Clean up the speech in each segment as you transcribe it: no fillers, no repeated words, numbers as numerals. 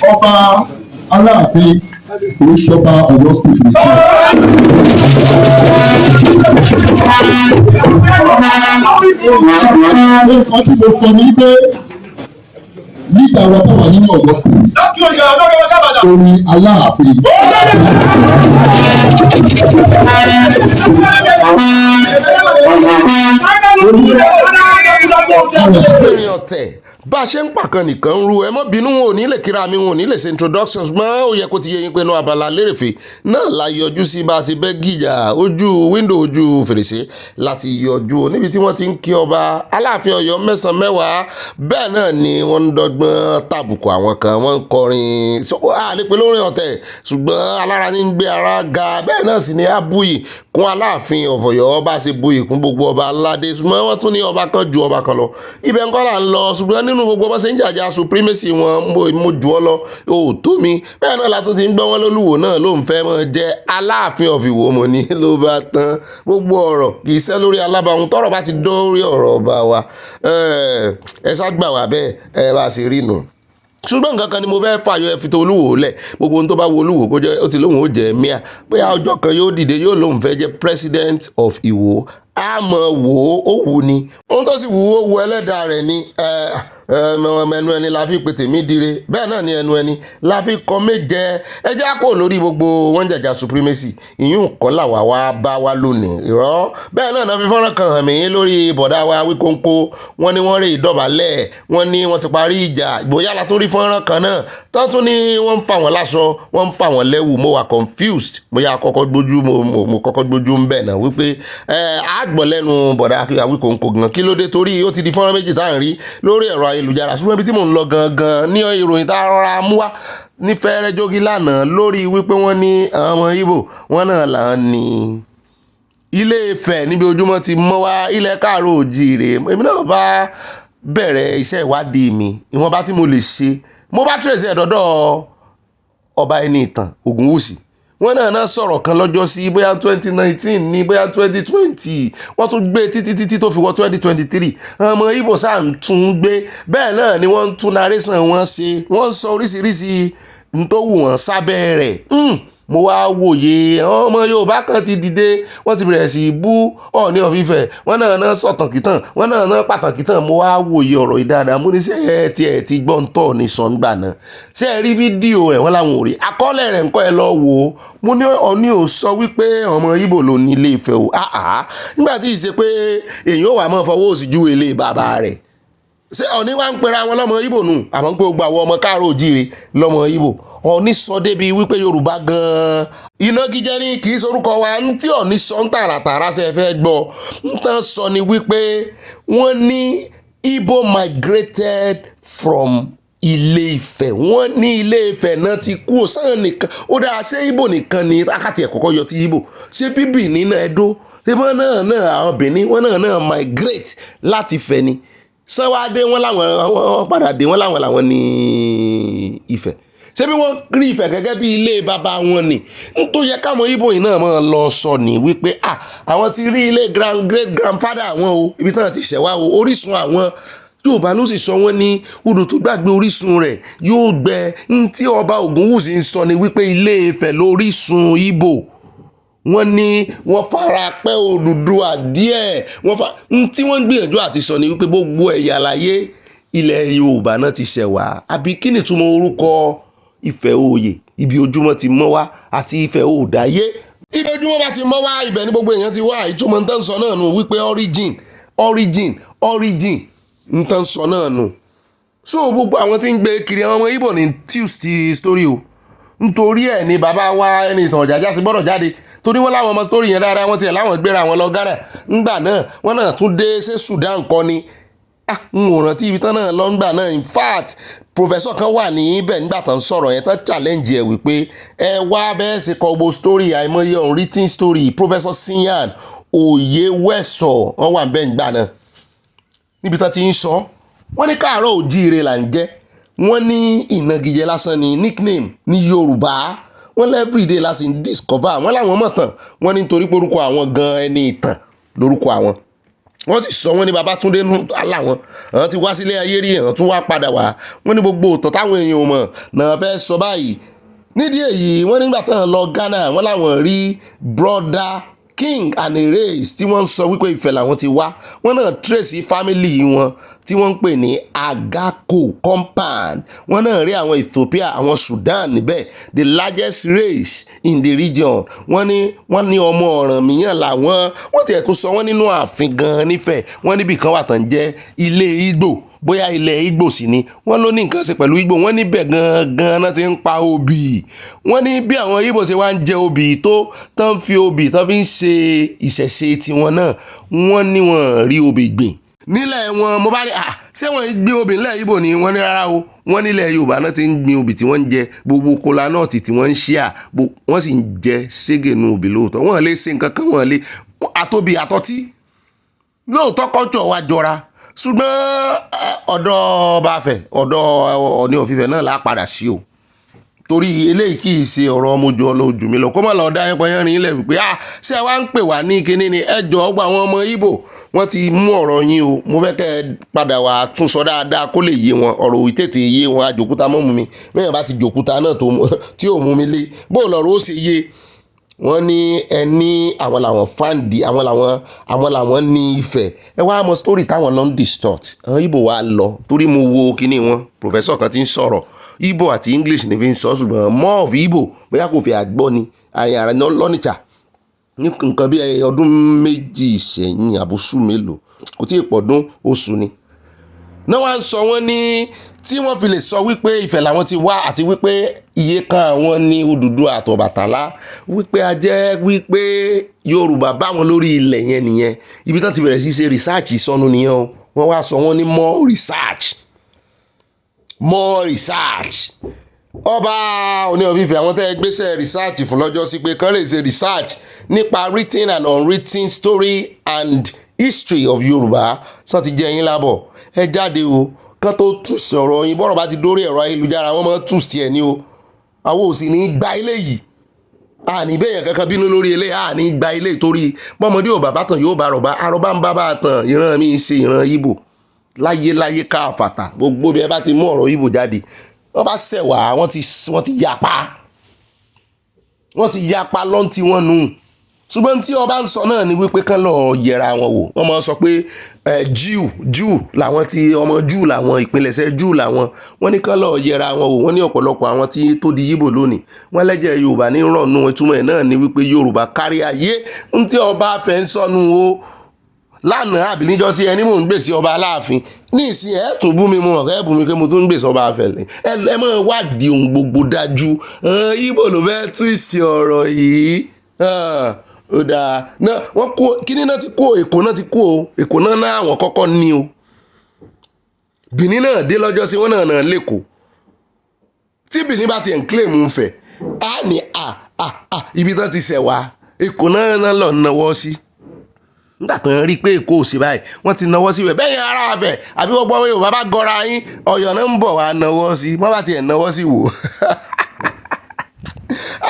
ọba Aláàfin kò ṣọba Ọ̀yọ́ state nìkan. nǹkan tí mo sọ ní pé nígbà wa táwa nínú Ọ̀yọ́ state orin Aláàfin. ìrìn ọ̀tẹ̀ bá a ṣe ń pàkan nìkan ń ru ẹ mọ́ bínú wọn ò ní lè kíra mi wọn ò ní lè ṣe introductions mọ́ ó yẹ kó ti yẹ yín pé inú abala lérèfé náà la yọjú sí bá a ṣe bẹ́ gíjà ojú wíńdò ojú fèrèsé láti yọjú níbi tí wọ́n ti ń kí ọba Aláàfin Ọ̀yọ́ mẹ́sàn-án mẹ́wàá bẹ́ẹ̀ náà ni wọ́n ń dọ́gbọ́n tàbùkù àwọn kan wọ́n ń kọrin àlepé lórin ọ̀tẹ̀ ṣùgbọ́n alára ní ń gbé ara ga bẹ́ẹ̀ náà sì ni abuyì kún Aláàfin of Ọ̀yọ́ bá ṣe buyì kún gbogbo ọba aládé ṣùgbọ́n wọ́n tún ní ọba kan ju ọba kan lọ ibẹ̀ ń kọ́ là ń lọ ṣùgbọ́n nínú gbogbo ọba ṣe ń jàjà supremacy wọn mo jù ọ lọ ò tó mi bẹ́ẹ̀ náà la tún ti ń gbọ́ wọn lólùwò náà ló ń fẹ́ mọ́ jẹ́ Aláàfin of Ìwó mo ní ló bá tán gbogbo ọ̀rọ̀ kì í ṣẹ́ lórí alábàáhùn tọ́rọ̀ bá ti dórí ọ̀rọ̀ ọba wa ẹ ṣàgbà wà bẹ́ẹ̀ ẹ bá ṣe rí nù ṣùgbọ́n nǹkan kan ni mo fẹ́ fàyọ ẹ fi tó Olúwo lẹ̀ gbogbo ohun tó bá wo Olúwo kó jẹ́ ó ti lóun ó jẹ́ mìíà bóyá ọjọ́ kan yóò dìde yóò lóun fẹ́ jẹ́ president of Ìwó àmọ́ wò ó wù ni ohun tó sì wù ó wù ẹlẹ́dàá rẹ̀ ni ẹnu ẹni la fi pe tèmi dire bẹ́ẹ̀ náà ni ẹnu ẹni la fi kọ méje ẹjẹ́ àpò lórí gbogbo wọn jàjà supremacy ìyún kọ́ làwà wá bá wa lónìí irọ́ bẹ́ẹ̀ náà fi fọ́nrán kan hàn mí lórí bọ̀dá wa Wíkóńkó wọ́n ní wọ́n rí ìdọ̀bálẹ̀ wọ́n ní wọ́n ti parí ìjà ìgbòyà la tún rí fọ́nrán kan náà tó tún ní wọ́n ń fà wọ́n láṣọ wọ́n ń fà wọ́n lẹ́wù mo wà confused mo yà kọ́kọ́ gbójú mo kọ́kọ́ gbójú ń bẹ̀ náà wípé àgbọ̀ lẹ́nu bọ̀dá Wíkóńkó gan kí ló dé torí ó ti di fọ́nrán méjì tá à ń rí lórí ẹ̀rọ ayélujára ṣùgbọ́n ibi tí mò ń lọ gangan ní ìròyìn tá a rọra mú wá ní fẹ́rẹ́ jógí lánàá lórí wípé wọ́n ní àwọn ọmọ Ìgbò wọ́n náà là ń ní Ilé Ifẹ̀ níbi ojúmọ́ ti mọ́ wá ilẹ̀ káàró òjíire èmi náà bá bẹ̀rẹ̀ iṣẹ́ ìwádìí mi ìwọ̀nba tí mo lè ṣe mo bá tírèsì ẹ̀dọ́dọ̀ ọba Ẹniìtàn Ògúnwùsì wọ́n náà sọ̀rọ̀ kan lọ́jọ́ sí bóyá 2019 ní bóyá 2020 wọ́n tún gbé títí tó fi wọ 2023 ọmọ Ìgbò sáà ń tún gbé bẹ́ẹ̀ náà ni wọ́n ń tún narration wọn ṣe wọ́n ń sọ oríṣiríṣi tó wù wọ́n sábẹ́ rẹ̀ mo wá wòye àwọn ọmọ Yorùbá kan ti dìde wọ́n ti bẹ̀rẹ̀ sí bú Ọọ̀ni of Ifẹ̀ wọ́n náà sọ̀tàn kìtàn wọ́n náà pàtàkì tàn mo wá wòye ọ̀rọ̀ ìdáadáa mo ní ṣé ẹ ti gbọ́n tọ̀ ní sọ̀ngbà náà ṣé ẹ rí fídíò rẹ̀ wọ́n láwọn ò rí àkọọ́lẹ̀ rẹ̀ ńkọ́ ẹ lọ wò ó mo ní Ọọ̀ni ò sọ wípé ọmọ Ìgbò ló ní Ilé Ifẹ̀ o nígbà tí ì ṣe pé èèyàn ò wà mọ́ fọwọ́ òsì ju ilé bàbá rẹ̀ ṣé Ọọ̀ni wá ń pera wọn lọ́mọ Ìgbò nù àmọ́ pé gbogbo àwọn ọmọ káàró òjíire lọ́mọ Ìgbò Ọọ̀ni sọ débi wípé Yorùbá gan-an ìnagijẹ ni kì í sorúkọ wa ń tí Ọọ̀ni sọ ń tààràtàrà ṣe fẹ́ gbọ́ ń tán sọ ni wípé wọ́n ní Igbo migrated from Ilé Ifẹ̀ wọ́n ní Ilé Ifẹ̀ náà ti kú ọ̀sán nìkan ó dáa ṣé Igbo nìkan ni akátì ẹ̀ kọ́kọ́ yọ ti Igbo ṣé bíbí nínú Ẹdó ṣé wọ́n náà àwọn Benin wọ́n náà migrate láti Ifẹ̀ ni sanwó-adé wọn làwọn padà dé wọn làwọn ní Ifẹ̀ ṣé bí wọ́n rí Ifẹ̀ gẹ́gẹ́ bí ilé bàbá wọn ni nítorí yẹ káwọn Ìgbò yìí náà máa lọ sọ ní wípé àwọn ti rí ilé great grandfather àwọn o ibi tí wọ́n ti ṣẹ̀wá o orísun àwọn Yorùbá ló sì sọ wọ́n ní odò tó gbàgbé orísun rẹ̀ yóò gbẹ tí ọba Ògúnwùsì ń sọ ni wípé Ilé Ifẹ̀ lórísun Ìgbò wọ́n ní wọ́n fara pẹ́ Odùduwà díẹ̀ tí wọ́n ń gbìyànjú àti sọ ni wípé gbogbo ẹ̀yà láyé ilẹ̀ Yorùbá náà ti ṣẹ̀ wá àbí kí ni túmọ̀ orúkọ Ifẹ̀ Òòyè ibi ojúmọ́ ti mọ́ wá àti Ifẹ̀ Òòdáyé ibi ojúmọ́ bá ti mọ́ wá ibẹ̀ ní gbogbo èèyàn ti wá ìtumọ̀ nǹkan sọ náà nù wípé origin nǹkan sọ náà nù so gbogbo àwọn tí ń gbé kiri àwọn ọmọ Ìgbò ní tuesday story o nítorí ẹ̀ ni bàbá wa Ẹniìtàn Ọ̀jájá sí gbọ́dọ̀ jáde torí wọ́n láwọn ọmọ story yẹn dáadáa wọ́n tiẹ̀ láwọn gbéra wọn lọ Ghana ńgbà náà wọ́n náà tún dé sí Sudan kọ́ ni n ò rántí ibi tán náà lọ ńgbà náà in fact professor kan wà níbẹ̀ nígbà tán sọ̀rọ̀ yẹn tán challenge ẹ̀ wípé ẹ wá bẹ́ẹ̀ ṣe kọ gbogbo story àìmọye unwritten story professor Sinyan Oyewẹsọ wọ́n wà bẹ́ẹ̀ nígbà náà níbi tán ti ń sọ wọ́n ní káàárọ̀ òjíire là ń jẹ́ wọ́n ní ìnagijẹ lásán ní nickname ní Yorùbá wọ́n everyday la sì ń discover wọ́n láwọn mọ̀ tán wọ́n ní nítorí pé orúkọ àwọn gan Ẹniìtàn lórúkọ àwọn wọ́n sì sọ wọ́n ní Babátúndé aláwọn àwọn ti wá sílé ayé rí àwọn tún wá padà wá wọ́n ní gbogbo òtọ́ táwọn èèyàn mọ̀ náà fẹ́ sọ báyìí nídìí èyí wọ́n nígbà tán lọ Ghana wọ́n láwọn rí brother King and Erase tí wọ́n sọ wípé Ifẹ̀ làwọn ti wá wọ́n náà trace family wọn tí wọ́n ń pè ní Agako compound wọ́n náà rí àwọn Ethiopia àwọn Sudan níbẹ̀ the largest race in the region wọ́n ní ọmọ Ọ̀rànmíyàn làwọn wọ́n tiẹ̀ tún sọ wọ́n nínú ààfin gan-an nífẹ̀ẹ́ wọ́n níbì kan wà tán jẹ́ ilé Ìgbò bóyá ilẹ̀ Ìgbò sì ni wọ́n ló ní nǹkan ṣe pẹ̀lú Ìgbò wọ́n níbẹ̀ gan-an náà ti ń pa obì wọ́n ní bí àwọn Ìgbò ṣe wá ń jẹ obì tó tán fi obì tán fi ń ṣe ìṣẹ̀ṣe tiwọn náà wọ́n ní wọ́n rí obì gbìn nílẹ̀ wọn mo bá rí ṣé wọ́n gbé obì nílẹ̀ Ìgbò ni wọ́n ní rárá o wọ́n nílẹ̀ Yorùbá náà ti ń gbin obì tí wọ́n ń jẹ gbogbo kola náà tí wọ́n ń ṣíà wọ́n sì ń jẹ ségènú obì lóòótọ́ wọ́n lè ṣe nǹkan kan wọ́n lè àtòbí àtọ́tí lóòótọ́ kọ́jọ́ wa jọra ṣùgbọ́n ọ̀dọ̀ Bafẹ̀ ọ̀dọ̀ Ọọ̀ni of Ifẹ̀ náà la padà sí o torí eléyìí kì í ṣe ọ̀rọ̀ ọmọjú ọlọ́jú mi lọ kó má lọ dá yẹn pọ̀yán rìn ilẹ̀ wípé ṣé ẹ wá ń pè wá ní kinní ni ẹjọ́ ọgbà àwọn ọmọ Ìgbò wọ́n ti mú ọ̀rọ̀ yín o mo fẹ́ kẹ́ ẹ padà wá tún sọ dáadáa kó lè yé wọn ọ̀rọ̀ ìtètè yé wọn àjòkúta mọ́ mu mi bẹ́ẹ̀ bá ti jòkúta náà tí ò mú mi lé bó lọ́rọ̀ ó ṣe yé wọ́n ní ẹni àwọn làwọn fáǹdì àwọn làwọn ní Ifẹ̀ ẹ wá mọ story táwọn lọ ń distort àwọn Ìgbò wa lọ torí mo wo kíní wọn professor kan ti ń sọ̀rọ̀ Ìgbò àti English ní fi ń sọ ṣùgbọ́n more of Ìgbò bóyá kò fi àgbọ́ ni àrẹ lọ́nìjà ní nǹkan bí ọdún méjì sẹ́yìn àbúṣù mélòó kò tí ì pọ̀dún oṣù ni náà wá ń sọ wọ́n ní tí wọ́n fi lè sọ wípé Ifẹ̀ làwọn ti wá àti wípé iye kan àwọn ní Odùduwà àtọ̀bàtálá wípé a jẹ́ wípé Yorùbá bá wọn lórí ilẹ̀ yẹn nìyẹn ibi tán ti bẹ̀rẹ̀ sí ṣe research ìsọnù nìyẹn o wọ́n wá sọ wọ́n ní more research ọba Ọọ̀ni of Ifẹ̀ àwọn tẹ́ gbéṣẹ́ research fún lọ́jọ́ sí pé kán lè ṣe research nípa written and unwritten story and history of Yorùbá sọ ti jẹ́ yín lábọ̀ ẹ jáde o kán tó tù sí ọ̀rọ̀ yín bọ́rọ̀ bá ti dórí ẹ̀rọ ayélujára wọ́n máa tù sí ẹ̀ ní o àwọn ò sì ní gba ilé yìí àní bẹ́yẹn kankan bínú lórí ilé àní gba ilé torí bọ́mọdé ò bàbá tàn yóò bá àrọ́bá ń bá bá tàn ìran mi ṣe ìran Ìgbò láyé káfàtà gbogbo bí ẹ bá ti mú ọ̀rọ̀ Ìgbò jáde wọ́n bá ṣẹ̀wá wọ́n ti yapa lọ́ntì wọn nù ṣùgbọ́n tí ọba ń sọ náà ni wípé kán lọ yẹra wọn wò wọ́n máa sọ pé Júù làwọn tí ọmọ Júù làwọn ìpilẹ̀ṣẹ̀ Júù làwọn wọ́n ní kán lọ yẹra wọn wò wọ́n ní ọ̀pọ̀lọpọ̀ àwọn tí tó di Ìgbò lónìí wọ́n lẹ́jẹ̀ Yorùbá ní rànnú ìtumọ̀ ẹ̀ náà ni wípé Yorùbá kárí ayé ń tí ọba fẹ́ ń sọnù o lánàá àbí níjọ́ sí ẹni mò ń gbèsè ọba Aláàfin ní ìsìn ẹ̀ tún bú mi mọ̀ ẹ̀ bú mi pé mo tún ń gbèsè ọba Afẹ̀lẹ̀ ẹ máa wádìí ohun gbogbo dájú Ìgbò ló fẹ́ tún ìsìn ọ̀rọ̀ yìí ó dáa náà wọ́n kó kíní náà ti kó Èkó náà ti kó o Èkó náà àwọn kọ́kọ́ ní o Bìní náà dé lọ́jọ́ sí wọ́n náà lẹ́kọ̀ọ́ tí Bìní bá ti claim ń fẹ̀ á ní ibi tán ti ṣẹ̀ wá Èkó náà lọ náwó sí nígbà tó ń rí pé Èkó ò sí báyìí wọ́n ti náwó sí bẹ́ẹ̀ yẹn ara Ifẹ̀ àbí gbogbo ọmọ Yorùbá bá gọra yín Ọ̀yọ́ náà ń bọ̀ wá náwó sí wọ́n bá tiẹ̀ náwó sí wò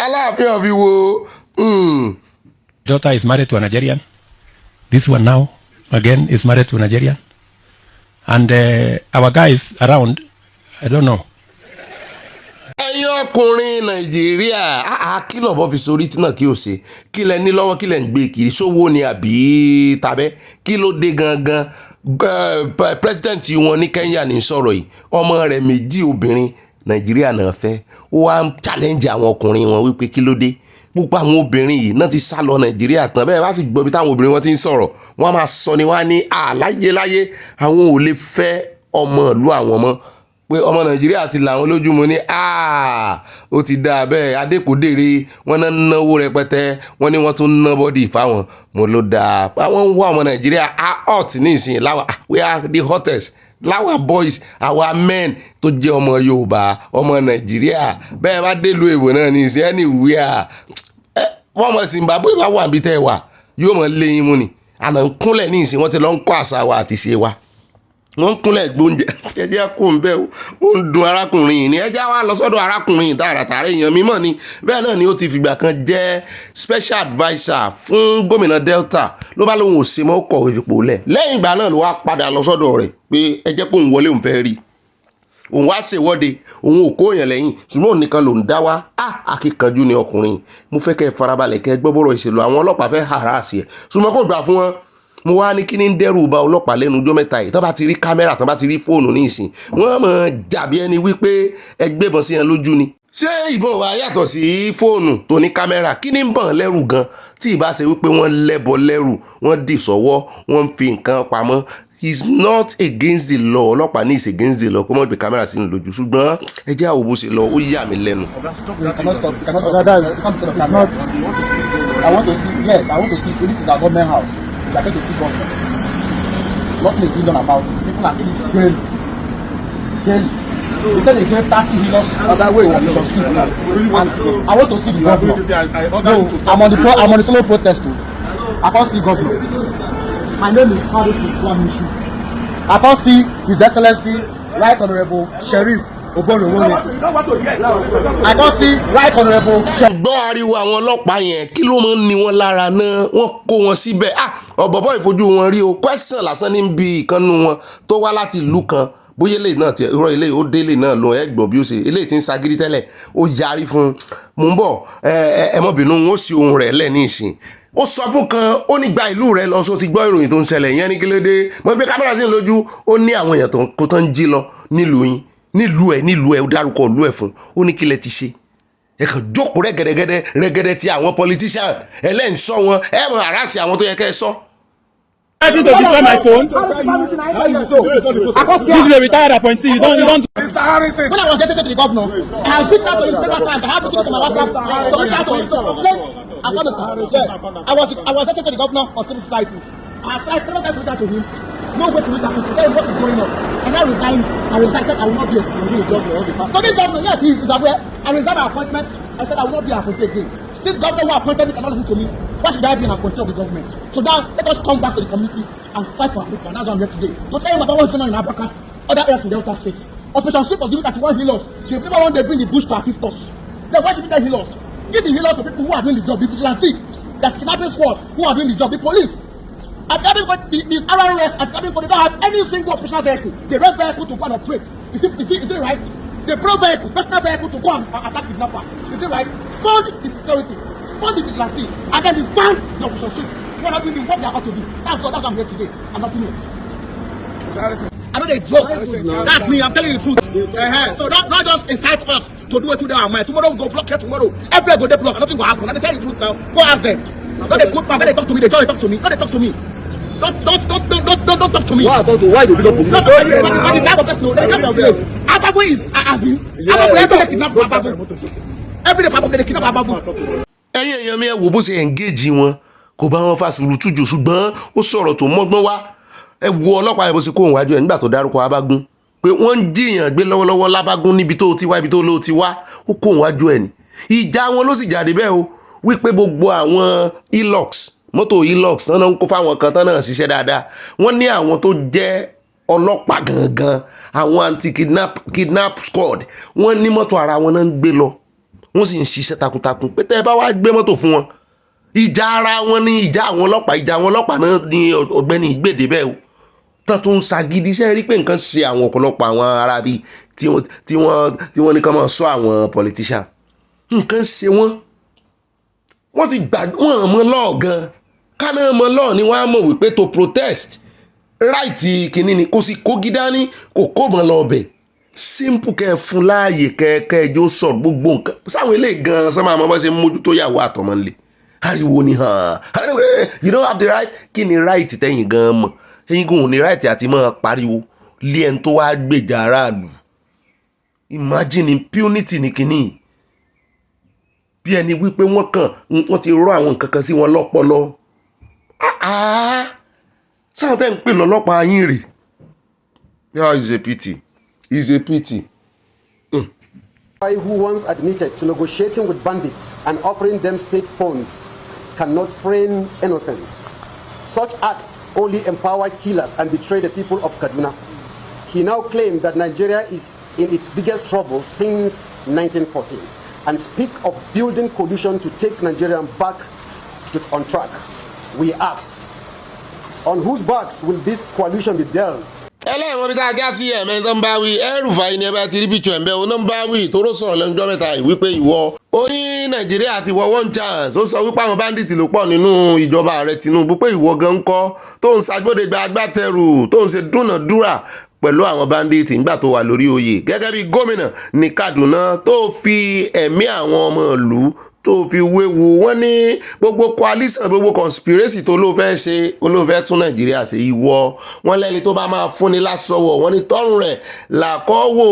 Aláàfin of Ìwó. Daughter is married to a Nigerian. This one now, again, is married to a Nigerian. And our guys around, I don't know. Ẹ̀yin ọkùnrin Nàìjíríà kí lọ́bọ̀ fi sórí tí náà kí o ṣe kí lẹ ní lọ́wọ́ kí lẹ ń gbé kiri sówó ni àbí tabẹ́ kí ló dé gangan president wọn ní Kenya ní sọ̀rọ̀ yìí ọmọ rẹ̀ méjì obìnrin Nàìjíríà náà fẹ́ ó wá ń challenge àwọn ọkùnrin wọn wípé kí ló dé gbogbo àwọn obìnrin yìí náà ti sá lọ Nàìjíríà tán bẹ́ẹ̀ bá sì gbọ́ bí táwọn obìnrin wọn ti ń sọ̀rọ̀ wọ́n á máa sọ ni wọ́n á ní láyé àwọn ò lè fẹ́ ọmọ ìlú àwọn mọ́ pé ọmọ Nàìjíríà ti làwọn lójú mo ní ó ti dáa bẹ́ẹ̀ adékòdèrè wọ́n náà náwó rẹpẹtẹ wọ́n ní wọ́n tún ná bọ́dì fáwọn mo ló dáa àwọn ń wá ọmọ Nàìjíríà hot ní ìsìn láwa we are the hottest láwa boys àwa men tó jẹ́ ọmọ Yorùbá ọmọ Nàìjíríà bẹ́ẹ̀ bá délùú èbò náà ní ìsìn anywhere wọ́n mọ̀ Zimbabwe bá wà bí tẹ́ wà yóò mọ̀ léyìn mú ni àná ń kúnlẹ̀ ní ìsìn wọ́n ti lọ ń kọ́ àṣà wa àti ṣe wa wọ́n ń kúnlẹ̀ gbóúnjẹ ẹjẹ́ kó ń bẹ́ ó ń dun arákùnrin yìí ni ẹjẹ́ wá lọ sọ́dọ̀ arákùnrin yìí tààràtàrà èèyàn mímọ́ ni bẹ́ẹ̀ náà ni ó ti fìgbà kan jẹ́ special adviser fún gómìnà Delta ló bá lóun ò ṣe mọ́ kọ̀wé fipò lẹ̀ lẹ́yìn ìgbà náà ló wá padà lọ sọ́dọ̀ rẹ̀ pé ẹjẹ́ kó ń wọlé òun fẹ́ rí òun wá ṣèwọ́de òun ò kó èèyàn lẹ́yìn ṣùgbọ́n òun nìkan ló ń dá wá akíkanjú ni ọkùnrin mo fẹ́ kẹ́ ẹ farabalẹ̀ kẹ́ ẹ gbọ́ bọ́rọ̀ ìṣèlú àwọn ọlọ́pàá fẹ́ hàrásì ẹ̀ ṣùgbọ́n kò gbà fún wọn mo wá ní kí ní dẹ́rù ba ọlọ́pàá lẹ́nu ọjọ́ mẹ́ta yìí tán bá ti rí kámẹ́rà tán bá ti rí fóònù ní ìsìn wọ́n mọ̀ jàbí ẹni wípé ẹgbẹ́bọn sí yẹn lójú ni. ṣé ìbọn wa yàtọ̀ sí fóònù tó ní kámẹ́rà kí ní ń bọ̀n lẹ́rù gan tí ìbá ṣe wípé wọ́n lẹ́bọ lẹ́rù wọ́n dì sọ́wọ́ wọ́n ń fi nǹkan pamọ́ is not against the law ọlọ́pàá ní is against the law kó mọ̀ gbé kámẹ́rà sí ní lójú ṣùgbọ́n ẹ jẹ́ àwòbó ṣe lọ ó yà mí lẹ́nu. I want to see, this is our government house. We are going to see government. Nothing is being done about it. People are killing daily. They said they gave 30 healers other ways. And I want to see the governor. No, I'm on the solo protest too. I can't see governor. My name is Hafsat. I can't see His Excellency, Right Honorable Sheriff Ogbeni. I can't see Right Honorable. gbọ́ ariwo àwọn ọlọ́pàá yẹn kí ló máa ń ní wọn lára náà wọ́n kó wọn síbẹ̀ ọ̀bọ̀bọ̀ ìfojú wọn rí o question lásán ní bí ìkànnù wọn tó wá láti ìlú kan bóyá eléyìí náà tiẹ̀ irọ́ eléyìí ó délé náà lọ ẹ gbọ́ bí ó ṣe eléyìí ti ń sagídí tẹ́lẹ̀ ó yarí fún mò ń bọ̀ ẹ mọ́ bínú ó sì ohun rẹ̀ lẹ̀ ní ìsìn ó sọ fún kan ó ní gba ìlú rẹ̀ lọ só ti gbọ́ ìròyìn tó ń ṣẹlẹ̀ yẹn ní kílódé mo gbé kámẹ́rà sí lójú ó ní àwọn èèyàn tó tán jí lọ nílùú yín nílùú ẹ̀ ó dárúkọ ìlú ẹ̀ fún ó ní kílẹ̀ ti ṣe ẹ kàn jókòó rẹ́gẹ́dẹ́ ti àwọn politician ẹlẹ́ǹsọ wọn ẹ mọ̀ àràsì àwọn tó yẹ kẹ́ ẹ sọ. I need to destroy my phone. This is a retired appointee. You don't. Mr. Harrison. When I was getting to the governor, I have reached out to him several times. I have to see my WhatsApp. So reach out to him. I was listening to the governor of civil societies. I have tried several times to reach out to him. No way to reach out to him. Tell him what is going on. And I resigned. I said I will not be a governor. So this governor, yes, he is aware. I resigned my appointment. I said I will not be appointed again. Since governor who appointed me cannot listen to me, why should I be an appointee of the government? So now let us come back to the community and fight for our people. That's why I'm here today. To tell you about what's going on in Africa, other areas in Delta State. Operation Sweep was given 31 healers. The people want to bring the bush to assist us. Then why give them healers? Give the healers to people who are doing the job, the vigilante, the kidnapping squad who are doing the job, the police. At these RRS, at they don't have any single operational vehicle. They rent vehicle to go and operate. Is it right? They pro vehicle, personal vehicle to go and attack kidnappers. Is it right? Fund the security, fund the vigilante, and then disband the operation Sweep. You are not doing what they are about to do. That's why I'm here today, and nothing else. I know they joke. That's me. I'm telling you the truth. So not just incite us to do it today. Tomorrow we go block here tomorrow. Every go they block. Nothing will happen. And they tell you the truth now. Go ask them. Not they put my they talk to me. They talk to me. Not they talk to me. Don't talk to me. Why do Davido police? But the type of person they come from village. Ababu is has been. Ababu every day kidnap Ababu. Every day Ababu they kidnap Ababu. ẹ̀yin èèyàn mi ẹ wò bó ṣe engage wọn kò bá wọn fa sùúrù tújò ṣùgbọ́n ó sọ̀rọ̀ tó mọ́gbọ́n wá ẹ wo ọlọ́pàá yẹn bó ṣe kó òun wájú ẹ̀ nígbà tó dárúkọ Abágún pé wọ́n ń jiyàn gbé lọ́wọ́lọ́wọ́ lábágún níbi tó ti wá ibi tó ló ti wá ó kó òun wájú ẹ̀ ní ìjà wọn ló sì jáde bẹ́ẹ̀ o wípé gbogbo àwọn Hilux mọ́tò Hilux náà ń kó fáwọn kan tán náà ṣiṣẹ́ dáadáa wọ́n ní àwọn tó jẹ́ ọlọ́pàá gangan àwọn anti-kidnap squad wọ́n ní mọ́tò ara wọn náà ń gbé lọ wọ́n sì ń ṣiṣẹ́ takuntakun pé tẹ́ ẹ bá wá gbé mọ́tò fún wọn ìjà ara wọn ní ìjà àwọn ọlọ́pàá náà ní Ọ̀gbẹ́ni ìgbèdè bẹ́ẹ̀ o tán tún ń ṣàgídí iṣẹ́ rí pé nǹkan ṣe àwọn ọ̀pọ̀lọpọ̀ àwọn ará bíi tí wọ́n ní kán máa sọ àwọn politician nǹkan ṣe wọ́n ti gbà wọ́n mọ lọ́ọ̀ gan kánà mọ lọ́ọ̀ ni wọ́n á mọ̀ wípé to protest right kìíní ni kò sì kó gidá ní kò kó mọ́ lọ ọbẹ̀ simple kẹ́ ẹ fún láàyè kẹ́ ẹ jó sọ̀rọ̀ gbogbo nǹkan sáwọn ilé gan sọ́mọ́ àmọ́ bá ṣe mójútó yàwó àtọmọ́ nílé ariwo ni you don't have the right kí ni right tẹ́yìn gan mọ̀ ẹ̀yin gan ò ní right àti máa pariwo lé ẹni tó wá gbèjà aráàlú imagine impunity ní kínní bí ẹni wípé wọ́n ti rọ àwọn nǹkan kan sí wọn lọ́pọlọ sáwọn tẹ́ ń pè lọ́lọ́pàá yín rè yeah it's a pity. Who once admitted to negotiating with bandits and offering them state funds cannot frame innocence. Such acts only empower killers and betray the people of Kaduna. he now claimed that Nigeria is in its biggest trouble since 1914 and speak of building coalition to take Nigeria back on track. We ask, on whose backs will this coalition be built? ẹlẹ́wọ̀n bí tá a já sí ẹ̀mẹ́ tó ń bá wí El-Rufai ni ẹ bá ti rí píṣọ ẹ̀mẹ́ òun náà ń bá wí tó ló sọ̀rọ̀ lẹ́nujọ́ mẹ́ta yìí wípé ìwọ ó ní Nàìjíríà ti wọ one chance ó sọ wípé àwọn bandits ló pọ̀ nínú ìjọba ààrẹ Tinubu pé ìwọ gan ń kọ́ tó ń ṣàgbọ́dẹ̀gbà agbátẹrù tó ń ṣe dúnàdúrà pẹ̀lú àwọn bandits nígbà tó wà lórí oyè gẹ́gẹ́ bí gómìnà ní Kaduna tó fi ẹ̀mí àwọn ọmọ ìlú tó fi wéwu wọ́n ní gbogbo coalition gbogbo conspiracy tó ló fẹ́ ṣe ló fẹ́ tún Nàìjíríà ṣe ìwọ wọ́n lẹ́ni tó bá máa fúnni lásọwọ́ wọ́n ní tọ́rùn rẹ̀ làkọ́wò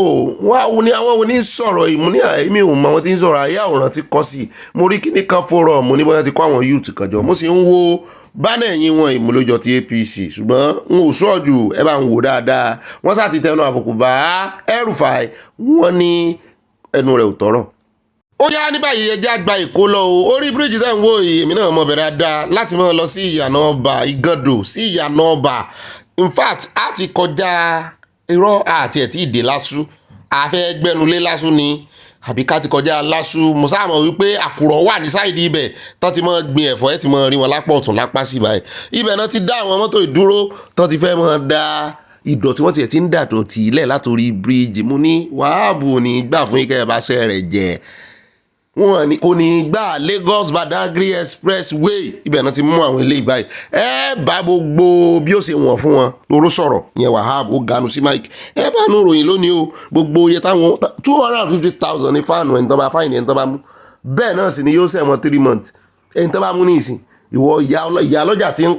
wọ́n ní àwọn oní sọ̀rọ̀ ìmúní àìmí ò mọ wọn ti ń sọ̀rọ̀ ayé àwòrán ti kọ́ sí mo rí kíní kan fọ́rọ̀ mo ní bọ́n ti kọ́ àwọn youth kan jọ mo sì ń wo bánà ẹ̀yìn wọn ìmúlójọ ti APC ṣùgbọ́n n ò sọ́ọ̀jù ẹ bá ń wò dáadáa wọ́n sá ti tẹnu àbùkù bá El-Rufai wọ́n ní ẹnu rẹ̀ ò tọ́rọ̀. Ó yá ní báyìí ẹjẹ́ àgbà Èkó lọ o orí bíríìjì tẹ́ ń wò yìí èmi náà mọ̀ bẹ̀rẹ̀ dáa láti máa lọ sí ìyànà ọba Ìgàndò sí ìyànà ọba in fact a ti kọjá irọ́ àti ẹ̀ tí ìdè lásù àfẹ́ gbẹnulé lásù ni àbí ká ti kọjá lásù mo sáà mọ̀ wípé àkùrọ̀ wà ní sáìdì ibẹ̀ tán ti máa gbin ẹ̀fọ́ ẹ̀ ti máa rí wọn lápá ọ̀tún lápá sí báyìí ibẹ̀ náà ti dá àwọn mọ́tò ìdúró tán ti fẹ́ máa da ìdọ̀tí wọ́n tiẹ̀ ti ń dàdọ̀tí ilẹ̀ látòrí bíríìjì mo ní Wàhábù ní gbà fún ikẹ́ ẹ̀ bá ṣẹ́ rẹ̀ jẹ́ wọn ni kò ní gbà Lagos Badagry Expressway ibẹ̀ náà ti mú àwọn ilé ìgbà yìí ẹ bá gbogbo bí ó ṣe wọ̀n fún wọn lóró sọ̀rọ̀ yẹn Wàhábù ó ganu sí mike ẹ bá nù ròyìn lónìí o gbogbo iye táwọn 250,000 ní fáànù ẹni tó bá fáìní ẹni tó bá mú bẹ́ẹ̀ náà sì ni yóò ṣẹ̀wọ̀n 3 months ẹni tó bá mú ní ìsìn ìwọ ìyá lọ́jà ti ń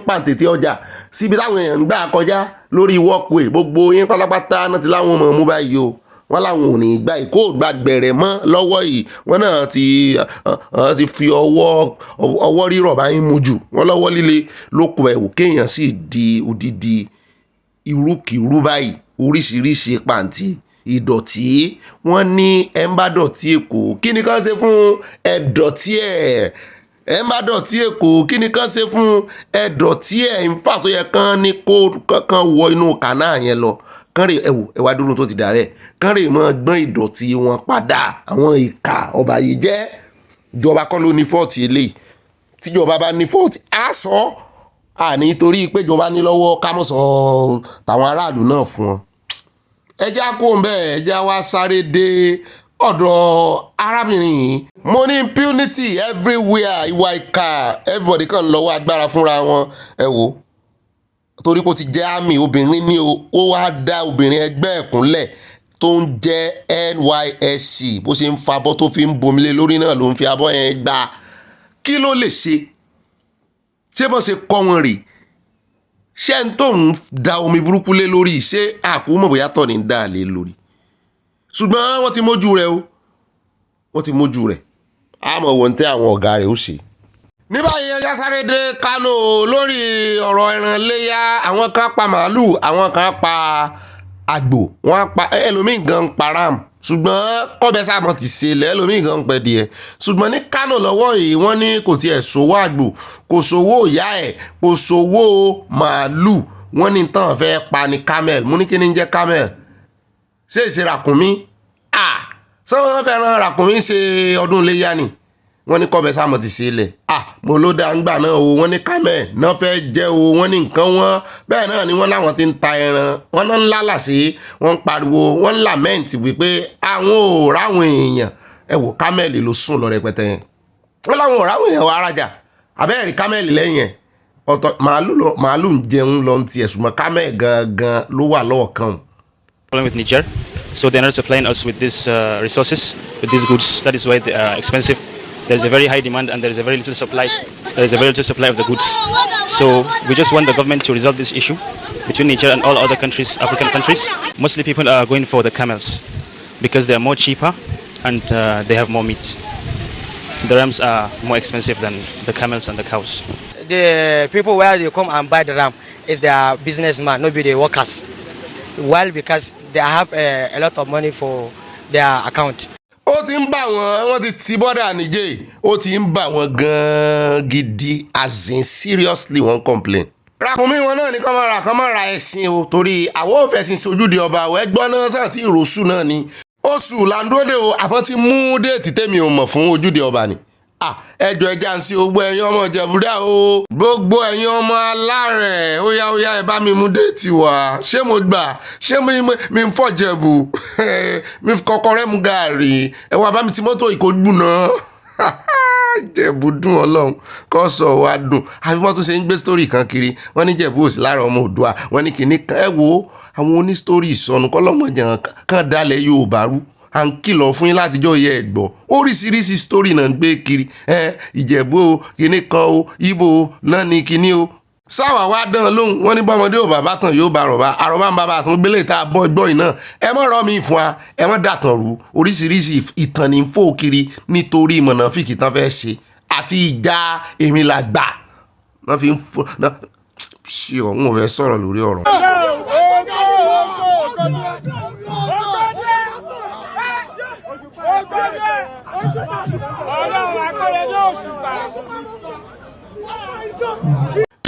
pa tètè ọjà síbi táwọn èèyàn ń gbà kọjá lórí walkway gbogbo yín pátápátá náà ti láwọn ọmọ mú báyìí o wọ́n láwọn ò ní gba ìkó gbàgbẹ̀rẹ̀ mọ́ lọ́wọ́ yìí wọ́n náà ti fi ọwọ́ rírọ̀ bá yín mú jù wọ́n lọ́wọ́ líle lókun ẹ̀wù kéèyàn sì di odidi irúkìrú báyìí oríṣiríṣi pàǹtí ìdọ̀tí wọ́n ní ẹ̀ ń bá dọ̀tí Èkó kí ni kán ṣe fún ẹ̀dọ̀tí ẹ̀ ẹ̀ ń bá dọ̀tí Èkó kí ni kán ṣe fún ẹ̀dọ̀tí ẹ̀ ìfà tó yẹ kán ní kán wọ inú kànáà yẹn lọ kánrè ẹwà dúró tó ti dà rẹ̀ kánrè mọ́ gbọ́n ìdọ̀tí wọn padà àwọn ìka ọba yìí jẹ́ ìjọba kọ́ ló ní fọ́ọ̀tì eléyìí tíjọba bá ní fọ́ọ̀tì á sọ àní torí pé ìjọba ní lọ́wọ́ ká mọ̀ sọ tàwọn aráàlú náà fún wọn. ẹjẹ́ kó ń bẹ́ẹ̀ ẹjẹ́ wá sáré dé ọ̀dọ̀ arábìnrin yìí mo ní impunity everywhere ìwà ìka everybody kàn lọ́wọ́ agbára fúnra wọn ẹ wò torí kò ti jẹ́ àmì obìnrin ní ó wá dá obìnrin ẹgbẹ́ ẹ̀kúnlẹ̀ tó ń jẹ́ NYSC bó ṣe ń fa abọ́ tó fi ń bomilé lórí náà ló ń fi abọ́ yẹn gbà kí ló lè ṣe bọ́n ṣe kọ́ wọn rè ṣé ń tó ń da omi burúkú lé lórí ṣé àkúmọ̀ bóyá tọ̀ ní ń dà lé lórí ṣùgbọ́n wọ́n ti mójú rẹ̀ o wọ́n ti mójú rẹ̀ àmọ́ wọ́n tẹ́ àwọn ọ̀gá rẹ̀ ó ṣe. ní báyìí ẹja sáré dé Kánò lórí ọ̀rọ̀ ẹran léyà àwọn kan pa màálù àwọn kan pa àgbò wọ́n pa ẹlòmíì gan pa ram ṣùgbọ́n kọ́bẹ sábà ti ṣẹlẹ̀ ẹlòmíì gan pẹ́ díẹ̀ ṣùgbọ́n ní Kánò lọ́wọ́ yìí wọ́n ní kò tiẹ̀ sówó àgbò kò sówó ìyá ẹ̀ kò sówó màálù wọ́n ní tán fẹ́ pa ní camel mú ní kí ni jẹ́ camel ṣé ìṣe ràkúnmí ṣé wọ́n fẹ́ràn ràkúnmí ṣe ọdún iléyà ni wọ́n ní kọ́bẹ sáà mọ̀ ti ṣe ilẹ̀ mo ló dá ń gbà náà o wọ́n ní kámẹ́ náà fẹ́ jẹ́ o wọ́n ní nǹkan wọn bẹ́ẹ̀ náà ni wọ́n láwọn ti ń ta ẹran wọ́n náà ń lálàsí wọ́n ń pariwo wọ́n ń lament wípé àwọn ò ráwọn èèyàn ẹ wò kámẹ́lì ló sùn lọ rẹpẹtẹ yẹn wọ́n láwọn ò ráwọn èèyàn wà arajà abẹ́rẹ́ kámẹ́lì lẹ́yìn ẹ̀ ọ̀tọ̀ màálù ń jẹun lọ ti ẹ̀sùn mọ́ kámẹ́ gangan ló wà lọ́wọ́ kan. With Niger, so they're not supplying us with these resources, with these goods. That is why they are expensive. There is a very high demand and there is a very little supply. There is a very little supply of the goods. So we just want the government to resolve this issue between Niger and all other countries, African countries. Mostly people are going for the camels because they are more cheaper and they have more meat. The rams are more expensive than the camels and the cows. The people where they come and buy the ram is their businessman, not be the workers. Well, because they have a lot of money for their account. ó ti ń bà wọ́n ti ti bọ́dà níjẹ́ ó ti ń bà wọ́n gan-an gidi as in seriously wọ́n complain ràkúnmí wọn náà ní kán máa ra ẹ̀sìn o torí àwọn ò fẹ̀sìn sojúde ọba ọ̀ ẹgbọ́n náà sàn tí ìrọ̀sù náà ni oṣù làǹdóde o àbọ̀ ti mú déètì tèmi ò mọ̀ fún ojúde ọba ni ẹjọ́ ẹja ń sí gbogbo ẹ̀yin ọmọ ìjẹ̀búdà o gbogbo ẹ̀yin ọmọ alárẹ̀ óyá ẹ bá mi mú déètì wá ṣé mo gbà ṣé mi ń fọ̀jẹ̀bù mi kọ́kọ́ rẹ́ mu gààrí ẹ wá bá mi ti mọ́tò ìkójú náà jẹ̀bú dùn ọlọ́run kọ́ sọ wá dùn àfi wọ́n tún ṣe ń gbé sítórì kan kiri wọ́n ní jẹ̀bú òsì lára ọmọ Oòduà wọ́n ní kìnní kan ẹ wo àwọn onísítórì ìsọnù kọ́lọ́mọjà kan dalẹ̀ Yorùbá rú à ń kìlọ̀ fún yín látijọ́ yẹ ẹ̀ gbọ́ oríṣiríṣi sítórì náà ń gbé kiri ìjẹ̀bú o kìnní kan o ibo náà ní kìnní o sáwà wá dán lóhùn wọ́n ní bọ́mọdé ò bàbá tán yóò bá àròbá ń bàbá àtún gbélé tá a bọ́ gbọ́ yìí náà ẹ mọ̀ rọ́ mi fún wa ẹ mọ̀ dàtàn rú oríṣiríṣi ìtàn ní fò kiri nítorí mọ̀nàfíìkì tán fẹ́ ṣe àti ìjà èmi là gbà wọ́n fi ń fò náà ṣé ọ̀hún ò fẹ́ sọ̀rọ̀ lórí ọ̀rọ̀.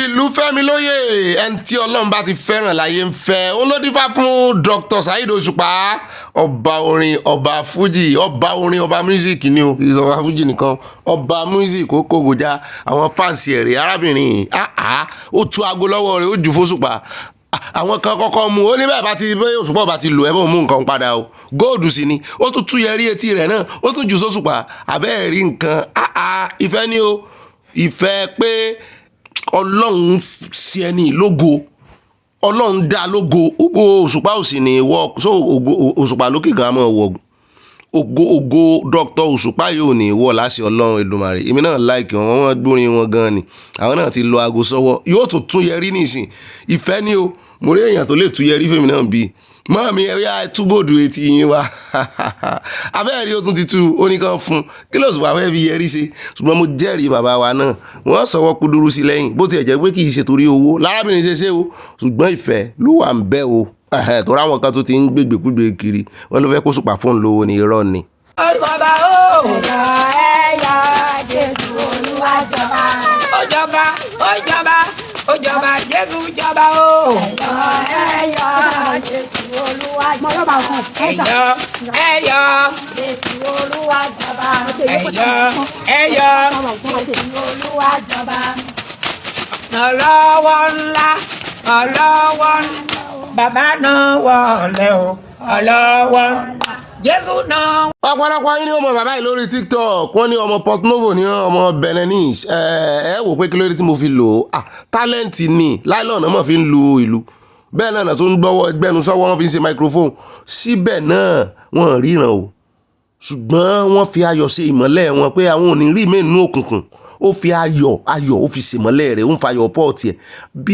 ìlú fẹ́mi lóye ẹni tí ọlọ́run bá ti fẹ́ràn láyé ń fẹ́ olódìfá fún Dr. Saheed Òṣùpá ọba orin ọba fújì ọba orin ọba music ni o kì í sọ ọba fújì nìkan ọba music ó kógojá àwọn fáǹsì ẹ̀rẹ̀ arábìnrin ó tú aago lọ́wọ́ rẹ̀ ó jù fóṣùpá àwọn kan kọ́kọ́ mú ó ní bẹ́ẹ̀ bá ti bẹ́ẹ̀ Òṣùpá bá ti lò ẹ́ bó mú nǹkan padà o góòdù sí ni ó tún tú yẹrí etí rẹ̀ náà ó tún jù sóṣùpá àbẹ́ẹ̀rí nǹkan ìfẹ́ ni o ìfẹ́ pé ọlọ́run sí ẹni lógo ọlọ́run dá lógo ògo Òṣùpá ò sì ní wọ so Òṣùpá lókè gan mọ́ wọ ògo Dr. Òṣùpá yóò ní wọ láṣẹ ọlọ́run Èdùmàrè èmi náà láìkì wọn gbórin wọn gan ni àwọn náà ti lo aago sọ́wọ́ yóò tún yẹrí nísìn ìfẹ́ ni o mo rí èèyàn tó lè tún yẹrí fèmí náà bíi mọ́mí ẹ̀yà tú gòdù etí yín wá abẹ́rẹ́ ó tún ti tú oníkan fún kí ló sùn wá fẹ́ fi yẹrí ṣe ṣùgbọ́n mo jẹ́rìí bàbá wa náà wọ́n sọ̀wọ́ kúdúrú sí lẹ́yìn bó tiẹ̀ jẹ́ pé kì í ṣe torí owó lárábìnrin ṣe o ṣùgbọ́n ìfẹ́ ló wà ń bẹ o tó ráwọn kan tó ti ń gbégbèkúgbè kiri wọ́n ló fẹ́ kó sùpà fóun lówó ní irọ́ ni. ọjọba ọjọ ẹyọ Jésù Olúwa jọba ọjọba Jésù jọba o. ẹyọ Jésù Olúwa jọba ẹyọ Jésù Olúwa jọba ẹyọ Jésù Olúwa jọba. ọlọ́wọ́ ńlá bàbá náà wọlé o ọlọ́wọ́ ńlá Jésù náà. ọ̀pọ̀lọpọ̀ yín ni ọmọ bàbá yìí lórí TikTok wọ́n ní ọmọ Port Novo ní ọmọ Beninese wò pé kí ló dé tí mo fi lò ó tálẹ́ǹtì ni láìlọ́ọ̀nà mọ̀ fi ń lu ìlú bẹ́ẹ̀ náà tó ń gbọ́wọ́ gbẹ́nu sọ́wọ́ wọn fi ń ṣe microphone síbẹ̀ náà wọ́n ríran o ṣùgbọ́n wọ́n fi ayọ̀ ṣe ìmọ́lẹ̀ wọn pé àwọn ò ní rí mẹ́nu òkùnkùn ó fi ayọ̀ ó fi ṣèmọ́lẹ̀ rẹ̀ ó ń fa ayọ̀ pọ́ọ̀tì ẹ̀ bí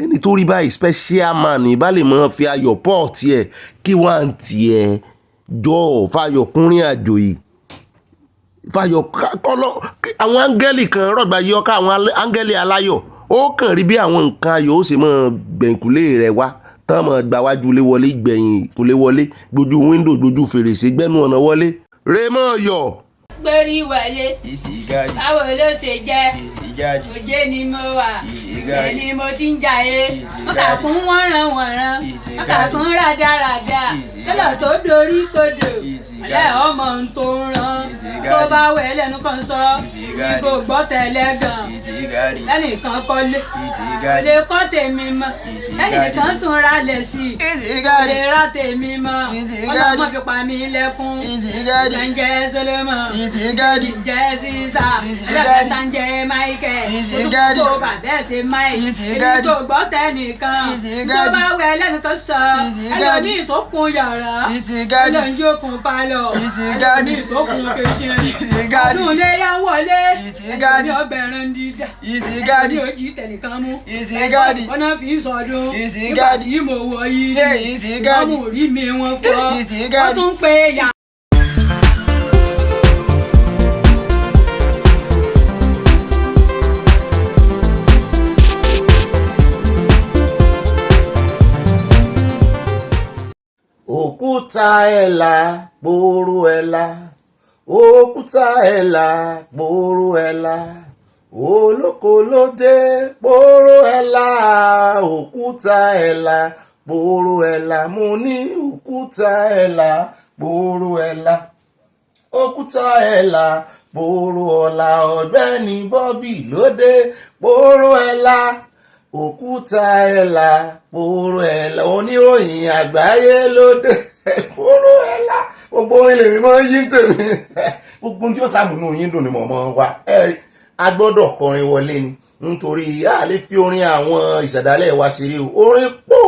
ẹni tó rí báyìí special man ìbá lè mọ́ fi ayọ̀ pọ́ọ̀tì ẹ̀ kí wọ́n á tiẹ̀ jọ fàyọ̀ kúnrin àjò yìí fàyọ̀ kọ́lọ́ àwọn áńgẹ́lì kan rọ̀gbà yọ ká àwọn áńgẹ́lì aláyọ̀ ó kàn rí bí àwọn nǹkan ayọ̀ ó sì mọ́ gbẹ̀ǹkúlé rẹ̀ wá tán mọ́ gbàwájú lé wọlé gbẹ̀yìn kúlé wọlé gbójú wíńdò gbójú fèrèsé gbẹ́nu ọ̀nà wọlé rémọ̀ yọ̀. gbérí wọlé báwo ló ṣe jẹ́ òjé ni mo wà ẹni mo ti ń jayé wọ́n kà kún wọ́nran wọ́n kà kún rádaràda lọ́lọ́ tó dorí kodò ọ̀lẹ́ ọmọ tó ń rán tó bá wẹ̀ lẹ́nu kan sọ ibo gbọ́ tẹ̀lé gan lẹ́nìkan kọ́lé lè kọ́ tèmi mọ́ lẹ́nìkan tún ra lẹ̀ sí lè ra tèmi mọ́ ọlọ́mọ fi pa mí lẹ́kún jẹ́ Solomon jẹ́ sísá ẹlẹ́kẹ̀ta ń jẹ́ Michael tó bàbá ẹ̀ ṣe Mike èmi tó gbọ́ tẹnìkan tó bá wẹ̀ lẹ́nu kan sọ ẹlòmíì tó kun yàrá ẹlòmíì tó kun palọ̀ ẹlòmíì tó kun kẹsẹ̀ ọdún ilé yá wọlé ẹlòmíì ọbẹ̀rẹ̀ ń dídá ẹlòmíì ó jí tẹnìkan mú ọ̀nà fi ń sọdún nígbà tí mo wọ yìí ọmọ orí mi wọn fọ́ wọ́n tún pé yà. òkúta ẹ̀là gbòòrò ẹ̀là òkúta ẹ̀là gbòòrò ẹ̀là olóko ló dé pòrò ẹ̀là òkúta ẹ̀là pòrò ẹ̀là mo ní òkúta ẹ̀là pòrò ẹ̀là òkúta ẹ̀là pòrò ọ̀la Ọ̀gbẹ́ni Bobby ló dé pòrò ẹ̀là òkúta ẹ̀là pòrò ẹ̀là oníròyìn àgbáyé ló dé pòrò ẹ̀là gbogbo orin lèmi mọ́ yí tèmi gbogbo tí ó sàmúnú yín dùn ni mo mọ́ wa a gbọ́dọ̀ kọrin wọlé ni nítorí a lè fi orin àwọn ìṣẹ̀dálẹ̀ wa ṣeré o orin pọ̀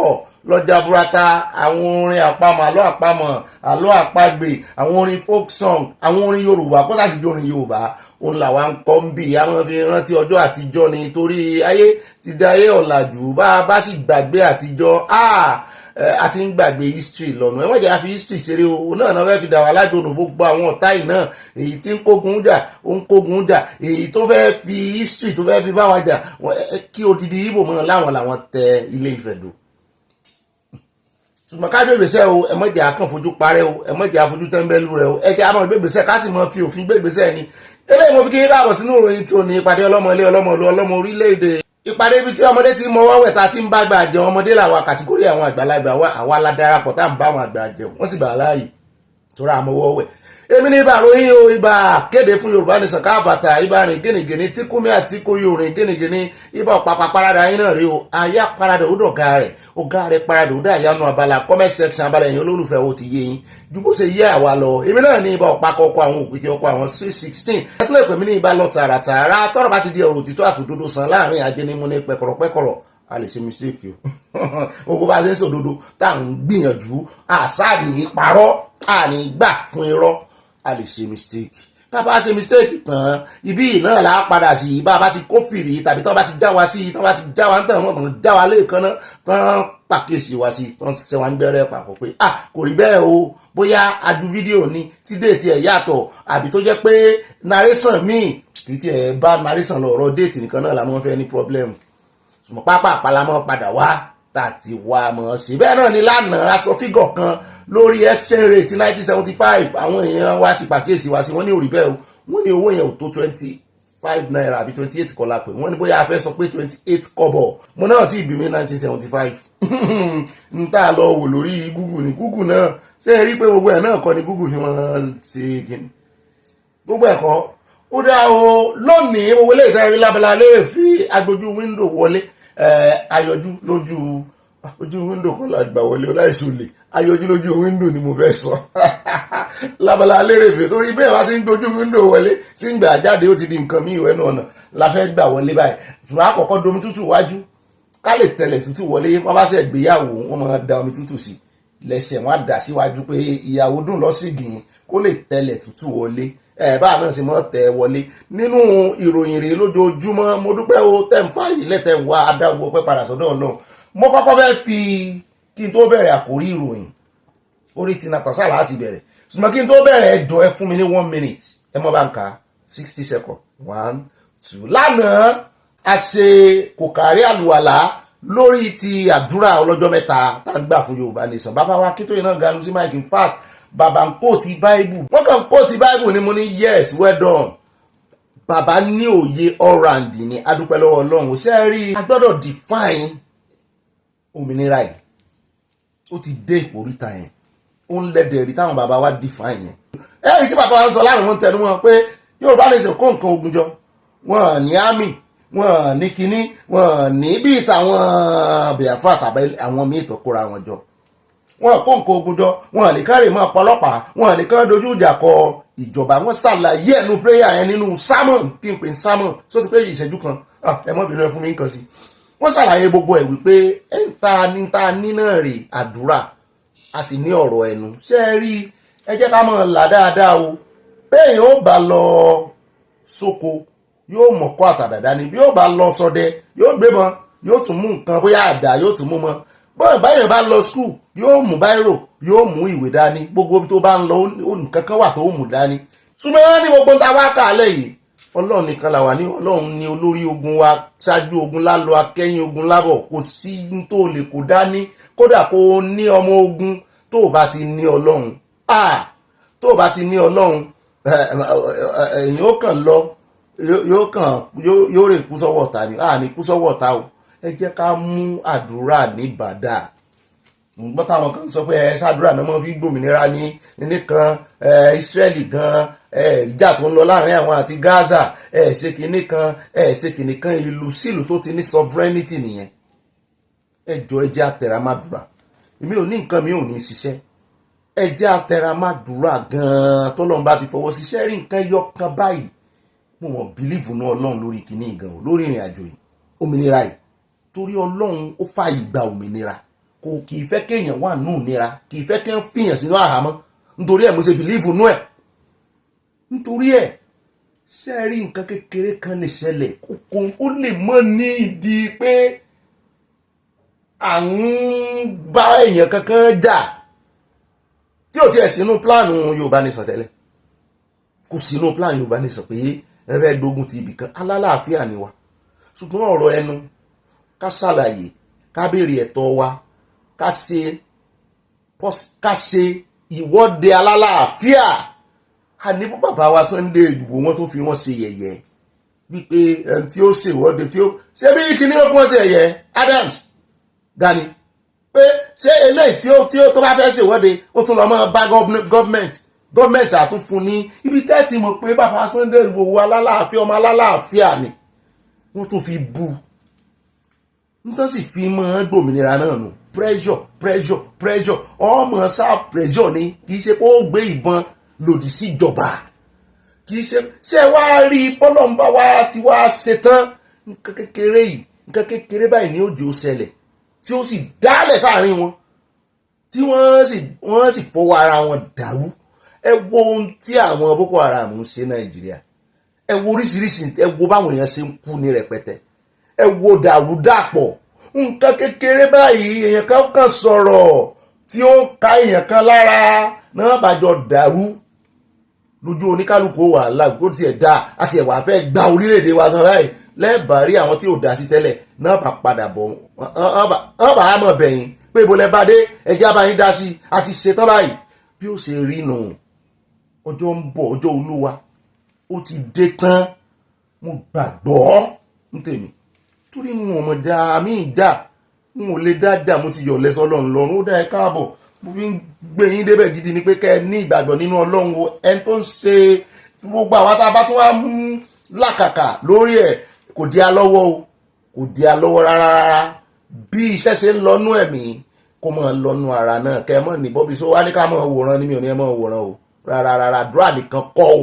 lọ́jà burata àwọn orin àpamọ̀ àlọ́ àpagbè àwọn orin folk song àwọn orin Yorùbá kó láti jó orin Yorùbá òun làwa ń kọ́ ń bì àwọn fi rántí ọjọ́ àtijọ́ ni torí ayé ti da ayé ọ̀làjú bá a bá sì gbàgbé àtijọ́ a ti ń gbàgbé history lọ́nà ẹ̀wọ̀n jẹ́ àfi history ṣeré o náà náà fẹ́ fi dà wá lájọ̀nù gbogbo àwọn ọ̀tá yìí náà èyí tí ń kógun jà ó ń kógun jà èyí tó fẹ́ fi history tó fẹ́ fi bá wa jà kí odidi Ìgbò mọ́ láwọn làwọn tẹ Ilé Ifẹ̀ dò ṣùgbọ́n ká gbé ìgbésẹ̀ o ẹ má jẹ́ àkàn fojú parẹ́ o ẹ má jẹ́ àfojú tẹ́ńbẹ́lú rẹ o ẹ jẹ́ àmọ́ gbé ìgbésẹ̀ ká sì mọ́ fi òfin gbé ìgbésẹ̀ ni eléyìí mo fi kí káàbọ̀ sínú ìròyìn tó ní ìpàdé ọlọ́mọ ilé ọlọ́mọ ìlú ọlọ́mọ orílẹ̀-èdè ìpàdé ibi tí ọmọdé ti mọ wáwẹ̀ tá ti ń bá gbà jẹun ọmọdé làwa kàtígórì àwọn àgbàlagbà àwa la darapọ̀ tá à ń bá àwọn àgbà jẹun wọ́n sì gbà láàyè tó rà mọ́ wọ́wẹ̀ èmi ní ibà ròyìn o ibà kéde fún Yorùbá Nation káàbàtà ibà rìn gínìgínì tí Kúmi àti Kóyò rìn gínìgínì ibà pàpà parada yín náà rí o àyà parada ó dọ̀gá rẹ̀ ọ̀gá rẹ̀ parada ó dá ìyanu abala comment section abala ẹ̀yìn olólùfẹ́ wo ti yé yín ju bó ṣe yé àwa lọ èmi náà ní ibà ọ̀pákọ̀ ọkọ̀ àwọn òpìkì ọkọ̀ àwọn 16 ẹtúlẹ̀ pèmí ní ibà lọ tààràtààrà tọ́rọ̀ bá ti di ọ̀rọ̀ òtítọ́ àtòdodo san láàrin ajẹnimú ní pẹ̀kọ̀rọ̀pẹ̀kọ̀rọ̀ a lè ṣe mistake o ogun bá ṣe ń sòdodo tá à ń gbìyànjú àṣà ní parọ́ àní gbà fún irọ́ a lè ṣe mistake tá bá ṣe mistake tán ibi náà là á padà sí bá bá ti kófìrí tàbí tán bá ti já wa sí tán bá ti já wa tán wọ́n já wa lẹ́ẹ̀kan náà tán pàkíyèsí wa sí tán ṣe wa ń bẹ̀rẹ̀ papọ̀ pé kò rí bẹ́ẹ̀ o bóyá adu fídíò ni tí déètì ẹ̀ yàtọ̀ àbí tó jẹ́ pé narration míì kì í tiẹ̀ bá narration lọ ọ̀rọ̀ déètì nìkan náà la mọ́ fẹ́ ní problem ṣùgbọ́n pápá àpàlámọ́ padà wá tàti wá mọ̀ sí bẹ́ẹ̀ náà ni lánàá aṣọ fígọ̀ kan lórí exchange rate 1975 àwọn èèyàn wa ti pàkíyèsí wa sí wọ́n ní orí bẹ́ẹ̀ wọ́n ní owó yẹn ò tó 25 naira àbí 28 kọ́lá pé wọ́n ní bóyá a fẹ́ sọ pé 28 kọ́bọ̀ mo náà ti ìbí mi 1975 n tá a lọ wò lórí Google ní Google náà ṣé ẹ rí pé gbogbo ẹ̀ náà kọ́ ni Google fi wọ́n ṣe kíni gbogbo ẹ̀kọ́ ó dá o lónìí owó ilé ìtàn ìrìn lábẹ́lá lérè fi agbójú wíńdò wọlé ayọjú lójú ojú wíńdò kan lágbà wọlé ọláìsọlẹ ayọjú lójú wíńdò ni mo fẹ́ sọ lábala lérèfé torí bẹ́ẹ̀ wá ti ń gbójú wíńdò wọlé tí ń gbà jáde ó ti di nǹkan mí ìwé náà la fẹ́ gbà wọlé báyìí ṣùgbọ́n àkọ́kọ́ domi tútù wájú ká lè tẹ̀lẹ̀ tútù wọlé wọ́n bá ṣe gbéyàwó wọ́n máa da omi tútù sí lẹ́sẹ̀ wọ́n á dà síwájú pé ìyàwó dùn lọ́sìgìn kó lè tẹ̀lẹ̀ tútù wọlé báà náà sì mọ́ tẹ̀ wọlé nínú ìròyìn rèé lójoojúmọ́ mo dúpẹ́ o tẹ̀ ń fààyè lẹ́tẹ̀ ń wá adáwọ̀ ọpẹ́ padà sọ́dọ̀ Ọlọ́run mo kọ́kọ́ fẹ́ fi kí n tó bẹ̀rẹ̀ àkórí ìròyìn orí ti Natasha láti bẹ̀rẹ̀ ṣùgbọ́n kí n tó bẹ̀rẹ̀ ẹjọ́ ẹ fún mi ní 1 minute ẹ mọ́ bá ń ka 60 seconds 1 2 lánàá a ṣe kòkàrí àlùwàlá lórí ti àdúrà ọlọ́jọ́ mẹ́ta tá ń gbà fún Yorùbá Nation bàbá wa kí tó yìí náà ganu sí mike in fact bàbá ń kó ti Bible wọ́n kàn kó ti Bible ni mo ní yes well done bàbá ní òye all round ni adúpẹ́ lọ́wọ́ Ọlọ́run ṣe é rí a gbọ́dọ̀ define òmìnira yìí ó ti dé ìpòríta yẹn ó ń lẹ́dẹ̀ rí táwọn bàbá wa define yẹn ẹ̀rí tí bàbá wa ń sọ láàrin wọn tẹnu wọn pé Yorùbá Nation kó nǹkan ogun jọ wọn ní army wọn ní kinní wọn ní bí ìtàwọn Biafra tàbí àwọn míì tó kóra wọn jọ wọn kó nǹkan ogun jọ wọn lè kárè mọ́ ọ̀pọ̀lọpàá wọn lè kán dojú ìjà kọ ìjọba wọn ṣàlàyé ẹnu prayer yẹn nínú sermon kí n pè ní sermon só ti pé ìṣẹ́jú kan ẹ mọ́ bínú ẹ fún mi nǹkan sí wọ́n ṣàlàyé gbogbo ẹ̀ wípé ta ní náà rè àdúrà a sì ní ọ̀rọ̀ ẹnu ṣé ẹ rí ẹ jẹ́ ká mọ̀ là dáadáa o bẹ́ẹ̀ yóò bá lọ sóko yóò mọ̀kọ́ àtàdàdá ni bí yóò bá lọ ṣọdẹ yóò gbébọn yóò tún mú nǹkan bóyá àdá yóò tún mú mọ́ bọ́ọ̀ báyẹn bá lọ skul yóò mú báírò yóò mú ìwé dání gbogbo tó bá ń lọ nǹkan kan wà tó mú dání ṣùgbọ́n ní gbogbo ta wá kàálẹ̀ yìí Ọlọ́run nìkan là wà ní Ọlọ́run ní olórí ogun wa ṣáájú ogun lálọ akẹ́yìn ogun lábọ̀ kò sí tó lè kó dání kódà kó ní ọmọ ogun tó bá ti ní Ọlọ́run tó bá ti ní Ọlọ́run èyàn ó kàn lọ yóò rè kú sọ́wọ́ ọ̀tá ni ní kú sọ́wọ́ ọ̀tá o ẹ jẹ́ ká mú àdúrà ní bàdà mo gbọ́ táwọn kan sọ pé ṣàdúrà náà máa fi gbòmìnira ní nìkan Ísírẹ́lì gan ìjà tó ń lọ láàrin àwọn àti Gaza ṣe kìíní kan ṣe kìíní kan ìlú sílùú tó ti ní sovereignty nìyẹn ẹ jọ̀ọ́ ẹ jẹ́ àtẹ̀rámàdúrà èmi ò ní nǹkan mi ò ní ṣiṣẹ́ ẹ jẹ́ àtẹ̀rámàdúrà gan-an tọ́lọ́run bá ti fọwọ́ ṣiṣẹ́ rí nǹkan yọ kan báyìí mo mọ̀ bílíìfù náà Ọlọ́run lórí kìíní gan lórí ìrìn àjò yìí òmìnira yìí torí Ọlọ́run ó fààyè gba òmìnira kò kì í fẹ́ kéèyàn wà nù nira kì í fẹ́ kéèyàn fìyàn sínú àhámọ́ nítorí ẹ̀ mo ṣe bìlíìfù nú ẹ̀ nítorí ẹ̀ ṣe rí nǹkan kékeré kan lè ṣẹlẹ̀ ó lè mọ́ ní ìdí pé à ń bá èèyàn kankan jà tí ò tiẹ̀ sínú pláànù Yorùbá Nation tẹ́lẹ̀ kò sínú pláànù Yorùbá Nation pé ẹgbẹ́ gbógun ti ibì kan alálàáfíà ni wa ṣùgbọ́n ọ̀rọ̀ ẹnu ká ṣàlàyé ká béèrè ẹ̀tọ́ wa ká ṣe ìwọ́de alálàáfíà àní bó bàbá wa Sunday Igboho wọn tó fi wọn ṣe yẹ̀yẹ́ wípé ẹni tí ó ṣe ìwọ́de tí ó ṣe bí kíní ló fún wọn ṣe yẹ̀yẹ́ Adams Gani pé ṣé eléyìí tí ó tó bá fẹ́ ṣe ìwọ́de ó tún lọ mọ́ bá gọ́ọ̀mẹ̀ntì àtúnfún ní ibi tẹ́ẹ̀tì mọ̀ pé bàbá Sunday Igboho alálàáfíà ọmọ alálàáfíà ni wọ́n tún fi bú nítorí sì fi mọ́ gbòmìnira náà nù pressure ọmọ sáà pressure ni kì í ṣe pé ó gbé ìbọn lòdì sí ìjọba kì í ṣe wá rí pọ́lọ́mbà wá ti wá ṣetán nǹkan kékeré báyìí ní òjò ṣẹlẹ̀ tí ó sì dálẹ̀ sáàrin wọn tí wọ́n sì fọwọ́ ara wọn dàrú ẹ wo ohun tí àwọn Boko Haram ń ṣe Nàìjíríà ẹ wo oríṣiríṣi ẹ wo báwọn èèyàn ṣe ń kú ní rẹpẹtẹ ẹ wo dàrúdàpọ̀ nǹkan kékeré báyìí èèyàn kan sọ̀rọ̀ tí ó ká èèyàn kan lára náà bàjọ́ dàrú lójú oníkálukú wàhálà kó tiẹ̀ dá àti ẹ̀wà fẹ́ gba orílẹ̀-èdè wa gan báyìí lẹ́ẹ̀bà rí àwọn tí ò dá sí tẹ́lẹ̀ náà bá padà bọ̀ wọ́n bá mọ̀ bẹ̀yìn pé ibo lẹ bá dé ẹjẹ́ abáyín dá sí àti ṣetán báyìí bí ó ṣe rí nù ọjọ́ ń bọ̀ ọjọ́ Olúwa ó ti dé tán mo gbàgbọ́ ń tèmi torí mo ọmọ jà mí ìjà mo lè dájà mo ti yọ̀ lẹ́sọ̀ Ọlọ́run lọ́run ó dá ẹ káàbọ̀ mo fi ń gbé yín débẹ̀ gidi ni pé kẹ́ ẹ ní ìgbàgbọ́ nínú Ọlọ́run o ẹni tó ń ṣe gbogbo àwọn tá a bá tún wá mú làkàkà lórí ẹ̀ kò di alọ́wọ́ o kò di alọ́wọ́ rárá bí iṣẹ́ ṣe ń lọ́nú ẹ̀mí kó mọ̀ lọ́nú ara náà kẹ́ ẹ mọ̀ ní bọ́bí so wá ní ká mọ̀ wòran ní mi ò ní ẹ mọ̀ wòran o rárá àdúrà nìkan kọ́ o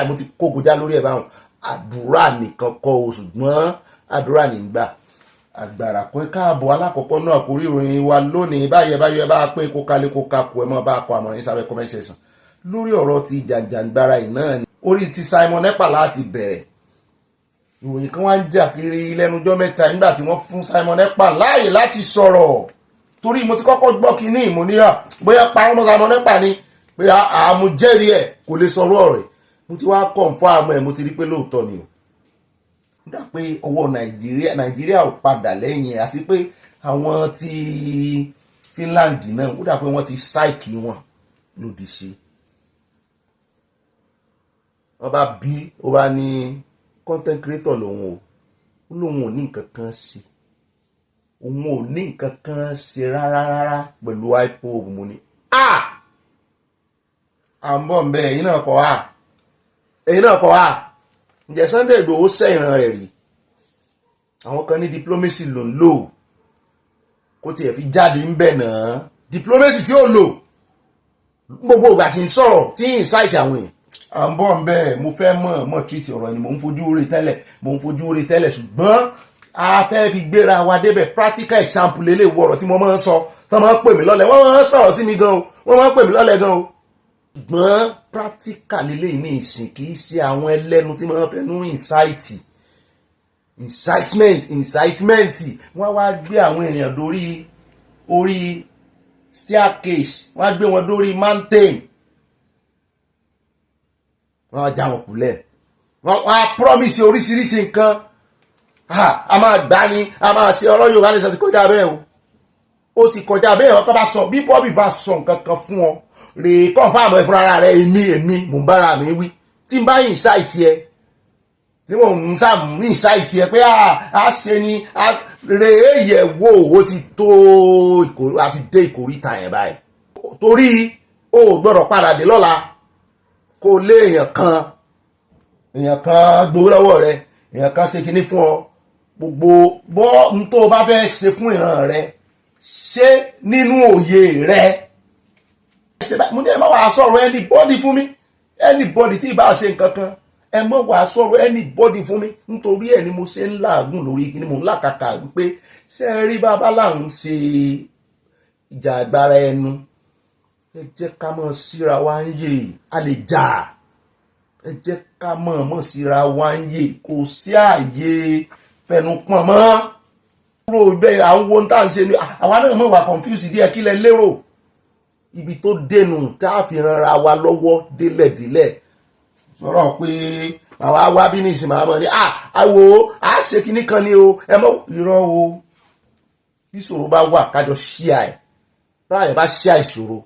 mo ti kó gojá lórí ẹ̀ báwọn àdúrà nìkan kọ́ o ṣùgbọ́n àdúrà nígbà agbára pé káàbọ̀ alákọ̀ọ́kọ́ náà kò rí ìròyìn wa lónìí báyẹ̀ bá pé kó kálé kó kakù ẹ̀ mọ́ bá kọ àmọ̀ràn sábẹ́ comment section lórí ọ̀rọ̀ ti jàǹjàǹgbara yìí náà ni orí ti Simon Ekpa láti bẹ̀rẹ̀ ìròyìn kan wá ń jà kiri lẹ́nujọ́ mẹ́ta nígbà tí wọ́n fún Simon Ekpa láàyè láti sọ̀rọ̀ torí mo ti kọ́kọ́ gbọ́ kínní ìmúníyà bóyá parọ́ mọ́ Simon Ekpa ni pé àmújẹ́rìí ẹ̀ kò lè sọ̀rọ̀ ọ̀rẹ́ mo ti wá confirm ẹ̀ mo ti rí pé lóòótọ́ ni o dá pé ọwọ́ nàìjíríà ò padà lẹ́yìn ẹ̀ àti pé àwọn ti Finland náà ó dà pé wọ́n ti sáìkì wọn lòdì sí wọ́n bá bí ó bá ní content creator lòun ò ní nǹkan kan sí òun ò ní nǹkan kan ṣe rárá pẹ̀lú ipob mo ní à ń bọ̀ ń bẹ ẹ̀yin náà kọ́ ǹjẹ́ Sunday Igboho sẹ́ ìran rẹ̀ rí àwọn kan ní diplomacy ló ń lò kó tiẹ̀ fi jáde ń bẹ̀ náà diplomacy tí ó lò gbogbo ìgbà tí ń sọ̀rọ̀ tí ń ṣàìsí àwọn èèyàn à ń bọ̀ ń bẹ mo fẹ́ mọ̀ treat ọ̀rọ̀ ni mo ń fojú rí tẹ́lẹ̀ ṣùgbọ́n a fẹ́ fi gbéra wa débẹ̀ practical example lélẹ̀ wọ ọ̀rọ̀ tí mo máa ń sọ tán máa ń pè mí lọ́lẹ̀ wọ́n máa ń sọ̀rọ̀ sí mi gan o wọ́n máa ń pè mí lọ́lẹ̀ gan o ṣùgbọ́n practical lélẹ̀ ní ìsìn kì í ṣe àwọn ẹlẹ́nu tí máa ń fẹ́ nú incitement wọ́n wá gbé àwọn èèyàn dórí orí staircase wọ́n á gbé wọn dórí mountain wọ́n á já wọn kulẹ̀ wọ́n á promise oríṣiríṣi nǹkan a máa gbá ní a máa ṣe ọ̀rọ̀ Yorùbá Nation ti kọjá bẹ́ẹ̀ o ó ti kọjá bẹ́ẹ̀ ọkọ̀ bá sọ bí Bobby bá sọ nǹkan kan fún ọ rè confirm ẹ fúnra rẹ èmi mò ń bára mi wí tí n bá yìn ṣáìtì ẹ tí mò ń sàmú ìsáìtì ẹ pé a ṣe ni rèé yẹ̀ wò ó ti tó àti dé ìkórìtà yẹn báyìí torí o ò gbọ́dọ̀ padà dé lọ́la kó lé èèyàn kan gbowó lọ́wọ́ rẹ èèyàn kan ṣe kinní fún ọ gbogbo bọ́ n tó bá fẹ́ ṣe fún ìran rẹ ṣe nínú òye rẹ mo ní ẹ má wàá sọ̀rọ̀ anybody fún mi anybody tí ì bá ṣe nǹkan kan ẹ má wàá sọ̀rọ̀ anybody fún mi nítorí ẹ ni mo ṣe ń làágùn lórí kí ni mo ń làkàkà wípé ṣé ẹ rí bàbá là ń ṣe ìjà agbára ẹnu ẹ jẹ́ ká mọ̀ síra wá ń yè a lè jà ẹ jẹ́ ká mọ̀ síra wá ń yè kò sí ààyè fẹnu pọ̀n mọ́ kúrò bẹ́ẹ̀ àwọn ohun tá à ń ṣe ni àwa náà mọ̀ wá confuse díẹ̀ kí lẹ lérò ibi tó dénú tá a fi ranra wa lọ́wọ́ délẹ̀délẹ̀ sọ̀rọ̀ pé àwa wá bí ní ìsìn máa mọ̀ ní àwò á ṣe kinní kan ni o ẹ mọ̀ irọ́ o bí ìṣòro bá wà kájọ ṣíà ẹ̀ táyà bá ṣíà ìṣòro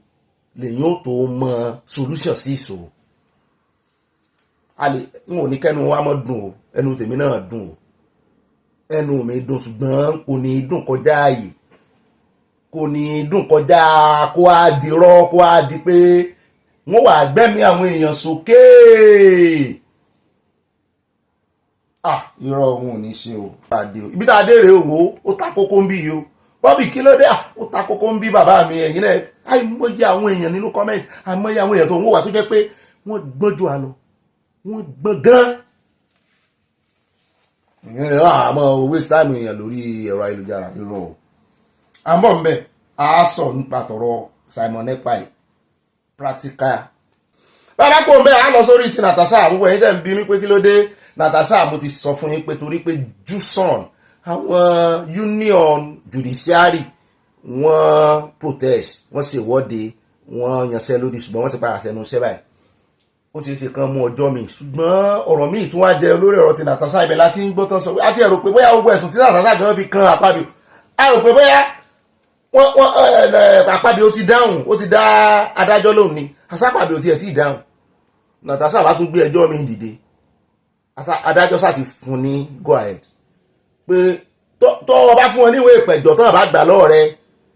lèyìn ó tó mọ solution sí ìṣòro n ò ní kẹ́nu wa mọ́ dùn o ẹnu tèmi náà dùn o ẹnu mi dùn ṣùgbọ́n kò ní dùn kọjá ààyè kò ní dùn kọjá kó á di rọ́ kó á di pé wọ́n wà gbẹ́mí àwọn èèyàn sókè irọ́ òun ò ní ṣe o ibi tá a dé rèé o ó ta kókó ń bí yìí o bọ́bí kí ló dé ó ta kókó ń bí bàbá mi ẹ̀yìn náà àìmọye àwọn èèyàn nínú comment àìmọye àwọn èèyàn tó ń wò wá tó jẹ́ pé wọ́n gbọ́n jù á lọ wọ́n gbọ́n gan àmọ́ waste time èèyàn lórí ẹ̀rọ ayélujára irọ́ o àmọ́ ń bẹ̀ á sọ nípa tọ̀rọ̀ Simon Ekpa practical bàbá kò ń bẹ̀ á lọ sórí ti Natasha àbúkọ ẹ̀yìn tẹ̀ ń bí mi pé kí ló dé Natasha mo ti sọ fún yín pé torí pé juson àwọn union judiciary wọ́n protest wọ́n ṣèwọ́de wọ́n yanṣẹ́ lódì ṣùgbọ́n wọ́n ti padà sẹ́nu iṣẹ́ báyìí ó ṣeé ṣe kan mú ọjọ́ mi ṣùgbọ́n ọ̀rọ̀ míì tún wá jẹ olórí ọ̀rọ̀ ti Natasha ibẹ̀ láti ń gbọ́ tán sọ pé àti ẹ̀rọ pé bóyá gbogbo ẹ̀sùn tí Natasha gan fi kan Akpabio a rò pé bóyá Akpabio ti dáhùn ó ti dá adájọ́ lóhùn ni Akpabio tiẹ̀ tí ì dáhùn Natasha bá tún gbé ẹjọ́ mi dìde adájọ́ sá ti fún ní go ahead pé tó o bá fún wọn níwèé ìpẹ̀jọ́ tán bá gbà lọ́wọ́ rẹ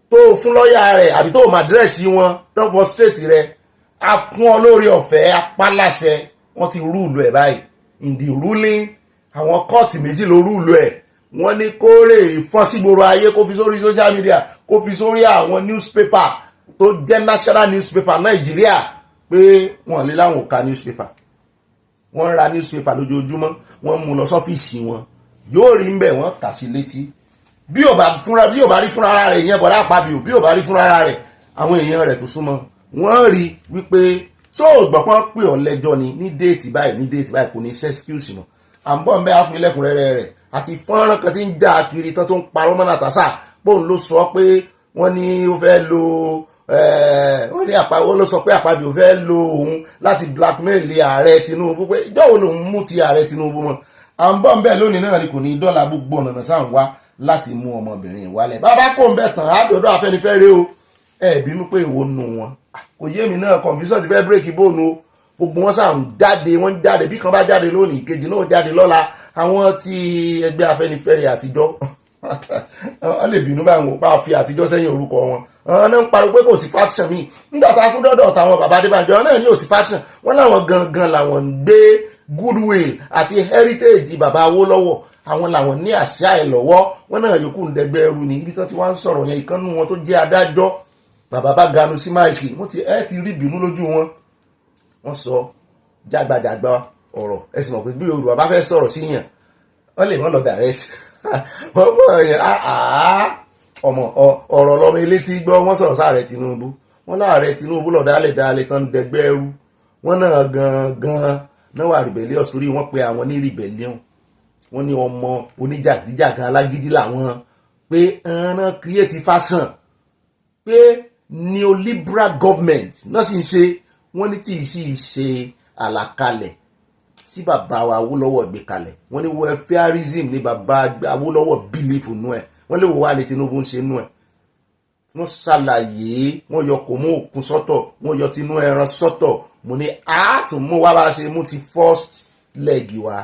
tó o fún lọ́ọ̀yà rẹ àbí tó o mà dírẹ́sì wọn tán fọ straight rẹ a fún ọ lórí ọ̀fẹ́ apáláṣẹ wọ́n ti rúùlù ẹ̀ báyìí in the ruling àwọn kóòtù méjì ló rúùlù ẹ̀ wọ́n ní kó rè fọ́n sí gbòòrò ayé kó fi sórí social media kó fi sórí àwọn newspaper tó jẹ́ national newspaper Nàìjíríà pé wọ́n lè láwọn ka newspaper wọ́n ra newspaper lójoojúmọ́ wọ́n mú lọ sọ́fíìsì wọn yóò rí ń bẹ̀ wọ́n kà sí létí bí ò bá rí fúnra ara rẹ̀ ìyẹn bọ̀dá Akpabio bí ò bá rí fúnra ara rẹ̀ àwọn èèyàn rẹ̀ tó súnmọ́ wọ́n rí wípé tó gbọ̀pọ̀n pé ọ lẹ́jọ́ ni ní déètì báyìí kò ní ṣe excuse mọ́ à ń bọ̀ ń bẹ́ àfúnilẹ́kùnrẹ́rẹ́ rẹ̀ àti fọ́nrán kan tí ń já kiri tán tó ń parọ́ mọ́ Natasha bóun ló sọ pé wọ́n ní ó fẹ́ lo wọ́n ló sọ pé Akpabio fẹ́ lo òun láti blackmail ààrẹ Tinubu pé ìjọ́ wo lòun mú ti ààrẹ Tinubu mọ́ à ń bọ̀ ń bẹ́ lónìí náà ni kò ní dọ́là gbogbo ọ̀nà sáà ń wá láti mú ọmọbìnrin wálẹ̀ bàbá kò ń bẹ̀ tán àádọ́dọ́ Afẹ́nifẹ́re o ẹ bínú pé ìwọ nù wọn kò yé mi náà confusion ti fẹ́ bírèkì bóònù gbogbo wọn sáà ń jáde wọ́n jáde bí kan bá jáde lónìí kejì náà jáde lọ́la àwọn tí ẹgbẹ́ Afẹ́nifẹ́re àtijọ́ wọ́n lè bínú báwọn bá fi àtijọ́ sẹ́yìn orúkọ wọn àwọn náà ń pariwo pé kò sí faction mi nígbà tá a fún dọ́dọ̀ táwọn bàbá Adébánjọ náà ní ò sí faction wọ́n láwọn gangan làwọn ń gbé goodwill àti heritage bàbá Awólọ́wọ̀ àwọn làwọn ní àṣà ẹ̀ lọ́wọ́ wọ́n náà yòókù ń dẹgbẹ́ ẹrú ni ibi tí wọ́n ti wá ń sọ̀rọ̀ yẹn ìkànnù wọn tó jẹ́ adájọ́ bàbá bá ganu sí máìkì wọ́n ti rí ìbínú lójú wọn wọ́n sọ jágbàjàgbà ọ̀rọ̀ ẹ sì mọ̀ pé bí Yorùbá bá fẹ́ sọ̀rọ̀ sí yàn wọ́n lè mọ́ lọ direct wọ́n mọ̀ yẹn ọmọ ọ̀rọ̀ lọ́mọ ilé tí gbọ́ wọ́n sọ̀rọ̀ sáàrẹ Tinubu wọ́n láàrẹ Tinubu lọ dálẹ̀ tán dẹgbẹ́ ẹrú wọ́n náà gangan náà wà rebellious torí wọ́n pe àwọn ní rebellion wọ́n ní ọmọ oníjàgídíjàgan alágídí làwọn pé ẹran create fashion pé neoliberal government náà sì ń ṣe wọ́n ní tí ì sì ṣe àlàkalẹ̀ tí bàbá wa Awólọ́wọ̀ gbé kalẹ̀ wọ́n ní welfareism ní bàbá Awólọ́wọ̀ believe nú ẹ̀ wọ́n lè wò wá ní Tinubu ń ṣe nú ẹ̀ wọ́n ṣàlàyé wọ́n yọ kò mú òkun sọ́tọ̀ wọ́n yọ tinú ẹran sọ́tọ̀ mo ní àátún mú wá bá ṣe mú ti first leg wa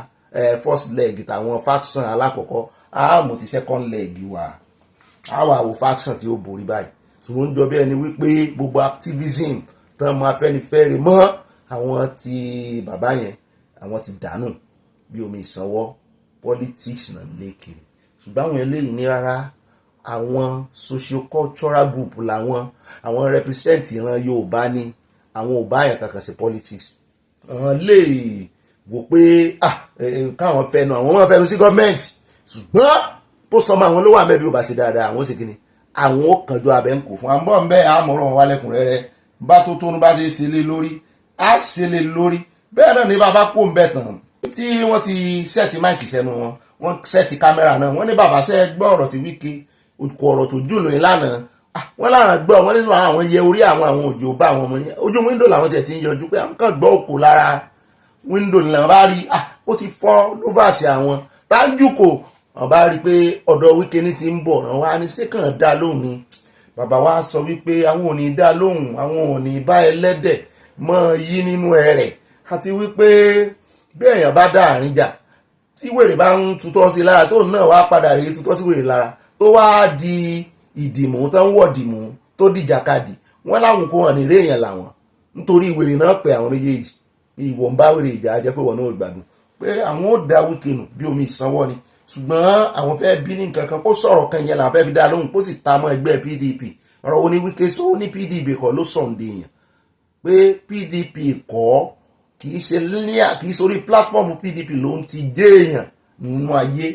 first leg tàwọn faction alákọ̀ọ́kọ́ a mú ti second leg wá a wà wo faction tí ó borí báyìí ṣùgbọ́n ń jọ bí ẹni wípé gbogbo activism tán mọ Afẹ́nifẹ́re mọ́ àwọn ti bàbá yẹn àwọn ti dànù bí omi ìsanwó politics náà lékiri ṣùgbọ́n àwọn eléyìí ní rárá àwọn socio-cultural group làwọn àwọn represent ìran Yorùbá ní àwọn ò bá yẹn kankan sí politics àwọn lè wò pé káwọn fẹnu àwọn máa fẹnu sí gọ́ọ̀mẹ̀ntì ṣùgbọ́n bó sọmọ àwọn ló wà mẹ́bí ó bá ṣe dáadáa àwọn ó ṣe kíni àwọn ó kànjú abẹ́ ń kò fún àwọn bọ́ ń bẹ́ àmọ́ràn wọn wálẹ̀kùnrẹ́rẹ́ bá tó tónú bá ṣe ṣe lé lórí á ṣe lé lórí bẹ́ẹ̀ náà ní bàbá kó ń bẹ̀ tán tí wọ́n ti ṣẹ́ẹ̀tì máìkì sẹ́nu wọ́n ṣẹ́ẹ̀tì kámẹ́rà náà wọ́n ní bàbá ṣẹ́ gbọ́ ọ̀rọ̀ tí Wike kò ọ̀rọ̀ tó jùlọ ìlànà wọ́n láwọn gbọ́ wọ́n nínú àwọn yẹ orí àwọn òjò bá àwọn ọmọ yẹn ojú wíńdò làwọn tiẹ̀ ti ń yọjú pé àwọn kan gbọ́ òkò lára wíńdò ni làwọn bá rí ó ti fọ́ lóvàsì àwọn tájú kò wọ́n bá rí pé ọ̀dọ̀ Wike ní ti ń bọ̀ wọ́n wá ní sékàn dá lóhùn ni bàbá wa sọ wípé àwọn ò ní dá lóhùn àwọn ò ní bá ẹlẹ́dẹ̀ mọ́ yí nínú ẹrẹ̀ àti wípé bí èèyàn bá dá àárín jà tí wèrè bá ń tutọ́ sí lára tó náà wá padà rí tutọ́ sí wèrè lára tó wá di ìdìmú tó ń wọ̀ dìmú tó dìjàkadì wọ́n láwọn kó hàn ní eré èèyàn làwọn nítorí wèrè náà pé àwọn méjèèjì ìwọ̀n ń bá wèrè ìjà jẹ́ pé wọ́n náà gbádùn pé àwọn ò dá Wike nù bí omi ìsanwó ni ṣùgbọ́n àwọn fẹ́ bí ní nǹkan kan kó sọ̀rọ̀ kan yẹn làwọn fẹ́ fi dá lóhùn kó sì ta mọ́ ẹgbẹ́ PDP ọ̀rọ̀ wo ni Wike sọ ní PDP kọ́ ló sọ̀ǹde yẹn pé PDP kọ́ kì í ṣe linear kì í sórí platform PDP ló ń ti dé èèyàn nínú ayé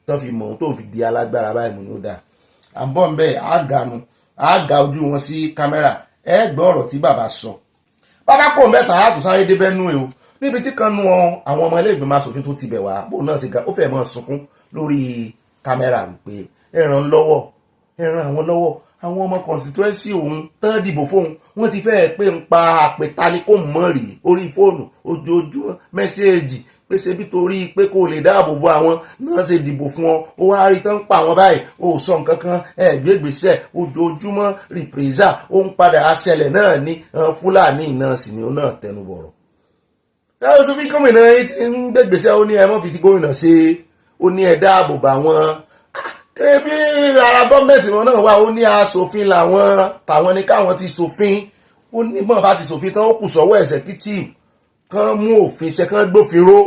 tán fi mọ̀ ohun tó ń fi di alágbára báyìí mú ní ó dáa à ń bọ̀ ń bẹ́ẹ̀ àga ojú wọn sí kámẹ́rà ẹ gbọ́ ọ̀rọ̀ tí bàbá sọ bàbá kò ń bẹ́ẹ̀ tàn á tún sáré débẹ́ nú ẹ o níbi tí kan nu àwọn ọmọ ilé ìgbìmọ̀ asòfin tó ti bẹ̀ wá bóun náà ṣe ga ó fẹ́ mọ́ sunkún lórí kámẹ́rà wípé ẹ ràn àwọn lọ́wọ́ àwọn ọmọ constituency òun tán dìbò fóun wọ́n ti fẹ́ẹ̀ pé ń pa àpèta ní kò mọ̀ rí orí fóònù ojoojúmọ́ mẹ́sẹ́ẹ̀jì pé ṣe bí torí pé kò lè dáàbò bo àwọn náà ṣe dìbò fún ọ ó wá rí tán pa àwọn báyìí ó sọ nǹkan kan ẹgbẹ́gbèsẹ̀ ojoojúmọ́ rìpírẹ́sà ó ń padà aṣẹlẹ̀ náà ní Fúlàní náà sì ni ó náà tẹnu bọ̀rọ̀. ẹ sọ fí gómìnà yìí ti ń gbẹ́gbèsẹ̀ ó ní ẹ mọ́ fi ti gómìnà ṣe ó ní ẹ dáàbò bá wọn ebi ara gọ́ọ̀mẹ̀ntì wọn náà wà ó ní aṣòfin làwọn tàwọn ní káwọn ti ṣòfin ó ní mọ̀ bá ti ṣòfin tán ó kù sọ́wọ́ executive kan mú òfin ṣe kan gbófinró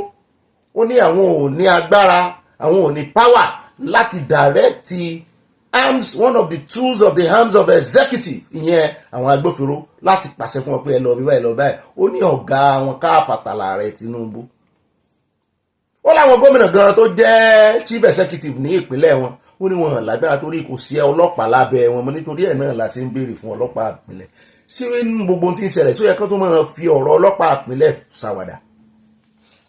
ó ní àwọn ò ní agbára àwọn ò ní power láti direct arms one of the tools of the arms of executive ìyẹn àwọn agbófinró láti pàṣẹ fún wọn pé ẹ lọ bí báyìí lọ báyìí ó ní ọ̀gá wọn káfàtàlà rẹ̀ Tinubu ó láwọn gómìnà gan tó jẹ́ chief executive ní ìpínlẹ̀ wọn ó ní wọn lágbára torí kò sí ọlọ́pàá lábẹ́ wọn mọ́ nítorí ẹ̀ náà la ṣe ń béèrè fún ọlọ́pàá ìpínlẹ̀ sí nínú gbogbo tí ń ṣẹlẹ̀ sóyẹ kán tó máa fi ọ̀rọ̀ ọlọ́pàá ìpínlẹ̀ ṣàwàdà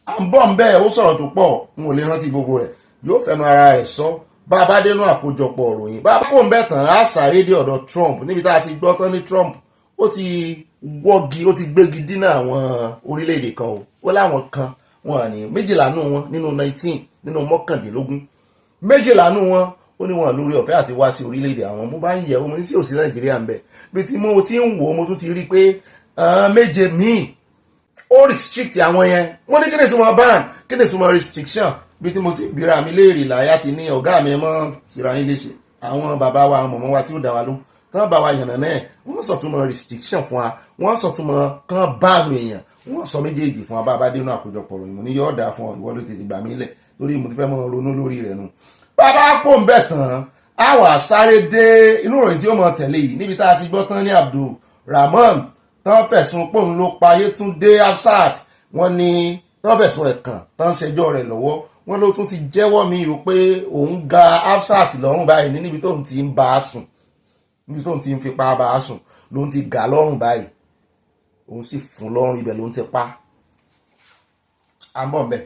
à ń bọ̀ ń bẹ́ẹ̀ ó sọ̀rọ̀ tó pọ̀ n ò lè rántí gbogbo rẹ̀ yóò fẹnu ara rẹ̀ sọ bá a bá dénú àkójọpọ̀ òròyìn bá a kó ń bẹ̀ tán á sáré dé ọ̀dọ̀ Trump níbi tá a ti gbọ́ tán ní Trump ó ti gbégi dínà àwọn orílẹ̀-èdè kan ó láwọn kan wọn ní méjìlá nù wọn nínú 19 nínú mọ́kàndínlógún méjìlá nù wọn ó ní wọn lórí ọ̀fẹ́ àti wá sí orílẹ̀-èdè àwọn mo bá ń yẹ̀ omo ní sí òsì Nàìjíríà ń bẹ̀ bí tí mo ti ń wò ó mo tún ti rí pé méje míì ó restrict àwọn yẹn wọ́n ní kí ni túmọ̀ ban kí ni túmọ̀ restriction bí tí mo ti bíra mi léèrè láyà ti ní ọ̀gá mi mọ́ tìra yín léṣe àwọn bàbá wa mọ̀mọ́ wa tí ó dá wa ló tán bá wa yànnà náà wọ́n sọ túmọ̀ restriction fún wa wọ́n sọ túmọ̀ kán bá àwọn èèyàn wọ́n sọ méjèèjì fún wa bá a bá dénú àkójọpọ̀ ròyìn mo ní yọ̀ọ́ dà fún ọ ìwọ ló tètè gbà mí lẹ̀ lórí mo ti fẹ́ mọ́ ronú lórí rẹ̀ nu bàbá pò ń bẹ̀ tán á wà sáré dé inú ìròyìn tí ó mọ̀ tẹ̀lé yìí níbi tá a ti gbọ́ tán ní Abdulrahman tán fẹ̀sùn pòun ló pa Yétúndé Hafsat wọ́n ní tán fẹ̀sùn ẹ̀kàn tán ṣẹjọ́ rẹ̀ lọ́wọ́ wọ́n ló tún ti jẹ́wọ́ mi rò pé òun ga Hafsat lọ́rùn báyìí níbi tóun ti ń bá a sùn níbi tóun ti ń fipá bá a sùn lòun ti gà lọ́rùn báyìí òun sì fún lọ́rùn ibẹ̀ lòun ti pa à ń bọ̀ mbẹ́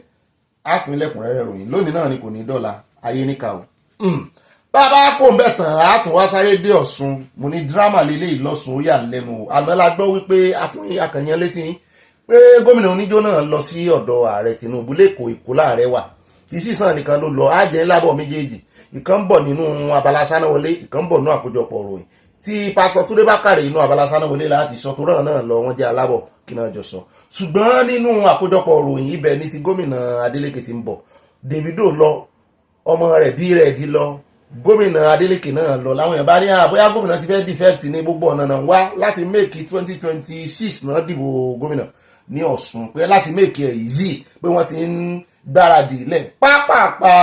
á fún ilẹ̀kùnrẹ́rẹ́ ròyìn lónìí náà ni kò ní dọ́là ayé níkà o bàbá kò ń bẹ̀ tán á tún wá sáré dé Ọ̀ṣun mo ní dírámà lélẹ́yìí lọ́sùn ó yà lẹ́nu àná la gbọ́ wípé àfúnyín akànyàn létí pé gómìnà oníjó náà lọ sí ọ̀dọ̀ ààrẹ Tinubu lẹ́kọ̀ọ́ Èkó láàrẹ wà kì í sì sàn nìkan ló lọ ájẹ́ ńlábọ̀ méjèèjì ìkan ń bọ̀ nínú abala sánáwọlé ìkan ń bọ̀ nínú àkójọpọ̀ ròyìn tí pásọ Túndé Bákàrè inú abala sánáwọlé láti sọ tó rán náà lọ wọ́n jẹ́ alábọ̀ kí náà jọ sọ ṣùgbọ́n nínú àkójọpọ̀ ìròyìn ibẹ̀ ní ti gómìnà Adeleke ti ń bọ̀. Davido lọ, ọmọ rẹ̀ bí rẹ̀ di lọ, gómìnà Adeleke náà lọ. Láwọn èèyàn bá ní bóyá gómìnà ti fẹ́ defect ní gbogbo ọ̀nà náà wá láti make 2026 náà dìbò gómìnà ní Ọ̀ṣun, pé láti make ẹ̀ easy, pé wọ́n ti ń gbáradì lẹ̀ pápápá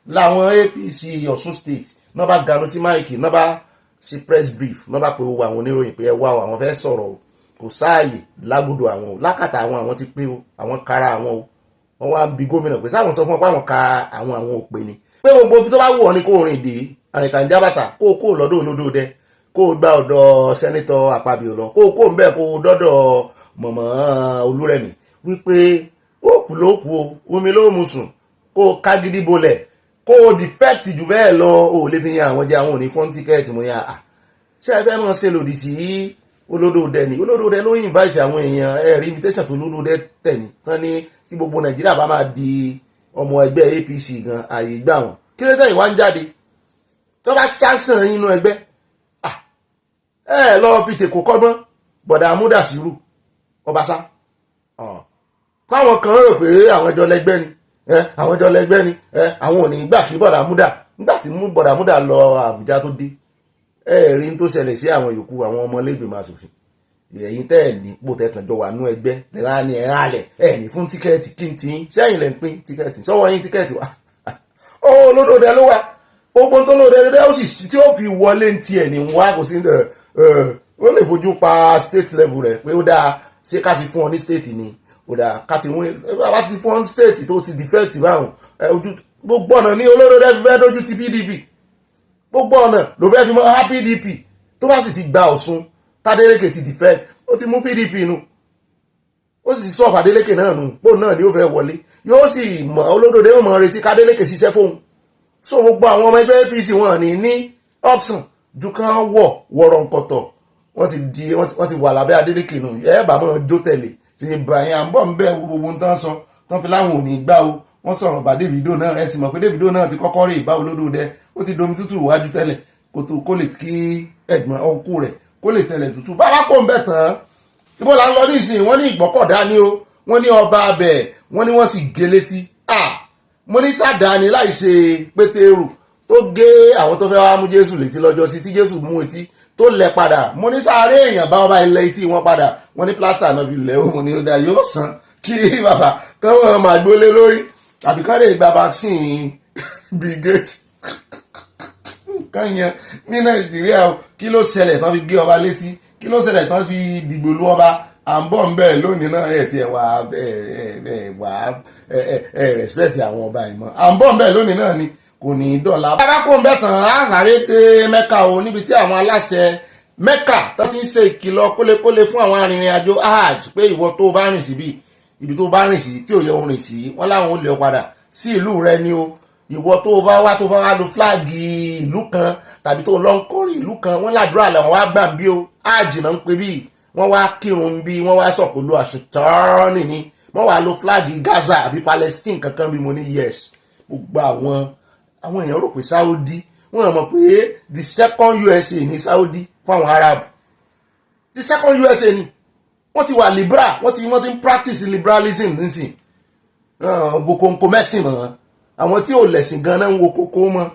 làwọn APC Ọ̀ṣun state náà bá ganu sí máìkì, náà bá sí press brief, náà bá pe gbogbo àwọn oníròyìn pé ẹ wá o, àwọn fẹ́ sọ̀rọ̀ o, kò sáàyè lágbódò àwọn o, lákàtà àwọn ti pé o, àwọn kára àwọn o. Wọ́n wá ń bi gómìnà pé sáwọn sọ fún ọ pé àwọn ka àwọn òpè ni, pé gbogbo ibi tó bá wù ọ́ ni kó rìn dé àrìnkànjá bàtà, kó lọ́dọ̀ olódò dẹ, kó gba ọ̀dọ̀ sẹ́nitọ́ Akpabio lọ, kó ń bẹ́ẹ̀ kó dọ́dọ̀ mọ̀mọ́ Olúrẹ̀mí, wípé ó kù ló kù o, omi ló mu sùn, kó ká gidi bolẹ̀, kó defect jù bẹ́ẹ̀ lọ, ó lè fi yan àwọn jẹ́ àwọn òní fún tíkẹ́ẹ̀tì mo yà á. Ṣé ẹ fẹ́ mọ̀ ṣe lòdì sí olódò dẹ ni? Olódò dẹ ló invite àwọn èèyàn, ẹ̀rí invitation tó olódò dẹ tẹ̀ ní tán ní kí gbogbo Nàìjíríà bá máa di ọmọ ẹgbẹ́ APC gan ààyè gbà wọn. Kí ló tẹ̀yìn wá ń jáde tó bá sanction inú ẹgbẹ́? Ẹ lọ fi tèkó kọ́gbọ́n bọ̀dà Amúdàsírù Ọbaṣá. Táwọn kan rò pé àwọn ẹjọ́ lẹ́gbẹ́ ni, àwọn ẹjọ́ lẹ́gbẹ́ ni, àwọn ò ní gbà kí bọ̀dà Amúdà, nígbà tí bọ̀dà Amúdà lọ Àbújá tó dé, rí tó ṣẹlẹ̀ sí àwọn yòókù àwọn ọmọlẹ́gbẹ̀mọ aṣòfin. Ẹ̀yin tẹ́ ẹ̀ ní pò tẹ́kàn jọ wà nú ẹgbẹ́ lẹ́ra ni ẹ̀ hálẹ̀ ẹ̀ ní fún tíkẹ́ẹ̀tì kí n ti yín sẹ́yìn lẹ́ ń pín tíkẹ́ẹ̀tì sọ́wọ́ yín tíkẹ́ẹ̀tì wa. Ó olódòdẹ ló wà, gbogbo tó lódòdẹ ó sì tí ó fi wọlé ní tiẹ̀ ní wá, kò sí ó lè fojú pa state level rẹ̀ pé ó dáa ṣé ká ti fún ọ ní state ni, ó dáa ká ti wọ́n bá ti fún ọ ní state tó ti defect báwọn ojú gbogbo ọ̀nà ní olódòdẹ fi fẹ́ dójú ti PDP, gbogbo ọ̀nà ló fẹ́ fi mọ́ PDP tó bá sì ti gba Ọ̀ṣun tádélékè ti defect, ó ti mú PDP nù, ó sì ti sọ́ọ̀fù Adélékè náà nù, pò náà ni ó fẹ́ wọlé, yóò sì mọ̀ olódòdé ó mọ̀ retí kádélékè ṣiṣẹ́ fóun. So gbogbo àwọn ọmọ ẹgbẹ́ APC wọn ní option ju kán wọ̀rọ̀ nkọ̀tọ̀, wọ́n ti wà lábẹ́ Adélékè nù, ẹ bá mọ́ jó tẹ̀lé ti Ibrahim à ń bọ̀ ń bẹ̀ gbogbo ń tán sọ tán fi láwọn ò ní gbá o. Wọ́n sọ̀rọ̀ bá Davido náà, ẹ sì mọ̀ pé Davido náà ti kọ́kọ́ rí ìbá olódòdẹ, ó ti domi tútù wájú tẹ́lẹ̀ kó lè kí ẹ̀gbọ́n ọkù rẹ̀ kó lè tẹ̀lẹ̀ tútù. Bàbá kò ń bẹ̀ tán, ibo là ń lọ nísìnyí, wọ́n ní ìgbọ́kọ̀dá ni o, wọ́n ní ọba abẹ, wọ́n ní wọ́n sì gé létí. Mo ní sàdáni láì ṣe Pétérù tó gé àwọn tó fẹ́ wá mú Jésù létí lọ́jọ́ sí tí Jésù mú etí tó lẹ̀ padà. Mo ní sáré èèyàn bá ọba ilẹ̀ etí wọn padà, wọ́n ní plásítà náà fi lẹ̀ òun ní ó dá yóò san kí bàbá kán wọ́n máa gbólé lórí àbí kán lè gba vaccine Bill Gates kan yẹn ní Nàìjíríà. Kí ló ṣẹlẹ̀ tán fi gé ọba létí, kí ló ṣẹlẹ̀ tán fi dìgbò lu ọba? À ń bọ̀ ń bẹ̀ lónìí náà ẹ̀ tí ẹ̀ wà respect àwọn ọba ìmọ̀. À ń bọ̀ ń bẹ̀ lónìí náà ni kò ní í dọ̀la. Bàbá kò ń bẹ̀ tán á sáré dé Mẹ́kà o, níbi tí àwọn aláṣẹ Mẹ́kà tó ti ń ṣe ìkìlọ̀ kólekóle fún àwọn arìnrìn àjò hajj pé ìwọ tó bá rìn síbi ibi tó bá rìn sí tí ò yẹ òun rìn sí, wọ́n láwọn ò lè ọ padà sí ìlú rẹ ni o. Ìwọ tó bá wá lo fúláàgì ìlú kan tàbí tó lọ ń kọrin ìlú kan, wọ́n ládùúrà làwọn wá gbà bí o. Hajj náà ń pè bí, wọ́n wá kírun bí, wọ́n wá sọ̀kòlù àṣetọ́rọ́nì ni, wọ́n wá lo fúláàgì Gaza àbí Palestine kankan bí. Mo ní yes. Gbogbo àwọn èèyàn rò pé Saudi, wọ́n mọ̀ pé the second USA ní Saudi fáwọn Arab, the second USA ni. Wọ́n ti wà liberal, wọ́n ti ń practice liberalism nísìn. Kò mẹ́sìn mọ́, àwọn tí ò lẹ̀sìn gan náà ń wo kókó mọ́.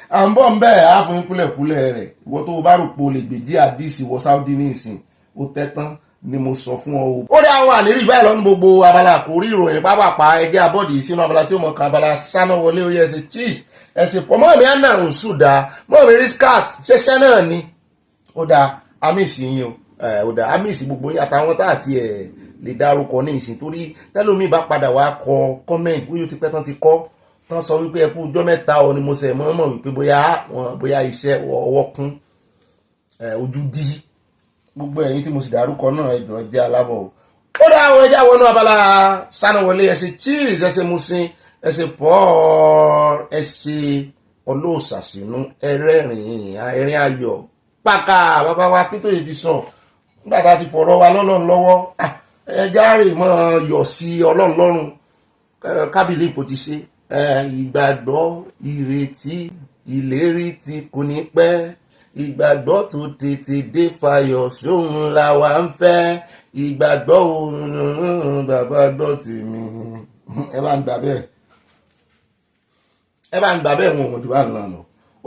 À ń bọ̀ ń bẹ́ẹ̀ á fún kúlẹ̀kúlẹ̀ rẹ̀. Ìwọ tó bá rò pé o lè gbèjì àdìsí wọ Saudi ní ìsìn, ó tẹ́tán ni mo sọ fún ọ o. Ó dá àwọn ànírí ìbáyìí lọ́nu gbogbo abala àkórí ìròyìn pápápá ẹgbẹ́ abọ́dì sínú abala tí ó mọ̀ ká abala sáná wọlé ó yẹ ẹsẹ̀ chief ẹsẹ̀ pọ̀ mọ́ mi àná ń sùdà mọ́ mi riskat ṣẹṣẹ́ náà ni. Ó dá amísì yín o, ó dá amísì gbogbo yín àtàwọn tá àti ẹ̀ lè dárúkọ ní ìsìn, torí tẹ́lómi bá padà wá kọ comment bóyá ó ti pẹ́ tán ti kọ́ tán sọ wípé ẹ kú ọjọ́ mẹ́ta ọ ni mo sẹ̀ mọ́ wípé bóyá iṣẹ́ ọwọ́ kún ojú dí gbogbo ẹ̀yin tí mo sì dárúkọ náà ẹjọ́ jẹ́ alábọ̀ o. Ó dá àwọn ẹja wọnú abala sánáwọlé ẹsẹ̀ cheese ẹsẹ̀ musin ẹsẹ̀ pọ́ọ̀r ẹsẹ̀ ọlọ́ọ̀sàsínú ẹ̀rín ayọ̀ pàkà bàbá wa kí tó yìí ti sọ nígbà tá a ti fọ̀rọ̀ wa lọ́lọ́run lọ́wọ́ ẹja rè mọ́ yọ̀ sí ọlọ́run lọ́rùn kábìlì ipò ti ṣe ìgbàgbọ́ ìrètí ìlérí tí kò ní pẹ́ ìgbàgbọ́ tó tètè dé fayọ̀ sóhun la wà ń fẹ́ ìgbàgbọ́ òun bàbá gbọ́ tèmi ẹ bá ń gbà bẹ́ẹ̀ wọn ò dùbà ńlá lọ.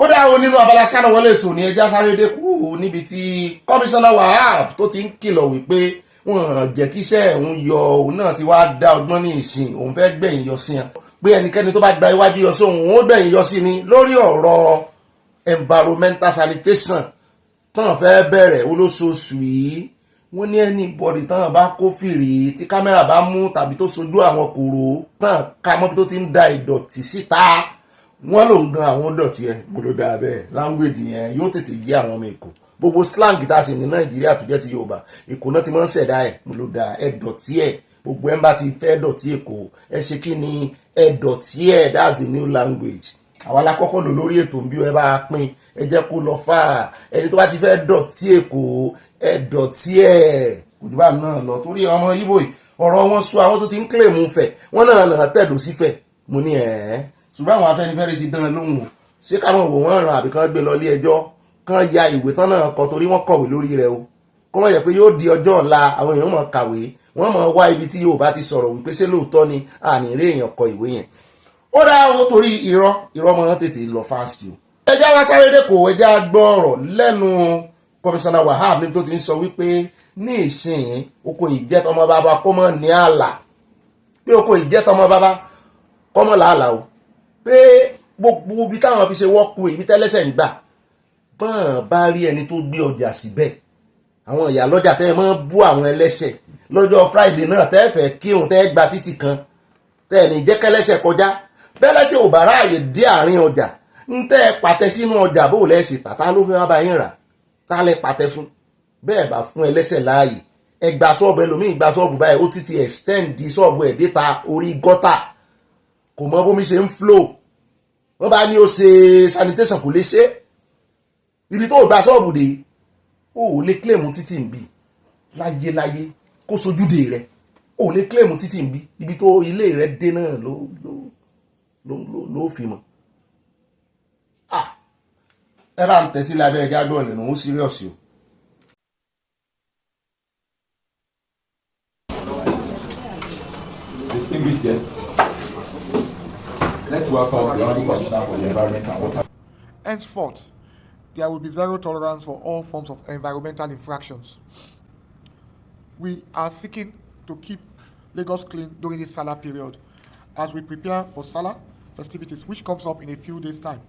ó dáhùn nínú abala sáná wọlé ètò ní ẹja sáré dẹ́kù níbi tí kọmíṣánná Wahab tó ti ń kìlọ̀ wípé wọn jẹ́ kíṣẹ́ òun yọ òun náà ti wá dá ọgbọ́n ní ìsìn òun fẹ́ gbẹ̀yìn yọ sí yẹn pé ẹnikẹ́ni tó bá gba iwájú yọ sí òun ó gbẹ̀yìn yọ sí ni lórí ọ̀rọ̀ environmental sanitation tán fẹ́ bẹ̀rẹ̀ olóṣooṣù yìí. wọ́n ní anybody tán bá kó fìrí tí kámẹ́rà bá mú tàbí tó sojú àwọn kòrò tán ká mọ́bí tó ti ń da ìdọ̀tí síta wọ́n ló ń gan àwọn dọ̀tí ẹ̀ mo ló dáa bẹ́ẹ̀ language yẹn yóò tètè yé àwọn ọmọ èkó gbogbo slang tá a sì ní nàìjíríà tó jẹ́ ti yorùbá èkó náà ti máa ń ṣẹ̀dá ẹ̀ mo ló dáa ẹ̀ dọ̀tí ẹ̀ gbogbo ẹ̀ ń bá ti fẹ́ dọ̀tí èkó ẹ ṣe kí ni ẹ̀ dọ̀tí ẹ̀ that's the new language. àwa la kọ́kọ́ lò lórí ètò bí ẹ bá pín ẹ jẹ́ kó lọ fà ẹni tó bá ti fẹ́ dọ̀tí èkó ẹ̀ dọ̀tí ẹ̀ kò jù bá náà lọ torí ọmọ Ìgbò yìí ọ̀rọ̀ wọn sọ àwọn tó ti ń kílèmù fẹ̀ wọ́n náà tẹ̀dó sífẹ̀ mo ní ṣùgbọ́n àwọn Afẹ́nifẹ́re ti dán lóhùn ṣé káwọn wò wọ́n ràn àbí kan gbé lọ ilé ẹjọ́ kan ya ìwé tán náà kọ torí wọ́n kọ̀wé lórí rẹ̀ o kó wọ́n yẹ pé yóò di ọjọ́ ọ̀la àwọn èèyàn mọ̀ kàwé wọ́n mọ̀ wá ibi tí Yorùbá ti sọ̀rọ̀ wípé ṣé lóòótọ́ ni àní rí èèyàn kọ ìwé yẹn ó dá owó torí irọ́ mọ́ tètè lọ fásitì o. ẹjẹ́ wá sáré dẹ́kọ̀ ẹjẹ́ gbọ́ ọ̀rọ̀ lẹ́nu kọmíṣánná Wahab níbi tó ti ń sọ wípé ní ìsìn oko ìjẹ́tọmọ bàbá kó mọ̀ ní àlà pé oko ìjẹ́tọmọ bàbá kó mọ̀ làálà o pé gbogbo ibi táwọn fi ṣe wọ́pù ibi tẹ́lẹ́sẹ̀ ń gbà bọ́n bá rí ẹni tó gbé ọjà síbẹ̀ àwọn ìyá lọ́jà tẹ́ mọ́ bú àwọn ẹlẹ́sẹ̀ lọ́jọ́ Friday náà tẹ́ fẹ́ kírun tẹ́ gba títì kan tẹ́ ní jẹ́ kẹ́lẹ́sẹ̀ kọjá bẹ́lẹ́sẹ̀ ò bá ráàyè dé àárín ọjà ń tẹ́ pàtẹ sínú ọjà bó lẹ́sẹ̀ tàtà ló fẹ́ wá bá yín rà tá lẹ́ pàtẹ fún bẹ́ẹ̀ bá fún ẹlẹ́sẹ̀ láàyè ẹ gba ṣọ́ọ̀bù ẹlòmíì gba ṣọ́ọ̀bù báyìí ó ti extend di ṣọ́ọ̀bù ẹ̀ déta orí gọ́tà kò mọ bómi ṣe ń flow wọ́n bá ní ó ṣe sanitation kò lè ṣe ibi tó gba ṣọ́ọ̀bù dé ó lè claim títì ń bí láyéláyé kó sojúde rẹ̀ ó lè claim títì ń bí ibi tó ilé rẹ̀ dé náà ló fi mọ́ ẹ bá ń tẹ̀sílẹ̀ abẹ́rẹ́ jágbọ́n lẹ́nu ó serious o. Distinguished guests, let's welcome the Honorable Commissioner for the Environment and Water. Henceforth, there will be zero tolerance for all forms of environmental infractions. We are seeking to keep Lagos clean during this Salah period as we prepare for Salah festivities, which comes up in a few days' time.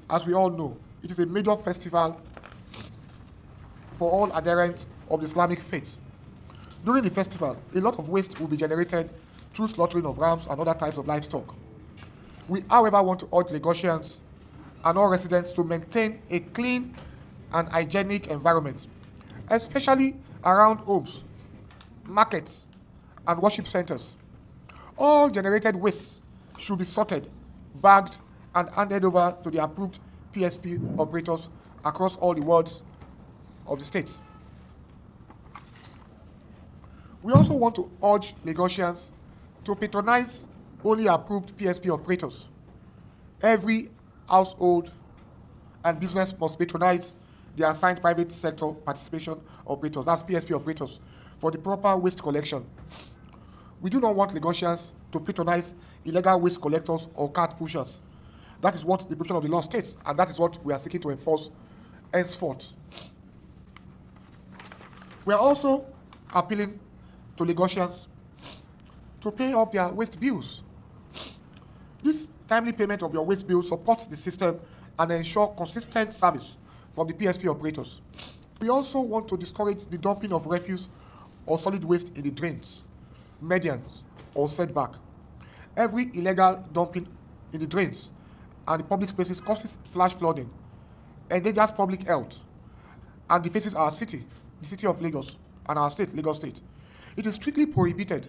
As we all know, it is a major festival for all adherents of the Islamic faith. During the festival, a lot of waste will be generated through slaughtering of rams and other types of livestock. We, however, want to urge Lagosians and all residents to maintain a clean and hygienic environment, especially around homes, markets, and worship centers. All generated waste should be sorted, bagged, and handed over to the approved PSP operators across all the wards of the state. We also want to urge Lagosians to patronize only approved PSP operators. Every household and business must patronize the assigned private sector participation operators, that's PSP operators, for the proper waste collection. We do not want Lagosians to patronize illegal waste collectors or cart pushers. That is what the provision of the law states, and that is what we are seeking to enforce henceforth. We are also appealing to Lagosians to pay up their waste bills. This timely payment of your waste bills supports the system and ensure consistent service from the PSP operators. We also want to discourage the dumping of refuse or solid waste in the drains, medians, or setback. Every illegal dumping in the drains and the public spaces causes flash flooding, endangers public health, and defaces our city, the city of Lagos, and our state, Lagos State. It is strictly prohibited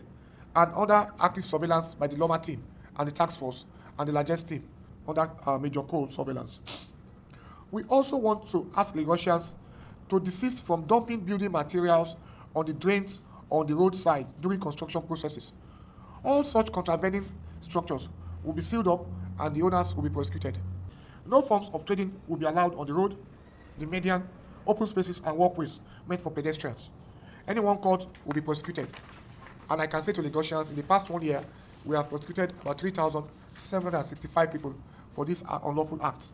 and under active surveillance by the Loma team and the task force and the largest team under Major Code surveillance. We also want to ask Lagosians to desist from dumping building materials on the drains or on the roadside during construction processes. All such contravening structures will be sealed up and the owners will be prosecuted. No forms of trading will be allowed on the road, the median, open spaces and walkways meant for pedestrians. Anyone caught will be prosecuted. And I can say to Lagosians, in the past 1 year, we have prosecuted about 3,765 people for this unlawful act.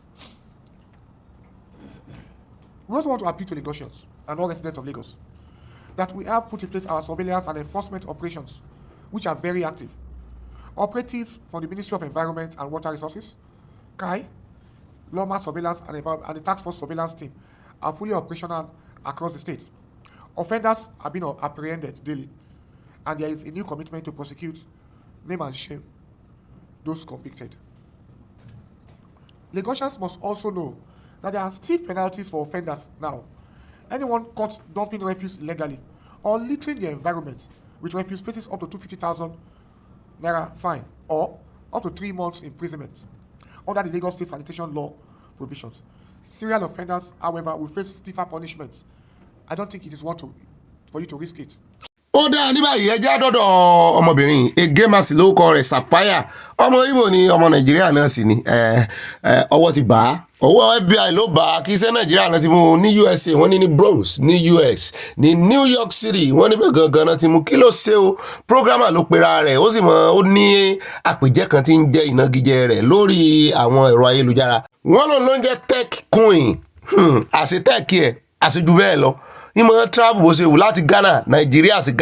We also want to appeal to Lagosians and all residents of Lagos that we have put in place our surveillance and enforcement operations, which are very active. Operatives from the Ministry of Environment and Water Resources, CAI, Loma Surveillance and the Task Force Surveillance Team are fully operational across the state. Offenders are being apprehended daily, and there is a new commitment to prosecute, name and shame those convicted. Lagosians must also know that there are stiff penalties for offenders now. Anyone caught dumping refuse illegally or littering the environment with refuse faces up to 250,000 naira fine or up to 3 months imprisonment under the Lagos State Sanitation Law provisions. Serial offenders, however, will face stiffer punishments. I don't think it is for you to risk it. Ó dáa ní báyìí ẹjẹ́ àdọ́dọ̀ ọmọbìnrin egemasi lórúkọ rẹ̀ Sapphire ọmọ Ìgbò ni ọmọ Nàìjíríà náà sì ni ọwọ́ ti bá a ọwọ́ FBI ló bá a kì í ṣe Nàìjíríà náà ti mú ní USA wọ́n ní ní Bronx ní US ní New York City wọ́n níbẹ̀ gangan náà ti mú kí ló ṣe o programmer ló pera rẹ̀ ó sì mọ ó ní àpèjẹ kan tí ń jẹ́ ìnagijẹ rẹ̀ lórí àwọn ẹ̀rọ ayélujára wọ́n ló ń jẹ́ tech queen àṣẹ tech ẹ̀ àṣejù bẹ́ẹ̀ lọ ìmọ̀ travel bó ṣe wù láti Ghana Nàìjíríà sí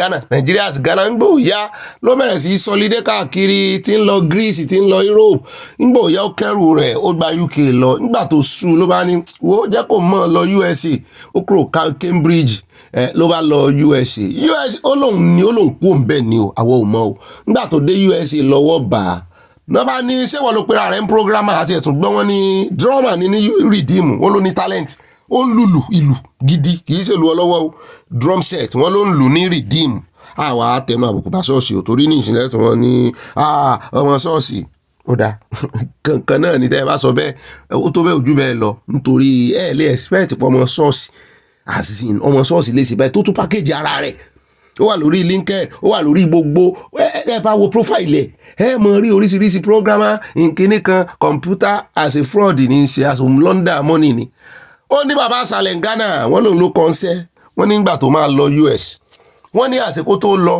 Ghana ń gbòòyà ló bẹ̀rẹ̀ sí sọlídé káàkiri tí ń lọ Greece tí ń lọ Europe ń gbòòyà ó kẹrù rẹ̀ ó gba UK lọ nígbà tó sùn ló bá ní wo jẹ́ kó mọ̀ lọ USA ó kúrò Cambridge ló bá lọ USA ó lóun kú òun bẹ́ẹ̀ ni o àwọn ò mọ̀ o nígbà tó dé USA lọ́wọ́ bá a náà bá ní ṣé wọ́n ló pera rẹ̀ ń programmer àti ẹ̀tún gbọ́ wọn ní drummer ní Redeem ó ló ní talent ó ń lùlù ìlù gidi kìí ṣe lu ọlọ́wọ́ o drum set wọ́n ló ń lù ní Redeem àwa àtẹnu àbùkù bá ṣọ́ọ̀ṣì ò torí ní ìṣẹ̀lẹ̀ tí wọ́n ní ọmọ ṣọ́ọ̀ṣì ó dáa kankan náà ní tẹ́ ẹ bá sọ bẹ́ẹ̀ ó tó bẹ́ẹ̀ ojú bẹ́ẹ̀ lọ nítorí ẹ lè expect pọ̀ ọmọ ṣọ́ọ̀ṣì àṣìṣìn ọmọ ṣọ́ọ̀ṣì lè ṣe bẹ́ẹ̀ tó tún package ara rẹ̀ ó wà lórí LinkedIn ó wà lórí gbogbo ẹ bá wo profile ẹ mọ rí oríṣiríṣi programmer nkíní kan computer as a fraud ní ṣe as a launder money ni ó ní bàbá àṣàlẹ̀ Ghana wọ́n lòun ló kọ́ńsẹ́ wọ́n nígbà tó máa lọ US wọ́n ní àsìkò tó lọ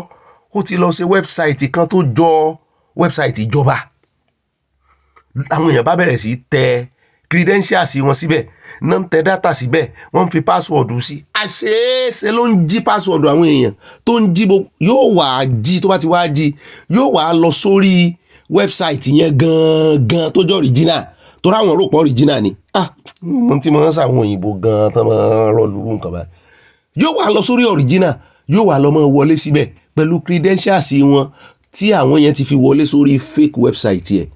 ó ti lọ ṣe wẹ́bsáìtì kan tó jọ wẹ́bsáìtì ìjọba àwọn èèyàn bá bẹ̀rẹ̀ sí tẹ credentials wọn síbẹ̀ náà ń tẹ data síbẹ̀ wọ́n ń fi password sí àṣeéṣe ló ń jí password àwọn èèyàn tó ń jí yóò wá jí tó bá ti wá jí yóò wá lọ sórí wẹ́bsáìtì yẹn gangan tó jọ original tó ráwọn rò pọ̀ original ni mo ti mọ̀ sáwọn òyìnbó gan tán máa rọ lùrù nǹkan báyìí yóò wá lọ sórí original yóò wá lọ mọ́ wọlé síbẹ̀ pẹ̀lú credentials wọn tí àwọn yẹn ti fi wọlé sórí fake website yẹn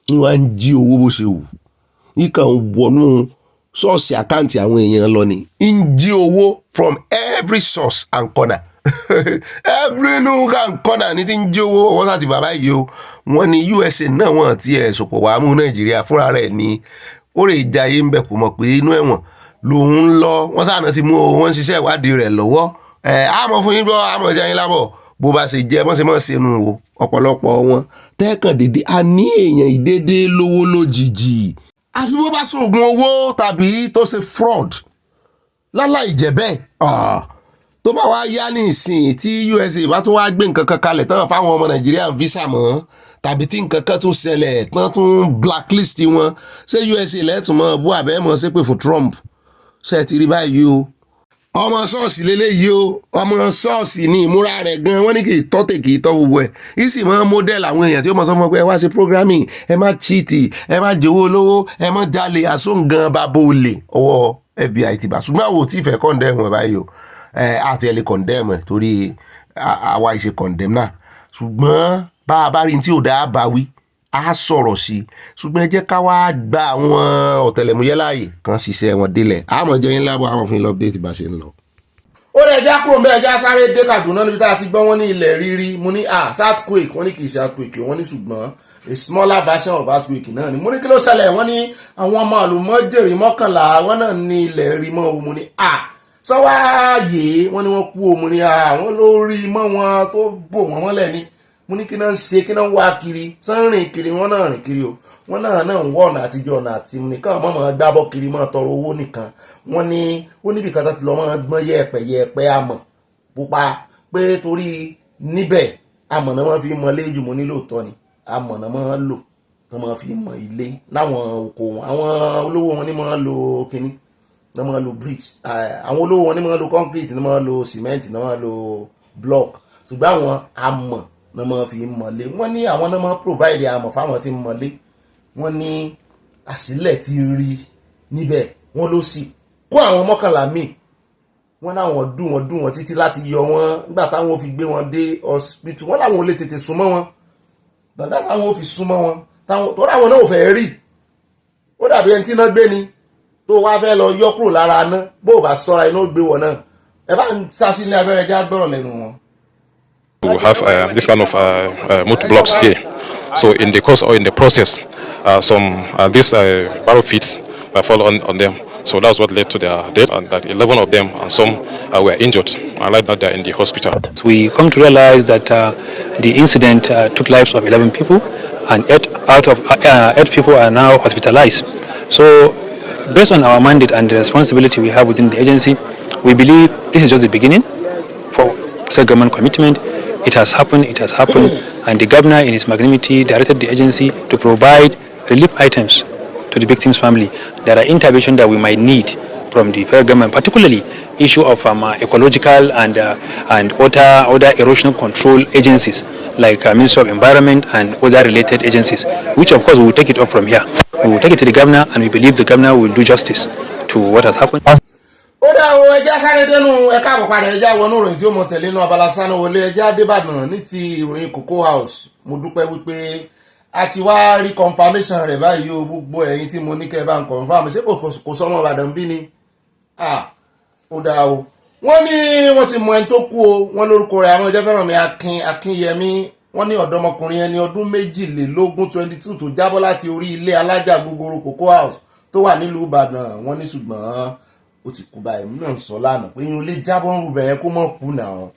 ní wọ́n á ń jí owó bó ṣe wù ìkàn wọnú ṣọ́ọ̀ṣì àkáǹtì àwọn èèyàn lọ ni ń jí owó from every source and corner every nook and corner ní ti ń jí owó wọ́n láti bàbá yìí o wọ́n ní USA náà wọ́n ti ẹ̀ sọ̀pọ̀ wàá mú Nàìjíríà fúnra rẹ̀ ní ó rè jayé ń bẹ̀ kò mọ̀ pé inú ẹ̀wọ̀n lòun ń lọ wọ́n sáà náà ti mú o wọ́n ń ṣiṣẹ́ ìwádìí rẹ̀ lọ́wọ́ àmọ́ fún yín gbọ́ àmọ́ jẹ́ yín lábọ̀ bó bá ṣe jẹ́ wọ́n ṣe máa ṣe nu o ọ̀pọ̀lọpọ̀ wọn tẹ́kàn dédé a ní èèyàn ìdédé lówó lójijì àfi bó bá ṣoògùn owó tàbí tó ṣe fraud láláì jẹ́ bẹ́ẹ̀ tó bá wá yá ní ìsìn tí USA bá tún wá gbé nǹkan kan kalẹ̀ tán fáwọn ọmọ Nàìjíríà visa mọ́ tàbí tí nǹkan kan tún ṣẹlẹ̀ tán tún blacklist wọn ṣé USA lẹ́tùn mọ́ bú àbẹ́mọ́ ṣépè fún Trump ṣe ti rí báyìí o ọmọ ṣọ́ọ̀ṣì lélẹ́yìí o ọmọ ṣọ́ọ̀ṣì ní ìmúra rẹ̀ gan wọ́n ní kì í tọ́tẹ̀ kì í tọ́ gbogbo ẹ̀ yìí sì máa ń model àwọn èèyàn tí ó mọ̀ sọ fún ọ pé ẹ wá ṣe programming ẹ má cheat ẹ má jowó lówó ẹ má jalè àsóǹgan bàbá olè ọwọ́ FBI ti bà ṣùgbọ́n àwọn ò tí ì fẹ́ condemn ẹ̀ báyìí o àti ẹ̀ lè condemn ẹ̀ torí àwa ìṣe condemn náà ṣùgbọ́n bá a bá rí tí ò dáa bá wí a sọ̀rọ̀ sí i ṣùgbọ́n ẹ jẹ́ ká wá gba àwọn ọ̀tẹlẹ̀múyẹ́ láàyè kan ṣiṣẹ́ wọn délẹ̀ àmọ́ jẹ́ yín lábọ̀ àwọn òfin update bá ṣe ń lọ. ó lè já kúrò mbẹ́ ẹja sáré dé Kaduna níbi tá a ti gbọ́ wọ́n ní ilẹ̀ rírí mo ní earthquake wọ́n ní kì í ṣe earthquake wọ́n ní ṣùgbọ́n a smaller version of earthquake náà ni mo ní kí ló ṣẹlẹ̀ wọ́n ní àwọn ọmọ àlùmọ́jèrè 11 wọ́n náà ní ilẹ̀ rí mọ́ mo ní sọ́wáàyè wọ́n ní wọ́n kú mo ní àwọn lórí mọ́ wọn tó bò wọ́n mọ́lẹ̀ ni mo ní kí náà ń ṣe kí náà ń wá kiri sánrìn kiri wọ́n náà rìn kiri o wọ́n náà ń wọ́ ọ̀nà àtijọ́ ọ̀nà àti nìkan mọ́ gbábọ́ kiri mọ́ tọrọ owó nìkan wọ́n ní ó níbi kan tó ti lọ mọ́ gbọ́n yẹ̀pẹ̀ àmọ́ pupa pé torí níbẹ̀ amọ̀nà máa fi mọ léjù mo nílò tọ́ ni amọ̀nà máa lò tó máa fi mọ ilé láwọn oko wọn àwọn olówó wọn ní máa lo kíní ní máa lo bricks àwọn olówó wọn ní máa lo concrete ní máa lo cement ní máa lo block ṣùgbọ́n àwọn amọ̀ ní máa fi mọ̀lé wọ́n ní àwọn náà máa provide amọ̀ fáwọn tí ń mọ̀lé wọ́n ní àsìlẹ̀ ti rí níbẹ̀ wọ́n ló sì kó àwọn mọ́kànlá míì wọ́n láwọn dùn wọn títí láti yọ wọn nígbà táwọn fi gbé wọn dé hospital wọ́n láwọn ò lè tètè súnmọ́ wọn gbàgbà táwọn ò fi súnmọ́ wọn tó ráwọn náà ò fẹ́ rí ó dàbí ẹni tí iná gbé ni tó wá fẹ́ lọ yọ kúrò lára aná bó o bá sọ́ra iná gbé wọn náà ẹ bá ń sásí ní abẹ́rẹ́ já gbọ́rọ̀ lẹ́nu wọn. We have this kind of motor blocks here. So in the course or in the process, some these barrel feet fall on them. So that's what led to their death, and that 11 of them and some were injured. And right now they're in the hospital. We come to realize that the incident took lives of 11 people, and 8 people are now hospitalized. So based on our mandate and the responsibility we have within the agency, we believe this is just the beginning for state government commitment. It has happened, and the governor in his magnanimity directed the agency to provide relief items to the victim's family. There are interventions that we might need from the federal government, particularly issue of ecological and other erosion control agencies like Ministry of Environment and other related agencies, which of course we will take it up from here. We will take it to the governor, and we believe the governor will do justice to what has happened. ó dá o ẹja sáré dénú ẹka àpòpadà ẹja wọnú ìròyìn tí ó mọ tẹ̀lé inú abala sánú wọlé ẹja débàdàn ní ti ìròyìn Cocoa House. Mo dúpẹ́ wípé a ti wá rí confirmation rẹ̀ báyìí o gbogbo ẹ̀yin tí mo ní kẹ́ bá ń confirm ṣé kò sọmọ Ìbàdàn bí ni ó dá o wọ́n ní wọ́n ti mọ ẹni tó kú o wọ́n lórúkọ rẹ̀ àwọn Jẹ́fẹ́rànmi Akínyẹmí wọ́n ní ọ̀dọ́mọkùnrin ẹni ọdún 22 22 tó jábọ́ láti orí ilé alájà gogoro Cocoa House tó wà nílùú Ìbàdàn. Wọ́n ní ṣùgbọ́n ó ti kú báyìí mú náà sọ lánàá pé inú ilé jábọ́ ń rúbẹ̀ yẹn kó mọ̀ kú náà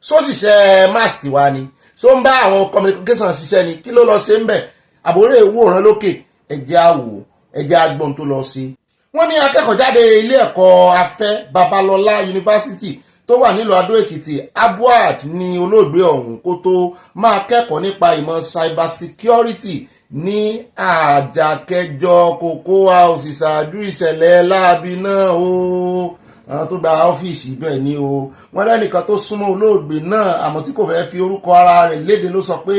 sóṣìṣẹ́ mass tiwa ni so ń bá àwọn communication ṣiṣẹ́ ni kí ló lọ ṣe ń bẹ̀ àbúrò ìwòran lókè ẹ̀jẹ̀ àwò ẹ̀jẹ̀ agbọ̀n tó lọ sí. Wọ́n ní akẹ́kọ̀ọ́ jáde ilé ẹ̀kọ́ afẹ́ Babalọlá yunifásitì tó wà nílùú Adó Èkìtì Abuad ní olóògbé ọ̀hún kó tó máa kẹ́kọ̀ọ́ nípa ìmọ̀ cybersecurity ní àjàkẹjọ Cocoa House ìṣáájú ìṣẹ̀lẹ̀ láabi náà o àwọn tó gba ọ́fíìsì bẹ́ẹ̀ ni o. Wọ́n lẹ́nìkan tó súnmọ́ olóògbé náà àmọ́ tí kò fẹ́ fi orúkọ ara rẹ̀ léde ló sọ pé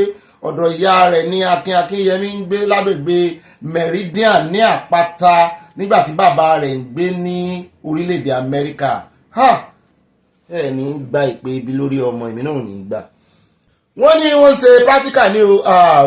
ọ̀dọ̀ ìyá rẹ̀ ní Akínyẹmí ń gbé lágbègbè Meridian ní Àpáta nígbà tí bàbá rẹ̀ ń gbé ní orílẹ̀-èdè Amẹ́ríkà. Ẹ ní gba ìpè ibi lórí ọmọ èmi náà ní gbà. Wọ́n ní wọ́n ṣe practical ní o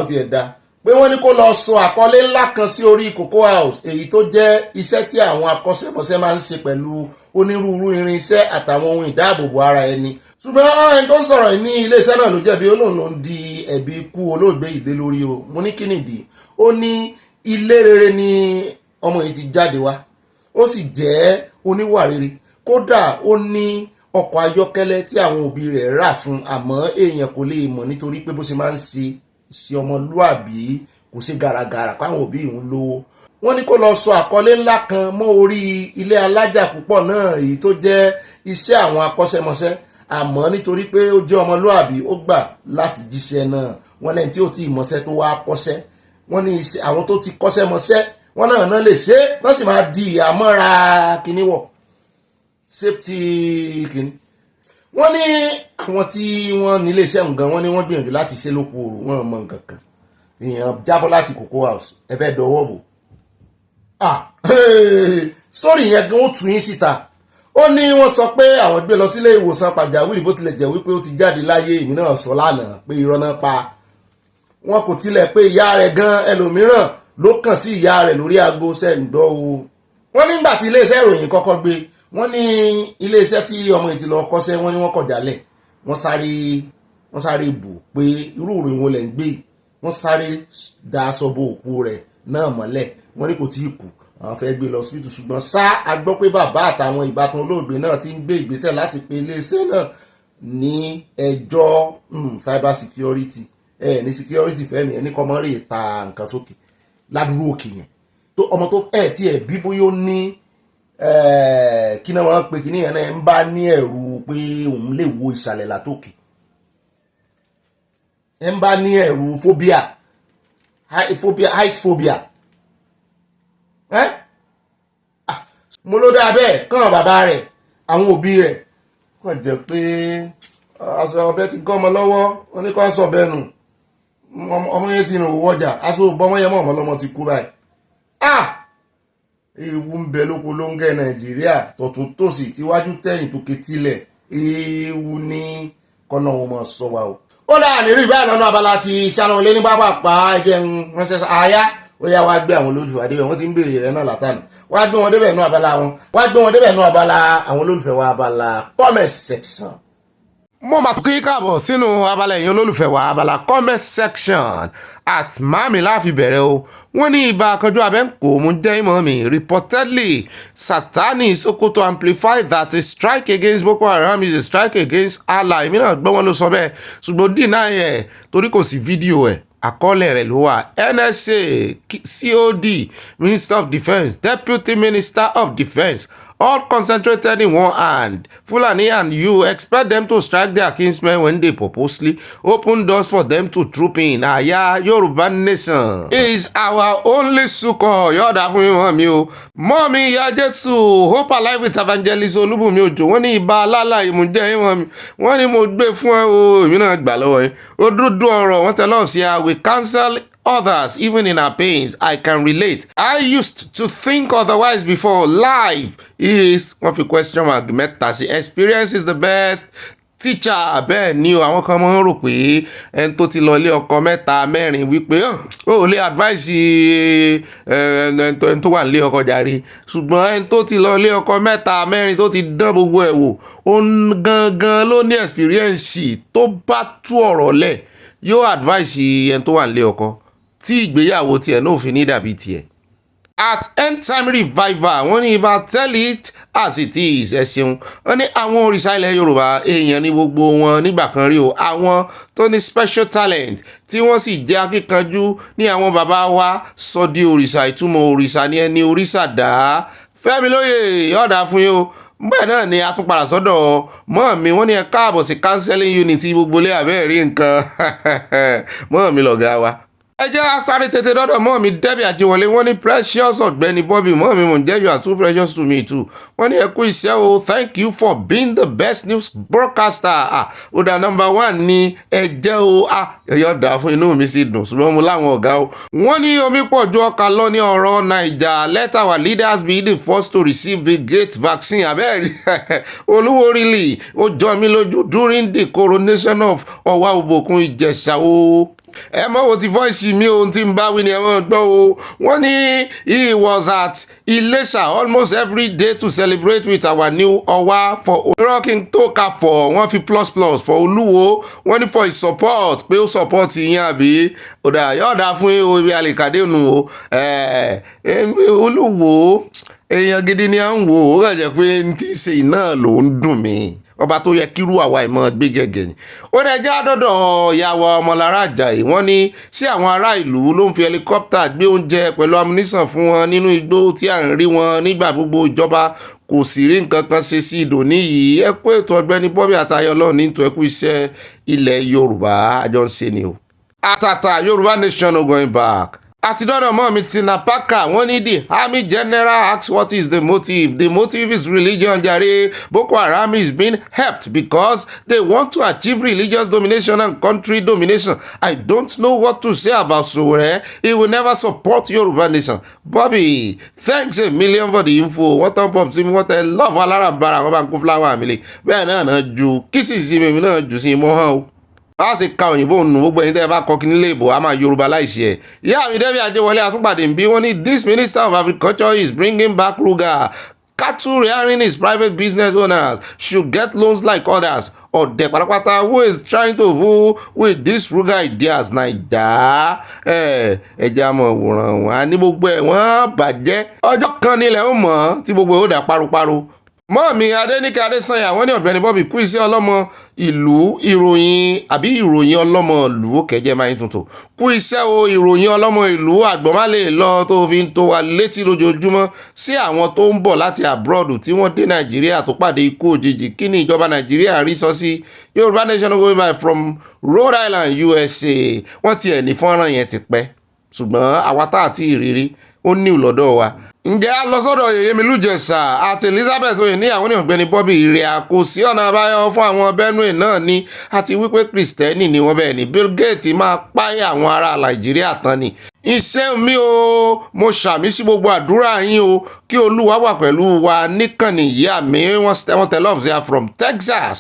ó ti ẹ̀ dá pé wọ́n ní kó lọ sọ àkọlé ńlá kan sí orí Cocoa House èyí tó jẹ́ iṣẹ́ tí àwọn akọ́ṣẹ́mọṣẹ́ máa ń ṣe pẹ̀lú onírúurú irinṣẹ́ àtàwọn ohun ìdáàbòbò ara ẹni. Ṣùgbọ́n ẹni tó ń sọ̀rọ̀ ní iléeṣẹ́ náà ló jẹ̀bi olóòlù ń di ẹ̀bi ikú olóògbé ìlé lórí o. Mo ní kí nìdí ó ní ilé rere ni ọmọ yìí ti jáde wá ó sì jẹ́ oníwà rere kódà ó ní ọkọ̀ ayọ́kẹ́lẹ́ tí àwọn òbí rẹ̀ rà fún àmọ́ èèyàn kò lè mọ̀ nítorí pé bó ṣe máa ń ṣe ọmọlúàbí kò ṣe gàràgàrà káwọn òbí ìhun lówó. Wọ́n ní kó lọ sọ àkọlé ńlá kan mọ́ orí ilé alájà púpọ̀ náà èyí tó jẹ́ iṣẹ́ àwọn akọ́ṣẹ́mọṣẹ́ àmọ́ nítorí pé ó jẹ́ ọmọlúàbí ó gbà láti jíṣẹ́ náà. Wọ́n lẹ́yìn tí ó ti ìmọ̀ṣẹ́ tó wá kọ́ṣẹ́ wọ́n ní àwọn tó ti kọ́ṣẹ́ mọṣẹ́ wọ́n náà lè ṣe wọ́n sì máa di àmọ́ra kíní wọ̀ safety kíní. Wọ́n ní àwọn tí wọ́n nílé iṣẹ́ nǹkan wọ́n ní wọ́n gbìyànjú láti ṣe lóko òru wọ́n mọ nǹkan kan èèyàn jábọ́ láti Cocoa House ẹ fẹ́ dọwọ́ bò sórí yẹn gan ó tún yín síta. Ó ní wọ́n sọ pé àwọn gbé lọ sílé ìwòsàn pàjáwìrì bó tilẹ̀ jẹ́ wípé ó ti jáde láyé èmi náà sọ lánàá pé irọ́ náà pa. Wọn kò tilẹ̀ pé ìyá rẹ̀ gan ẹlòmíràn ló kàn sí ìyá rẹ̀ lórí aago sẹ́ńdọ́ o. Wọ́n nígbà tí iléeṣẹ́ ìròyìn kọ́kọ́ gbé wọ́n ní iléeṣẹ́ tí ọmọ ìtì lọ kọ́ṣẹ́ wọ́n ní wọ́n kọ̀ jálẹ̀ wọ́n sáré bò pé irú ìròyìn wọn lẹ̀ ń gbé wọ́n sáré da aṣọ bo òkú rẹ̀ náà mọ́lẹ̀ wọ́n ní kò tí ì kú àwọn fẹ́ gbé lọ síbítù ṣùgbọ́n a gbọ́ pé bàbá àtàwọn ìbátan olóògbé náà ti ń gbé ìgbésẹ̀ láti pe iléeṣẹ́ náà ní ẹjọ́ cyber security ní security fẹ́mi ẹni kọ́ mọ́ rè ta nǹkan sókè ládùúgbò òkè yẹn tó ọmọ tó tí ẹ̀ bí bóyá ó ní kí náà wọ́n pe kí ní yẹn náà ń bá ní ẹ̀rù pé òun lè wo ìsàlẹ̀ látòkè. ẹ ń bá ní ẹ̀rù phobia height phobia mo ló dáa bẹ́ẹ̀ kàn bàbá rẹ̀ àwọn òbí rẹ̀ kàn jẹ́ pé aṣọ ọbẹ̀ ti gọ́mọ lọ́wọ́ wọn ní kàn sọ bẹ́ẹ̀ nù ọmọ yẹn ti rìn owó ọjà aṣọ òbọ́mọ yẹn mọ̀ ọmọ lọ́mọ ti kú báyìí. ewu ń bẹ lóko lóńgẹ́ Nàìjíríà tọ̀tún tòsì tíwájú tẹ̀yìn tó ketílẹ̀ ewu ní kọ́nà wọn mọ̀ sọ wa o. ó dáa lè rí ìbáyìí lọ́nà abala ti ṣáná ilé ní pápá ẹ̀jẹ̀ ń ránṣẹ́ àyà ó yá wá gbé àwọn olólùfẹ́ wa débẹ̀ wọ́n ti ń béèrè rẹ̀ náà látànà wá gbé wọn débẹ̀ nú abala wọn wá gbé wọn débẹ̀ nú abala àwọn olólùfẹ́ wa abala comment section. mo máa kí káàbọ̀ sínú abala ẹ̀yin olólùfẹ́ wa abala comment section at mami láfi bẹ̀rẹ̀ o wọ́n ní ibà kanjú abẹ́ǹkó mú jẹ́ ìmọ̀ mi reportedly Satani Sokoto amplified that a strike against Boko Haram is a strike against Allah. èmi náà gbọ́ wọn ló sọ bẹ́ẹ̀ ṣùgbọ́n dínà ẹ̀ torí kò sí fídíò ẹ̀ àkọọ́lẹ̀ rẹ̀ ló wà. NSA COD Minister of Defence Deputy Minister of Defence all concentrated in one hand. Fulani and you expect them to strike their kinsmen when they purposely open doors for them to troop in. Àyà Yorùbá nation is our only succor. Yọ̀ọ̀dà fún mi mọ́ mi o. Mọ́ mi ìyá Jésù Hope Alive with Evangelist Olúbùnmi Òjò. Wọ́n ní ibà alálà ìmújẹ́ yín mọ́ mi. Wọ́n ní mo gbé fún ẹ o. Èmi náà gbà lọ́wọ́ yín. Ó dúdú ọ̀rọ̀ wọ́n tẹ lọ́ọ̀ sí a we cancel others even in our pains. I can relate. I used to think otherwise before. Life is wọ́n fi question mark mẹ́ta sí experience is the best teacher. Bẹ́ẹ̀ ni o àwọn kan máa ń rò pé ẹni tó ti lọ ilé ọkọ mẹ́ta mẹ́rin wípé ó lè advice ẹni tó wà nílé ọkọ jàre ṣùgbọ́n ẹni tó ti lọ ilé ọkọ mẹ́ta mẹ́rin tó ti dán gbogbo ẹ̀ wò ó gangan ló ní experience tó bá tú ọ̀rọ̀ lẹ̀ yóò advice ẹni tó wà nílé ọkọ tí ìgbéyàwó tiẹ̀ náà fi ní dàbí tiẹ̀. At End Time Revival wọ́n ní ibà tell it as it is ẹ ṣeun wọ́n ní àwọn òrìṣà ilẹ̀ Yorùbá èèyàn ní gbogbo wọn nígbà kan rí o àwọn tó ní special talent tí wọ́n sì jẹ́ akíkanjú ní àwọn bàbá wa sọ di òrìṣà ìtumọ̀ òrìṣà ní ẹni òrìṣà dá Fẹ́mi lóye yọ̀ọ̀dà fún yín o bẹ́ẹ̀ náà ni a tún padà sọ́dọ̀ mọ́ mi wọ́n ní ẹ káàbọ̀ sí counseling unity gbogbo ilé àbẹ́ẹ̀rí nǹkan mọ́ mi lọ̀gá wa. ẹ jẹ́ asáré tètè dọ́dọ̀ mọ́ mi Debbie Àjíwọlé wọ́n ní precious Ọ̀gbẹ́ni Bobby mọ́ mi mò ń jẹ́ you are too precious to me too wọ́n ní ẹ kú iṣẹ́ o thank you for being the best news broadcaster ó dá number one ní ẹ jẹ́ o ẹ̀yọ́ dà fún inú mi sì dùn ṣùgbọ́n mo láwọn ọ̀gá o. wọ́n ní omi pọ̀ ju ọkà lọ ní ọ̀rọ̀ Naija let our leaders be the first to receive the great vaccine abẹ́rẹ́ olúwo really ó jọ mí lójú during the coronation of Ọ̀wá Òbòkun Ìjẹ̀ṣà o. ẹ mọ̀ wo ti voice mi ohun tí ń bá wí ni ẹ mọ̀ gbọ́ o. wọ́n ní he was at Ilesha almost every day to celebrate with our new Ọ̀wá for rocking toka for wọ́n fi plus for Olúwo wọ́n ní for his support pé ó support yín àbí ọ̀dà yọ̀ọ̀dà fún ibi àlèkàdé nù o. Olúwo èèyàn gidi ni à ń wò ó rẹ̀ jẹ́ pé ní tí ì ṣe iná ló ń dùn mí ọba tó yẹ kírú àwa ìmọ̀ gbé gẹ́gẹ́ ni. ó dẹ̀ já dọ́dọ̀ ìyàwó Ọmọlára Àjàyí wọ́n ní sí àwọn ará ìlú ló ń fi helicopter gbé oúnjẹ pẹ̀lú amúnísàn fún wọn nínú igbó tí à ń rí wọn nígbà gbogbo ìjọba kò sì rí nǹkan kan ṣe sí ìdòní yìí. ẹ kú ètò Ọ̀gbẹ́ni Bobby àtayọ lọ́ọ̀ nítorí ẹ kú iṣẹ́ ilẹ̀ Yorùbá àjọ ń ṣe ni o. àtàtà Yorùbá nation no going back. àti dọ́dọ̀ mọ́ mi Tina Parker wọ́n ní the army general asks what is the motive. The motive is religion jare. Boko Haram is being helped because they want to achieve religious domination and country domination. I don't know what to say about Sowore. He will never support Yoruba nation. Bobby, thanks a million for the info. Wọ́n tán pọ̀ sí mi wọ́n tẹ love alárànbarà wọ́n bá ń kó fúláwà mi lé. bẹ́ẹ̀ náà ju kí sì sí mi náà jù sí mọ́ hàn o. bá a ṣe ka òyìnbó nù gbogbo ẹni tẹ́ ẹ bá kọ́ kí nílé ìbò a máa Yorùbá láìsí ẹ̀. ìyá mi Debbie Àjíwọlé àtúnpàdé ń bí wọ́n ní this minister of agriculture is bringing back Ruga. Cattle rearing is private business owners should get loans like others. ọ̀dẹ̀ pátápátá who is trying to fool with these Ruga ideas Naija. ẹ̀jẹ̀ àmọ̀ òwòrán wọn a ní gbogbo ẹ̀ wọ́n bàjẹ́ ọjọ́ kan nílẹ̀ ó mọ̀ tí gbogbo ẹ̀ ó dà paru-paru. mọ́ọ̀mí adéníkẹ́ adésànyà wọ́n ní ọ̀gbẹ́ni Bobby kú iṣẹ́ ọlọ́mọ ìlú ìròyìn ọlọ́mọ ìlú kẹjẹ máa ń tuntun kú iṣẹ́ o ìròyìn ọlọ́mọ ìlú àgbọ̀n má lè lọ tó fi ń tó wa létí lójoojúmọ́ sí àwọn tó ń bọ̀ láti abroad tí wọ́n dé nàìjíríà tó pàdé ikú òjijì kí ni ìjọba nàìjíríà rí sọ sí yorùbá nation going by from Rhode Island USA wọ́n ti ẹ̀ ní fọ́nrán yẹn ti pẹ́ ṣùgbọ́n àwa tá àti ìrírí ó ní ìlọ́dọ̀ wa. Ǹjẹ́ a lọ sọ́dọ̀ Yèyémi Lújẹ̀sà àti Elizabeth Oye ní àwọn Ọ̀gbẹ́ni Bobby ìrẹ̀ àkósí ọ̀nà àbáyọ fún àwọn Benue náà ni àti wípé Kristẹni ni wọ́n bẹ́ẹ̀ ni Bill Gates máa páyà àwọn ará Nàìjíríà tán ni. Iṣẹ́ mi o mo ṣàmì sí gbogbo àdúrà yín o kí Olúwa wà pẹ̀lú wa níkànnì yìí àmì wọ́n tẹ love there from Texas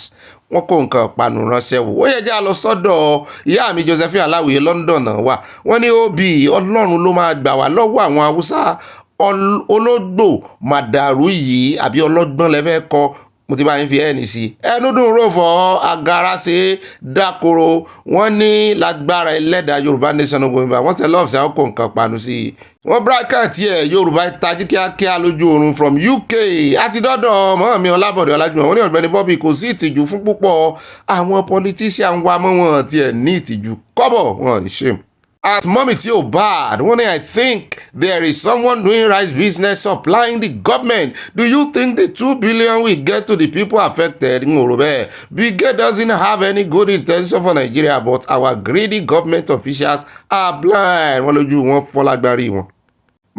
wọ́n kó nǹkan panu ránṣẹ́ wò ó yẹ jẹ́ a lọ sọ́dọ̀ ìyá mi Josephine Aláwìyé London náà wà wọ́n ní òbí Ọlọ́run ló máa gbà wá lọ́wọ́ àwọn Haúsá ológbò màdàrú yìí àbí ọlọ́gbọ́n lẹ́fẹ́ kọ́ mo ti bá yín fi ẹni sí ẹnu dùn rò fọ agara ṣe dákoro wọ́n ní lágbára ẹlẹ́dàá Yorùbá nation gbòmìnira wọ́n tẹ lọ́ọ̀fù sí àwọn kò nǹkan panu sí i wọ́n bírákàtì ẹ̀ Yorùbá tají kíákíá lójú oorun from UK àti dọ́dọ̀ mọ́mí Ọlábọ̀dé Ọlájúmọ̀ wọ́n ní Ọ̀gbẹ́ni Bobby kò sí ìtìjú fún púpọ̀ àwọn politician wa mọ́ wọn tiẹ̀ ní ìtìjú kọ́bọ̀ wọn ní shame. As mommy Tio bad, I think there is someone doing rice business supplying the government. Do you think the 2 billion we get to the people affected? Bigger doesn't have any good intention for Nigeria, but our greedy government officials are blind. Wọ́n lójú wọn fọ́lágbárí wọn.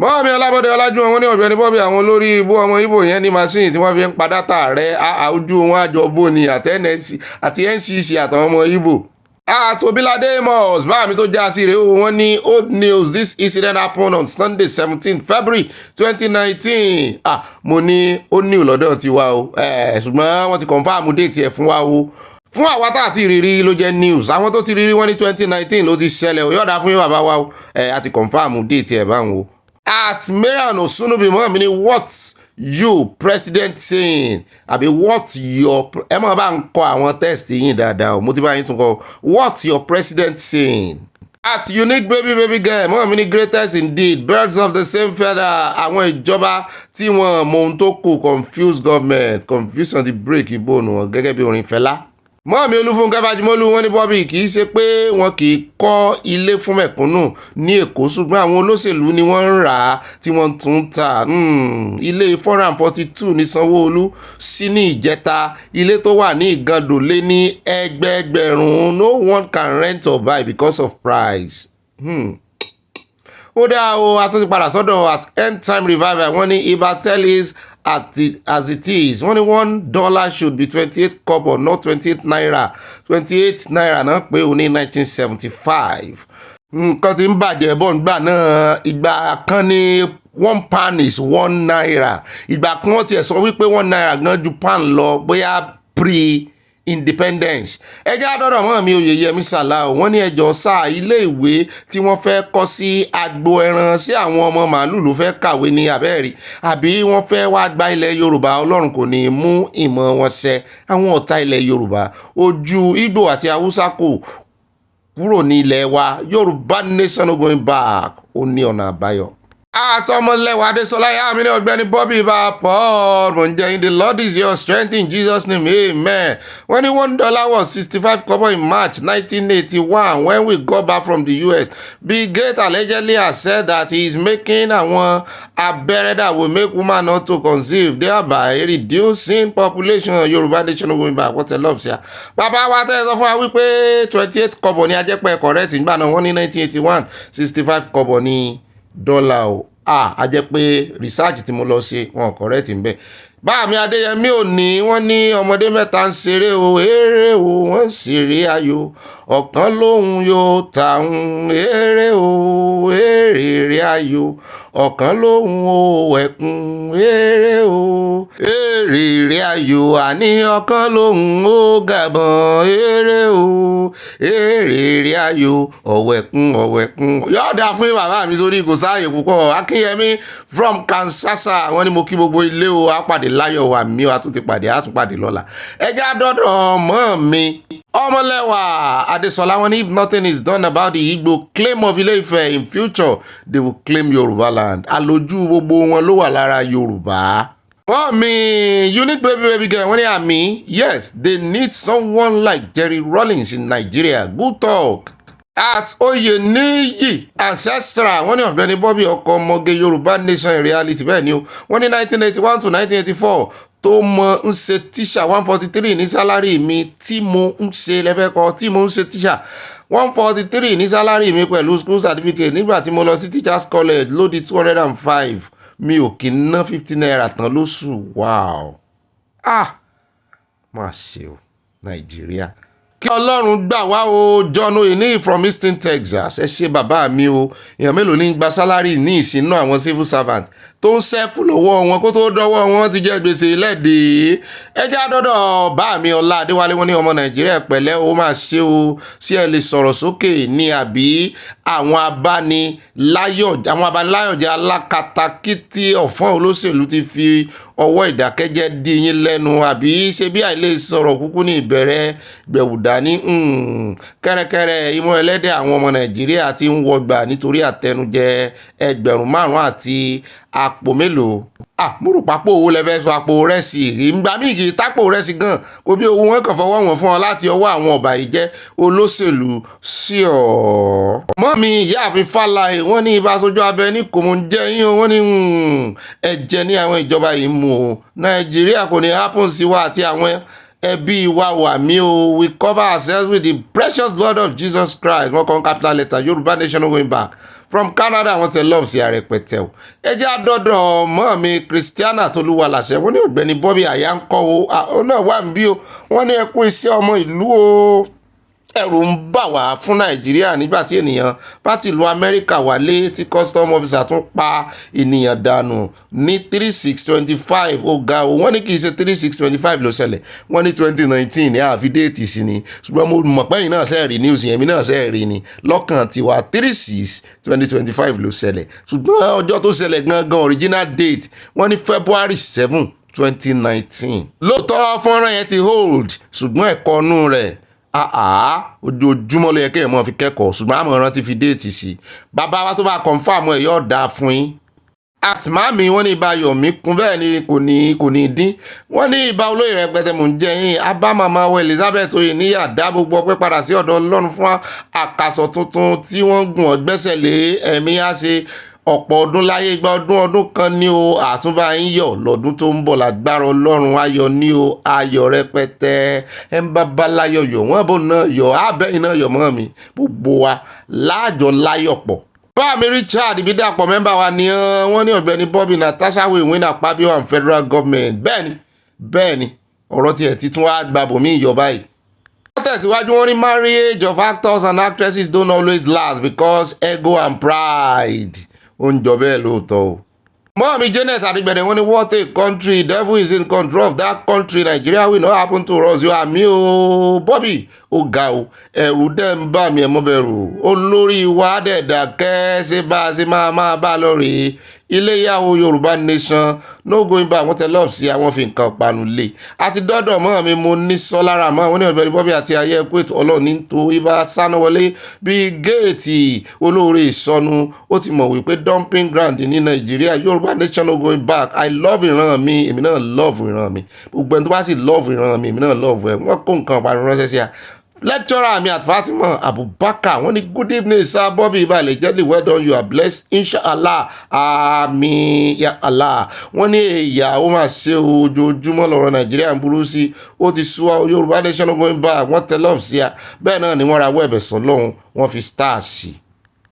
Mọ́mí Ọlábọ̀dé Ọlájúmọ̀ wọ́n ní Ọ̀gbẹ́ni Bobby àwọn olórí ibú ọmọ Ìgbò yẹn ní machine tí wọ́n fi ń pa dátà rẹ̀ ojú wọn àjọ bóni àti NCC àtàwọn ọmọ Ìgbò. Tobilade Amos báàmì tó já sí rèé wọ́n ní old news this incident happened on Sunday 17 February 2019 mo ní ó ní ìlọ́dọ̀ ti wá o ṣùgbọ́n wọ́n ti confirm déètì ẹ̀ fún wa o fún àwa tá àti ìrírí ló jẹ́ news àwọn tó ti rírí wọ́n ní 2019 ló ti ṣẹlẹ̀ o yọ̀ọ̀dà fún yín bàbá wa o àti confirm déètì ẹ̀ báwọn o. At Marian Osunubi mọ́ mi ní what you president saying àbí what your ẹ máa bá ń kọ àwọn test yín dáadáa o mo ti bá yín tún kọ what your president saying. At unique baby girl mọ́ mi ní greatest indeed birds of the same feather àwọn ìjọba tí wọ́n mọ ohun tó kù confuse government confusion ti break ìbònú wọn gẹ́gẹ́ bí orin Fẹlá. Mọ́mí Olúfúnkẹ́ Fájimọ́lú wọ́n ní Bobby kì í ṣe pé wọn kì í kọ́ ilé fún mẹ̀kúnnù ní Èkó ṣùgbọ́n àwọn olóṣèlú ni wọ́n ń rà á tí wọ́n tún ń tà ilé 442 ní Sanwó-Olú sí ní Ìjẹta ilé tó wà ní Ìgàndò lé ní ẹgbẹẹgbẹ̀rún no one can rent or buy because of price. Ó dáa o a tún ti padà sọ́dọ̀ at end time revival wọ́n ní Ibatel is as it is wọ́n ní $1 should be 28 kobo not 28 naira 28 naira náà pé o ní 1975 nǹkan tí ń bàjẹ́ bọ̀ nígbà náà ìgbà kan ní £1 is 1 naira ìgbà kan wọ́n tiẹ̀ sọ wípé 1 naira gan ju pound lọ bóyá pre-independence ẹjẹ́ àdọ́dọ̀ mọ́ mi Oyèyẹmí Sàláù wọ́n ní ẹjọ́ sáà ilé ìwé tí wọ́n fẹ́ kọ́ sí agbo ẹran sí àwọn ọmọ màálù ló fẹ́ kàwé ní abẹ́rẹ́ àbí wọ́n fẹ́ wá gba ilẹ̀ Yorùbá Ọlọ́run kò ní mú ìmọ̀ wọn ṣẹ àwọn ọ̀tá ilẹ̀ Yorùbá ojú Ìgbò àti Haúsá kò kúrò ní ilẹ̀ wa Yorùbá nation going back ó ní ọ̀nà àbáyọ. Àtọmọlẹ́wà Adésọlá yá mi ní Ọ̀gbẹ́ni Bobby bá Paul mo ń jẹ́ in the Lord is your strength in Jesus name amen. Wọ́n ní $1 was 65 kobo in March 1981 when we got back from the US. Bill Gates allegedly has said that he is making àwọn abẹ́rẹ́ that will make woman not to conceive thereby reducing population Yorùbá nation going back wọ́n tẹ love sí a. Bàbá wa tẹ́ ẹ sọ fún wa wípé 28 kobo ní ajẹ́pẹ́ correct nígbà náà wọ́n ní 1981 65 kobo ní dọ́là o a jẹ́ pé research tí mo lọ ṣe wọn correct ń bẹ. Báàmí Adéyẹmí ò ní wọ́n ní ọmọdé mẹ́ta ń ṣeré o eré o wọ́n ń ṣeré ayò ọ̀kan lóhun yóò tàun eré o eré ayò ọ̀kan lóhun o ẹ̀kún eré o eré ayò àní ọ̀kan lóhun o gàbọ̀n eré o eré ayò ọ̀wẹ̀kún yọ̀ọ̀dà fún bàbá mi torí kò sáàyè púpọ̀ Akínyẹmí from Kansas wọ́n ní mo kí gbogbo ilé o àpàdé láyọ̀ wà mí wa tún ti pàdé àtúpàdé lọ́la ẹjẹ́ àdọ́dọ̀ mọ́ mi Ọmọlẹ́wà Adésọlá wọ́n ní if nothing is done about the Igbo claim of Ile-Ife in future they will claim Yorùbá land àlòjù gbogbo wọn ló wà lára Yorùbá Mommy, you need baby girl. When I mean, yes, they need someone like Jerry Rawlings in Nigeria. Good talk. At Oyeniyi ancestral, wọ́n ní Ọ̀gbẹ́ni Bobby ọkọ ọmọge Yorùbá Nation in reality bẹ́ẹ̀ ni o. Wọ́n ní 1981 to 1984 tó mọ ń ṣe tíṣà 143 ní sálárì mi tí mo ń ṣe lẹ́fẹ̀kọ́ tí mo ń ṣe tíṣà 143 ní sálárì mi pẹ̀lú school certificate nígbà tí mo lọ sí teachers college ló di 205 mi ò kì í ná 50 naira tán lóṣù. Wow. Má ṣe o Nàìjíríà. Kí Ọlọ́run gbà wá o. John Oyeni from Houston, Texas. Ẹ ṣe bàbá mi o. Èèyàn mélòó ní gba sálárì ní ìṣínú àwọn civil servant tó ń ṣẹ́kù lọ́wọ́ wọn kó tó dọ́wọ́ wọn ti jẹ́ gbèsè lẹ́dẹ̀ẹ́. Ẹ jẹ́ àdọ́dọ̀ bá mi Ọlá Adéwálé wọn ní ọmọ Nàìjíríà pẹ̀lẹ́ o máa ṣe o. Sí ẹ lè sọ̀rọ̀ sókè ní àbí àwọn abániláyọ̀jẹ́ alákatakítí ọ̀fọ́n olóṣèlú ti fi ọwọ́ ìdákẹ́jẹ́ dí yín lẹ́nu àbí ṣe bí àìlè sọ̀rọ̀ kúkú ní ìbẹ̀rẹ̀ gbẹ̀wùdá ní kẹ́rẹ́kẹ́rẹ́ imú ẹlẹ́dẹ̀ àwọn ọmọ Nàìjíríà ti ń wọgbà nítorí àtẹnujẹ 5,000 àti àpò mélòó. Mo rò pápó owó lẹ́fẹ́ sọ àpò rẹ́sì ìgbà míì kì í tápò rẹ́sì gan kó bí owó wọn kàn fọwọ́ wọn fún ọ láti ọwọ́ àwọn ọ̀bà yìí jẹ́ olóṣèlú sí ọ̀. Mọ́mí ìyáàfin Fáláì wọ́n ní ibà sójú abẹ ní kò mọ̀ ń jẹ́ yín o wọ́n ní ẹ̀jẹ̀ ní àwọn ìjọba yìí mú o. Nàìjíríà kò ní happen sí wa àti àwọn ẹbí wa wà mí o. We cover ourselves with the precious blood of Jesus Christ. Wọ́n kàn capital letter Yorùbá Nation no going back. From Canada wọ́n tẹ love sí àrẹ̀pẹ̀tẹ̀ o. Ẹ jẹ́ àdọ́dọ̀ mọ́ mi Christiana Tolúwaláṣẹ wọ́n ní Ọ̀gbẹ́ni Bobby àyà ń kọ́ o. Ó náà wà ń bí o. Wọ́n ní ẹ kú iṣẹ́ ọmọ ìlú o. Ẹ̀rù ń bà wá fún Nàìjíríà nígbà tí ènìyàn bá ti lu Amẹ́ríkà wálé tí custom officer tún pa ènìyàn dànù ní 3625 ó ga o. Wọ́n ní kì í ṣe 3625 ló ṣẹlẹ̀ wọ́n ní 2019 ní àfi déètì sí ni ṣùgbọ́n mo mọ̀ pẹ́yìn náà sẹ́ẹ̀rì news yẹn mi náà sẹ́ẹ̀rì ni lọ́kàn tiwa 36/2025 ló ṣẹlẹ̀ ṣùgbọ́n ọjọ́ tó ṣẹlẹ̀ gangan original date wọ́n ní February 7, 2019. Lóòótọ́ fọ́nrán yẹn ti hold ṣùgbọ́n ẹ̀kọ́ nú rẹ̀ ojoojúmọ́ ló yẹ kéèyàn mọ́ fi kẹ́kọ̀ọ́ ṣùgbọ́n àmọ̀ràn ti fi déètì sí. Bàbá wa tó bá confirm ẹ̀ yóò dáa fún yín. Àtìmáàmì wọ́n ní ibà Yọ̀mí kún bẹ́ẹ̀ ni kò ní dín. Wọ́n ní ibà olóyè rẹpẹtẹ mò ń jẹ yín. Abá màmá wa Elizabeth Oyeniyi dá gbogbo ọpẹ́ padà sí ọ̀dọ̀ Ọlọ́run fún àkàsọ̀ tuntun tí wọ́n gùn ọ̀gbẹ́sẹ̀ lé ẹ̀mí á ṣe ọ̀pọ̀ ọdún láyé igba ọdún kan ní o. Àtúnbà yín yọ̀ lọ́dún tó ń bọ̀ lágbára Ọlọ́run ayọ̀ ní o ayọ̀ rẹpẹtẹ ẹ̀ ń bá láyọ̀ yọ̀ wọ́n bò náà yọ̀ abẹ́yìn náà yọ̀ mọ́ mi gbogbo wa láàjọ láyọ̀ pọ̀. Báàmí Richard Bídàpọ̀ mẹ́mbà wa ni wọ́n ní Ọ̀gbẹ́ni Bobby Natasha will win Akpabio and federal government. Bẹ́ẹ̀ni ọ̀rọ̀ tiẹ̀ ti tún wá gbàbòmí ìjọba yìí. Wọ́n tẹ̀síwájú wọn ní marriage of actors and actresses don't always last because ego and pride. Ó ń jọ bẹ́ẹ̀ lóòótọ́ o. Mọ́mí Janet Adigbẹ̀dẹ̀ wọ́n ní what a country devil is in control of that country Nigeria will not happen to us yóò àmì o. Bobby ó ga o ẹ̀rù dẹ̀ ń bà mí ẹ̀mọ́ bẹ̀rù olórí wa dẹ̀ dákẹ́ ṣe bá a ṣe máa bá a lọ rèé iléyàwó Yorùbá Nation no going back wọ́n tẹ lọ́ọ̀fù sí àwọn fi nǹkan panu lé àti dọ́dọ̀ mọ́ mi mo ní sọ lára mọ́ wọ́n ní Ọ̀gbẹ́ni Bobby àti ayé ẹ̀kú ètò Ọlọ́run ní tó ibà sáná wọlé bíi géètì olóore ìsọnù ó ti mọ̀ wípé dumping ground ní Nàìjíríà Yorùbá Nation no going back I love ìran mi èmi náà love ìran mi gbogbo ẹni tó bá sì love ìran mi èmi náà love ẹ wọ́n kó nǹkan panu ránṣẹ́ sí a lecturer mi at Fatima Abubakar wọ́n ní good evening sir Bobby Ibale jẹ́lì well done you are blessed inshallah àmín ya Allah wọ́n ní èyà ó máa ṣe ojoojúmọ́ lọ́rọ̀ Nàìjíríà ń burú sí ó ti sú Yorùbá Nation going back wọ́n tẹ love sí a bẹ́ẹ̀ náà ni wọ́n ra wẹ́ẹ̀bẹ̀ sọ lọ́hùn wọ́n fi star sí.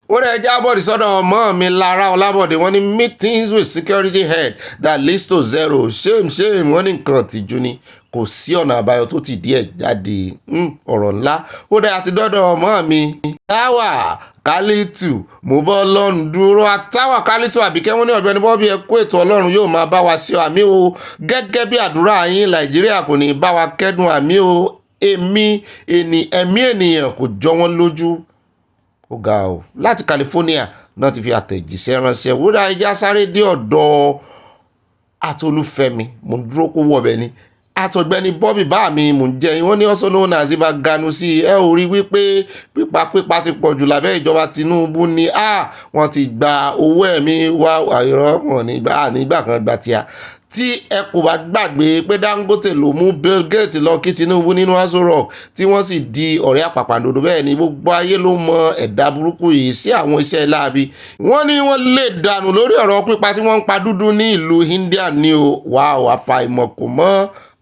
Ó rẹ̀ jábọ̀dì sọ́dọ̀ ọmọ mi Lára Ọlábọ̀dé wọ́n ní meetings with security head that leads to zero shame wọ́n ní nǹkan tìjú ni kò sí ọ̀nà àbáyọ tó ti díẹ̀ jáde ọ̀rọ̀ ńlá. Ó rẹ̀ àti dọ́dọ̀ ọmọ mi Táwà Kálítù mo bọ́ Ọlọ́run dúró àti Táwà Kálítù Àbíkẹ́ wọ́n ní Ọ̀gbẹ́ni Bobby ẹ̀kú ètò Ọlọ́run yóò máa bá wa sí àmì o gẹ́gẹ́ bí àdúrà yín Nàìjíríà kò ní bá wa kẹ́dùn àmì o ẹ̀mí ènìyàn kò jọ wọ́n lójú. Ó ga o láti California náà ti fi àtẹ̀jíṣẹ́ ránṣẹ́ wúrà ẹja sáré dé ọ̀dọ̀ Atolúfẹ́mi mo dúró kó wọ̀ bẹ́ẹ̀ ni àtọ̀gbẹ́ni Bobby bá mi mò ń jẹ wọ́n ní also known as ibà ganu sí ẹ ò rí wípé pípa ti pọ̀ jù lábẹ́ ìjọba Tinubu ni wọ́n ti gba owó ẹ̀mí wá àìrọ́ wọn nígbà kan gba tíya tí ẹ kò bá gbàgbé pé Dangote ló mú Bill Gates lọ kí Tinubu nínú Aso Rock tí wọ́n sì di ọ̀rẹ́ àpàpàǹdodo bẹ́ẹ̀ ni gbogbo ayé ló mọ ẹ̀dá burúkú yìí sí àwọn iṣẹ́ láabi wọ́n ní wọ́n lè dànù lórí ọ̀rọ̀ pípa tí wọ́n ń pa dúdú ní ìlú India ní o wà àfàìmọ̀ kò mọ́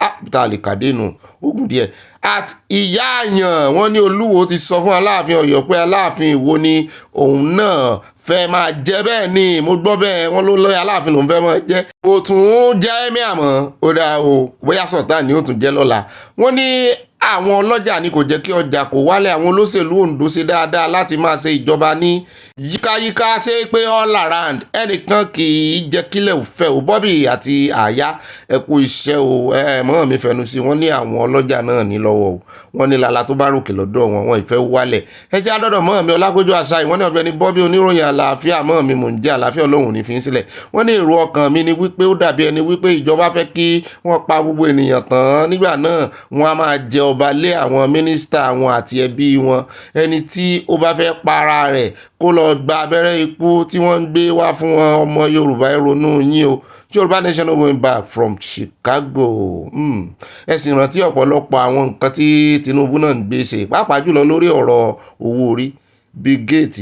àpùtàlìkàdénù ogun díẹ̀ at ìyá àyàn wọ́n ní Olúwo ti sọ fún Aláàfin Ọ̀yọ́ pé Aláàfin Ìwó ni òun náà fẹ́ máa jẹ́ bẹ́ẹ̀ ni mo gbọ́ bẹ́ẹ̀ wọ́n ló lọ́ọ́ Aláàfin lòun fẹ́ máa jẹ́ kò tún jẹ́ ẹ̀mí àmọ́ ó dáa o bóyá Sultan ni ó tún jẹ́ lọ́la wọ́n ní àwọn ọlọ́jà ni kò jẹ́ kí ọjà kò wálẹ̀ àwọn olóṣèlú Ondo ṣe dáadáa láti máa ṣe ìjọba ní yíkáyíká ṣe pé all around ẹnìkan kì í jẹ́ kílẹ̀ òfẹ́ o Bobby àti àyà ẹ kú iṣẹ́ o mọ́ mi fẹnu sí wọ́n ní àwọn ọlọ́jà náà ní lọ́wọ́ o wọ́n ní lala tó bá ròkè lọ́dọ̀ wọn ìfẹ́ wálẹ̀ ẹ jẹ́ àdọ́dọ̀ mọ́ mi Ọlágójú àṣà ìwọ́n ní Ọ̀gbẹ́ni Bobby oníròyìn àlàáfíà mọ́ mi mò ń jẹ́ àlàáfíà Ọlọ́run ní fi ń sílẹ̀ wọ́n ní èrò ọkàn mi ni wípé ó dàbí ẹni wípé ìjọba fẹ́ kí wọ́n pa gbogbo ènìyàn tán nígbà náà wọ́n á máa jẹ ọba lé àwọn mínísítà wọn àti ẹbí wọn ẹni tí ó bá fẹ́ para rẹ̀ kó lọ gba abẹ́rẹ́ ikú tí wọ́n ń gbé wá fún wọn ọmọ Yorùbá ẹ ronú yín o Yorùbá nation no going back from Chicago ẹ sì rántí ọ̀pọ̀lọpọ̀ àwọn nǹkan tí Tinubu náà ń gbé ṣe pàápàá jùlọ lórí ọ̀rọ̀ owó orí Bill Gates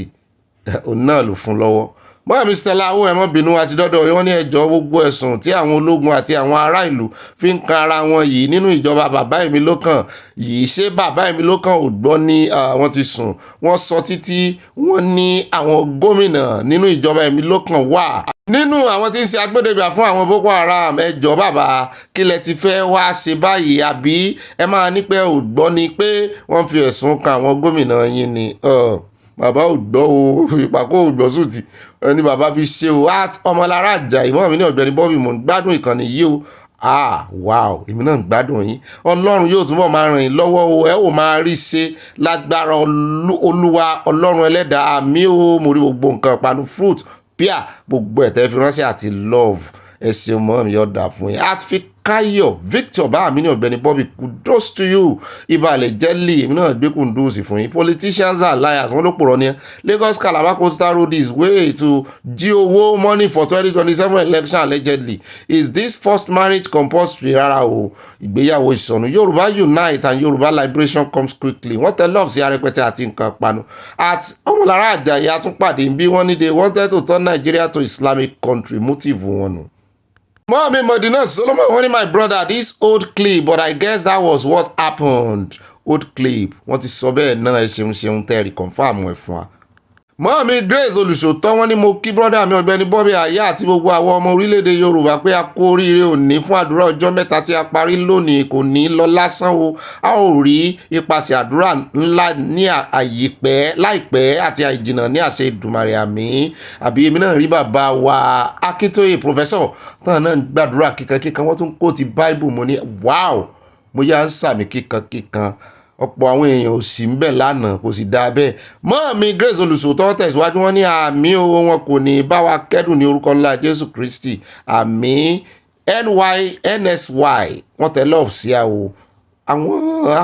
òun náà ló fún lọ́wọ́ mọ́ mi Stella owó ẹ̀mọ́ bínú àti dọ́dọ̀ wọ́n ní ẹjọ́ gbogbo ẹ̀sùn tí àwọn ológun àti àwọn ará ìlú fi ń kan ara wọn yìí nínú ìjọba bàbá èmi lókàn yìí ṣé bàbá èmi lókàn ò gbọ́ ní wọ́n ti sùn wọ́n sọ títí wọ́n ní àwọn gómìnà nínú ìjọba èmi lókàn wà nínú àwọn tí ń ṣe agbódegbà fún àwọn Boko Haram ẹjọ́ bàbá kí lẹ ti fẹ́ wá ṣe báyìí àbí ẹ máa ní pé ò gbọ́ ni pé wọ́n fi ẹ̀sùn kan àwọn gómìnà yín ni bàbá ò gbọ́ o ìpàkó ò gbọ́ sùtì ẹni bàbá fi ṣe o ọmọlára àjà ìmọ̀ mi ní Ọ̀gbẹ́ni Bobby mò ń gbádùn ìkànnì yìí o wow èmi náà ń gbádùn yín Ọlọ́run yóò túbọ̀ máa ràn yín lọ́wọ́ o ẹ ò máa rí ṣe lágbára Olúwa Ọlọ́run ẹlẹ́dàá àmì o mo rí gbogbo nǹkan ìpanu fruit pia gbogbo ẹ̀tẹ́ fi ránṣẹ́ àti love ẹ ṣeun mọ́ mi yọ̀ọ̀dà fún yín Káyọ̀ Victor bá mi ní Ọ̀gbẹ́ni Bobby kudos to you ìbàlẹ̀ jẹ́lì èmi náà gbé kùndùsì fún yín politicians are liars wọ́n ló pòrọ̀ ní Lagos Calabar Coastal Road is way to jí owó money for 2027 election allegedly is this first marriage compulsory rárá o ìgbéyàwó ìsọnù Yorùbá unite and Yorùbá liberation comes quickly wọ́n tẹ love sí arẹpẹtẹ àti nǹkan panu at Ọmọlára Àjàyí àtúnpàdé bí wọ́n ní they wanted to turn Nigeria to Islamic country motive wọn nù. Mommy Modina Solomon, one of my brother, this old clip, but I guess that was what happened. Old clip. Wọ́n ti sọ bẹ́ẹ̀ náà ẹ ṣeun tẹ́rì confam ẹ̀ fún wa. Mọ́mí Grace olùṣòótọ́ wọ́n ní mo kí brọ́dà mi Ọ̀gbẹ́ni Bobby àyà àti gbogbo àwọn ọmọ orílẹ̀-èdè Yorùbá pé a kú oríire òní fún àdúrà ọjọ́ mẹ́ta tí a parí lónìí kò ní lọ lásán o a ò rí ipasẹ̀ àdúrà ńlá ní láìpẹ́ àti àìjìnà ní àṣẹ Èdùmàrè àmín àbí èmi náà rí bàbá wa Akíntóyè professor tán náà gbàdúrà kíkankíkan wọ́n tún kó ti Bible mo ní wow mo yá ń sàmì kíkankíkan ọ̀pọ̀ àwọn èèyàn ò sí ń bẹ̀ lánàá kò sì dáa bẹ́ẹ̀ Mọ́mí Grace olùṣòótọ́ tẹ̀síwájú wọn ní àmì o wọn kò ní bá wa kẹ́dùn ní orúkọ ńlá Jésù Kristi àmì NYNSY wọ́n tẹ̀ lọ́ọ̀ sí àwọ̀ àwọn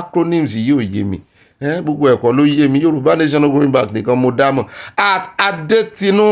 acronyms yìí ò yé mi gbogbo ẹ̀kọ́ ló yé mi Yorùbá nation no going back nìkan mo dámọ̀ at Adétinú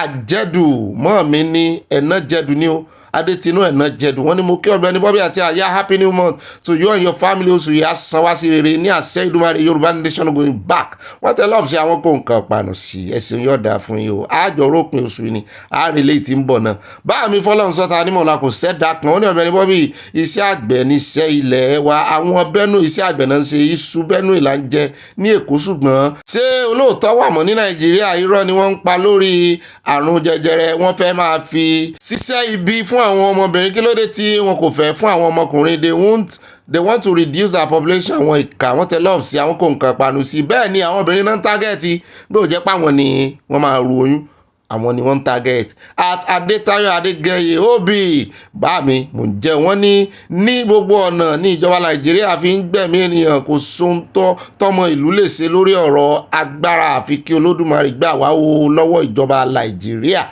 Àjẹ́dù Mọ́mí ní ẹ̀nà jẹ́dù ní o Adétinú ẹ̀nà jẹ̀dù wọ́n ní mo kí Ọ̀gbẹ́ni Bobby àti àyà happy new month to you and your family oṣù yìí àsanwá sí rere ní àṣẹ Èdùmàrè Yorùbá nation going back wọ́n tẹ lọ́ọ̀fù sí àwọn kó nǹkan pàánù sí ẹ̀sìn yọ̀ọ̀dà fún yìí o àjọ rópin oṣù yìí ni àárín ilé tí ń bọ̀ náà báà mi fọlọ́run sọ́ta nímọ̀lá kò sẹ́dá kan wọ́n ní Ọ̀gbẹ́ni Bobby iṣẹ́ àgbẹ̀ níṣẹ́ ilẹ̀ wa àwọn bẹ́nu iṣẹ́ àgbẹ̀ náà ń ṣe iṣu bẹ́nu ìlà ń jẹ ní Èkó ṣùgbọ́n ṣé olóòótọ́ wà mọ́ ní Nàìjíríà irọ́ ni wọ́n ń pa lórí àrùn jẹjẹrẹ wọ́n fẹ́ máa fi ṣiṣẹ́ ibi fún àwọn ọmọbìnrin kí ló dé tí wọn kò fẹ́ fún àwọn ọmọkùnrin they want to reduce their population àwọn ìka wọn tẹ lọ́ọ̀fù sí àwọn kò nǹkan panu sí bẹ́ẹ̀ ni àwọn obìnrin náà ń tágẹ́ẹ̀tì bí ó jẹ́ pé àwọn ni wọ́n máa ru oyún àwọn ni wọ́n ń target at Adétayọ̀ Adégẹyẹ Obi bá mi mò ń jẹ́ wọ́n ní gbogbo ọ̀nà ní ìjọba Nàìjíríà fi ń gbẹ̀mí ènìyàn kò sóhun tọ́mọ ìlú lè ṣe lórí ọ̀rọ̀ agbára àfi kí Olódùmarè gbà wá o lọ́wọ́ ìjọba Nàìjíríà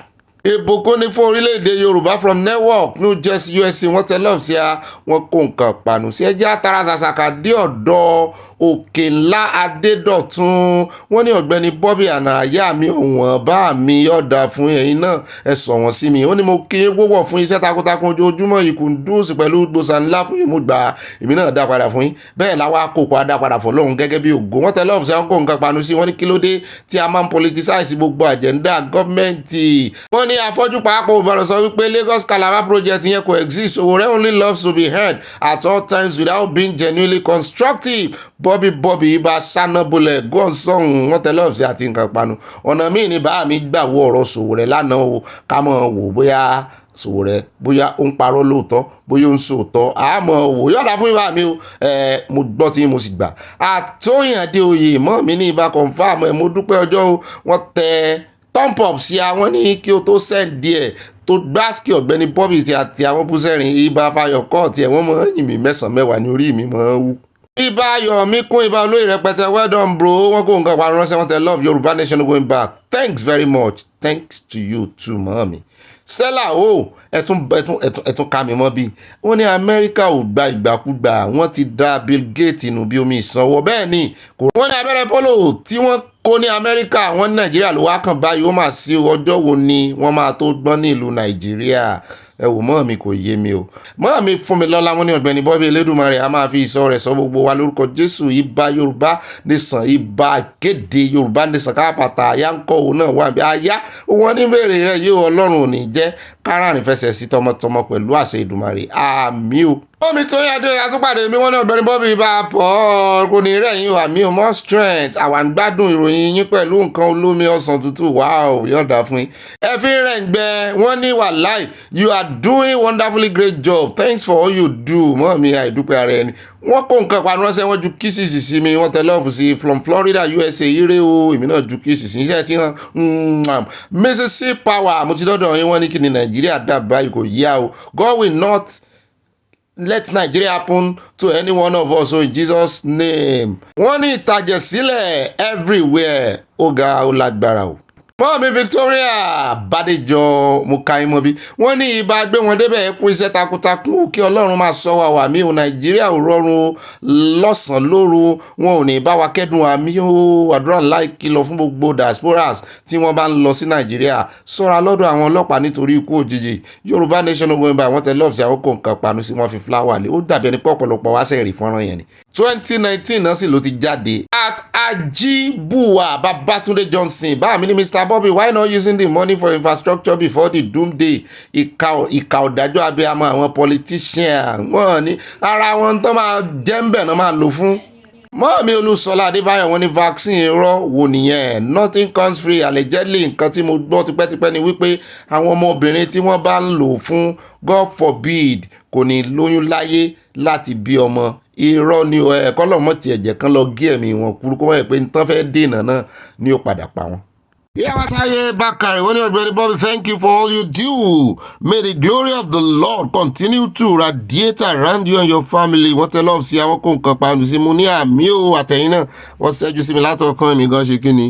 ìbùkún ní fún orílẹ̀-èdè Yorùbá from Newark New Jersey USA wọ́n tẹ love sí a wọ́n kó nǹkan pàánù sí ẹjẹ́ àtàrà ṣàṣàkà dé ọ̀dọ̀ òkè ńlá Adédọ̀tun wọ́n ní Ọ̀gbẹ́ni Bobby àná àyà mi ọ̀wọ́n bá mi yọ̀ọ̀dà fún ẹ̀yin náà ẹ sọ wọ́n sí mi ó ní mo kí yín púpọ̀ fún iṣẹ́ takuntakun ojoojúmọ́ yìí kùndùsì pẹ̀lú gbòsàn ńlá fún yín mo gbà èmi náà dá padà fún yín bẹ́ẹ̀ láwa àkókò adá padà fọ́ lọ́hùn gẹ́gẹ́ bí ògo wọ́n tẹ love sí àwọn kó nǹkan pàánù sí wọ́n ní kí ló dé tí a máa ń politicize gbogbo àjẹ́ndà gọ́ọ̀mẹ̀ntì wọ́n ní afọ́jú pàápàá òbọ̀rọ̀ sọ wípé Lagos Calabar project yẹn kò exist Owore only loves to be heard at all times without being genuinely constructive Bobby ibà sanabulẹ̀ gọ́ọ̀sọ̀hún wọ́n tẹ love sí àti nǹkan panu ọ̀nà míì ní bá mi gbà wọ ọ̀rọ̀ Sowore lánàá o ká mọ̀ wò bóyá Sowore bóyá ó ń parọ́ lóòótọ́ bóyá ó ń sòótọ́ àmọ́ wò yọ̀dà fún ibà mi o mo gbọ́ tí mo sì gbà Àtóyìn Adéoyè mọ́ mi ní ibà confam mo dúpẹ́ ọjọ́ o wọ́n tẹ thumb up sí àwọn ní kí o tó send díẹ̀ tó gbáàsì Ọ̀gbẹ́ni Bobby àti àwọn búsẹ̀rìn ibà Fayọ̀kọ́ tí ẹ̀wọ̀n mọ̀ ẹ̀yìn mi mẹ́sàn-án mẹ́wàá ní orí mi mọ̀ ọ́n wú. Ibà Yomi kún ibà olóyè rẹpẹtẹ well done bro wọn kó nǹkan parun ránṣẹ́ wọn tẹ love Yorùbá nation going back thanks very much thanks to you too mọ́mí. Stella ẹ̀tún ká mi mọ́ bí wọ́n ní Amẹ́ríkà ò gba ìgbàkúgbà wọ́n ti dá Bill Gates nù bí omi ìsanwó bẹ́ẹ̀ ni wọ́n ní abẹ́rẹ́ polo tí wọ́n kó ní Amẹ́ríkà wọ́n ní Nàìjíríà ló wá kàn báyìí ó máa sí ọjọ́ wo ni wọ́n máa tó gbọ́n ní ìlú Nàìjíríà ẹ wò mọ́ mi kò yé mi o mọ́ mi fún mi lọ́lá wọn ní Ọ̀gbẹ́ni Bobby Elédùmarè a máa fi ìsọ rẹ̀ sọ gbogbo wa lórúkọ Jésù ibà Yorùbá nìsàn ibà kéde Yorùbá nìsàn káfàtà àyà ń kọ́ òun náà wà bí àyà wọn ní bèrè rẹ̀ yóò Ọlọ́run ò ní jẹ́ kárànì fẹsẹ̀ sí tọmọtọmọ pẹ̀lú àṣẹ Èdùmàrè àmì o. Omi tó yá dé àtúpàdé mi wọ́n ní Ọ̀gbẹ́ni Bobby bá pọ̀ kò ní rẹ̀ yín àmì o more strength àwa ń gbádùn ìròyìn yín pẹ̀lú nǹkan olómi ọsàn tútù wow yọ̀ọ̀dà fún yín ẹ fi rẹ̀ ń gbẹ wọ́n ní wàláì you are doing wonderfully great job thanks for all you do mọ́ mi àìdúpẹ́ ara ẹni wọ́n kó nǹkan panu ránṣẹ́ wọ́n ju kíṣìsì sí mi wọ́n tẹ lọ́ọ̀fù sí from Florida USA ire o èmi náà ju kíṣìsì iṣẹ́ tí hàn Mississippi power mo ti dọ́dọ̀ yín wọ́n ní kí ni Nàìjíríà dàbá yìí kò yá o God will not let Nigeria happen to any one of us in Jesus name. wọ́n ní ìtàjẹ̀sílẹ̀ everywhere ó ga ó lágbára o. mọ́mí Victoria Bádéjọ mo ka imọ́ bí wọ́n ní ibà gbé wọn débẹ̀ kú iṣẹ́ takuntakun kí Ọlọ́run máa sọ wa mí o Nàìjíríà ò rọrùn lọ́sàn-án lóru wọn ò ní bá wa kẹ́dùn àmì o àdúrà láì kìlọ̀ fún gbogbo diasporas tí wọ́n bá ń lọ sí Nàìjíríà ṣọ́ra lọ́dọ̀ àwọn ọlọ́pàá nítorí ikú òjijì Yorùbá nation going by wọ́n tẹ lọ́ọ̀fù sí àwọn kò nǹkan panu sí wọ́n fi fúláwà lé ó dàbí ẹni pọ̀pọ̀lọpọ̀ wá sẹ́ẹ̀rì fọ́nrán yẹn ni 2019 náà sì ló ti jáde at Ajibuwa Babatunde Johnson bá mi ní Mr. Bobby why not using the money for infrastructure before the doomsday ìka ọ̀dájọ́ abiyamọ àwọn politician wọ́n ní ara wọn tó máa jẹ́ńbẹ̀ náà máa lò fún. mọ́ọ̀mí Olúṣọlá Adébáyọ̀ wọ́n ní vaccine irọ́ wò nìyẹn nothing comes free allegedly nǹkan tí mo gbọ́ tipẹ́tipẹ́ ni wípé àwọn ọmọbìnrin tí wọ́n bá ń lò fún God forbid kò ní lóyún láyé láti bí ọmọ irọ́ ni ẹ̀kọ́ lọ́mọ tí ẹ̀jẹ̀ kan lọ gé ẹ̀mí wọn kúrú kó wọ́n yẹ pé nǹkan fẹ́ dènà náà ni ó padà pa wọn. Yàwásáyé Bákàrẹ̀ wọ́n ní Ọ̀gbẹ́ni Bobby thank you for all you do may the glory of the Lord continue to radiate around you and your family wọ́n tẹ lọ́ọ̀fù sí àwọn kó nǹkan pàánù sí mo ní àmì o àtẹ̀yìn náà wọ́n ṣẹ́jú sí mi látọ̀kan mi gan ṣe kí ni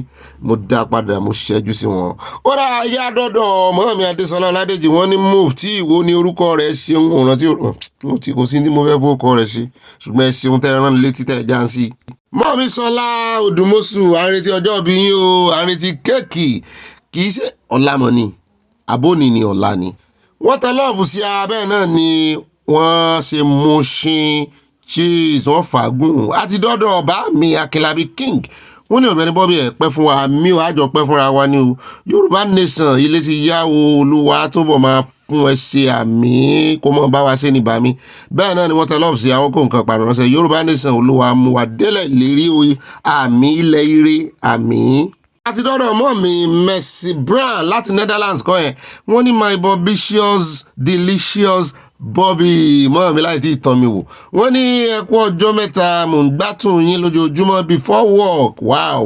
mo dá padà mo ṣẹ́jú sí wọn. ó rà yá dọ́dọ̀ Mọ́mí Adésọlá Ọládèjì wọ́n ní Mufti Ìwó ní orúkọ rẹ̀ ṣeun òrántí kò sí ní mo fẹ́ fọ́kọ rẹ̀ ṣe ṣùgbọ́n ẹ ṣeun tẹ́ rán létí tẹ́ já ń sí. Mọ́mí Sọlá Odùmọ́sù àrètí ọjọ́ bí yín o àrètí kéèkì kì í ṣe ọ̀la mọ̀ ni àbóni ni ọ̀la ni wọ́n tẹ lọ́ọ̀fù sí abẹ́ náà ni wọ́n ṣe Mushin cheese wọ́n fàágùn àti dọ́dọ̀ ọba mi Akínlábí King wọ́n ní Ọ̀gbẹ́ni Bobby ẹ̀ pẹ́ fún wa mi ò àjọ pẹ́ fúnra wa ni o Yorùbá nation ilé ti yá o Olúwa túbọ̀ máa fún ẹ ṣe àmì kó mọ̀ bá wa ṣe ní bàmí bẹ́ẹ̀ náà ni wọ́n tẹ lọ́ọ̀fù sí àwọn kò nǹkan pàmì ránṣẹ́ Yorùbá nation Olúwa mú wa délẹ̀ lérí o àmì ilẹ̀ ire àmì. àtidọ́dọ̀ mọ́ mi Mercy Brown láti Netherlands kan yẹn wọ́n ní my bobbicious delicious Bobby mọ́ mi láì tí ì tán mi wò wọ́n ní ẹ kú ọjọ́ mẹ́ta mò ń gbátùn yín lójoojúmọ́ before work wow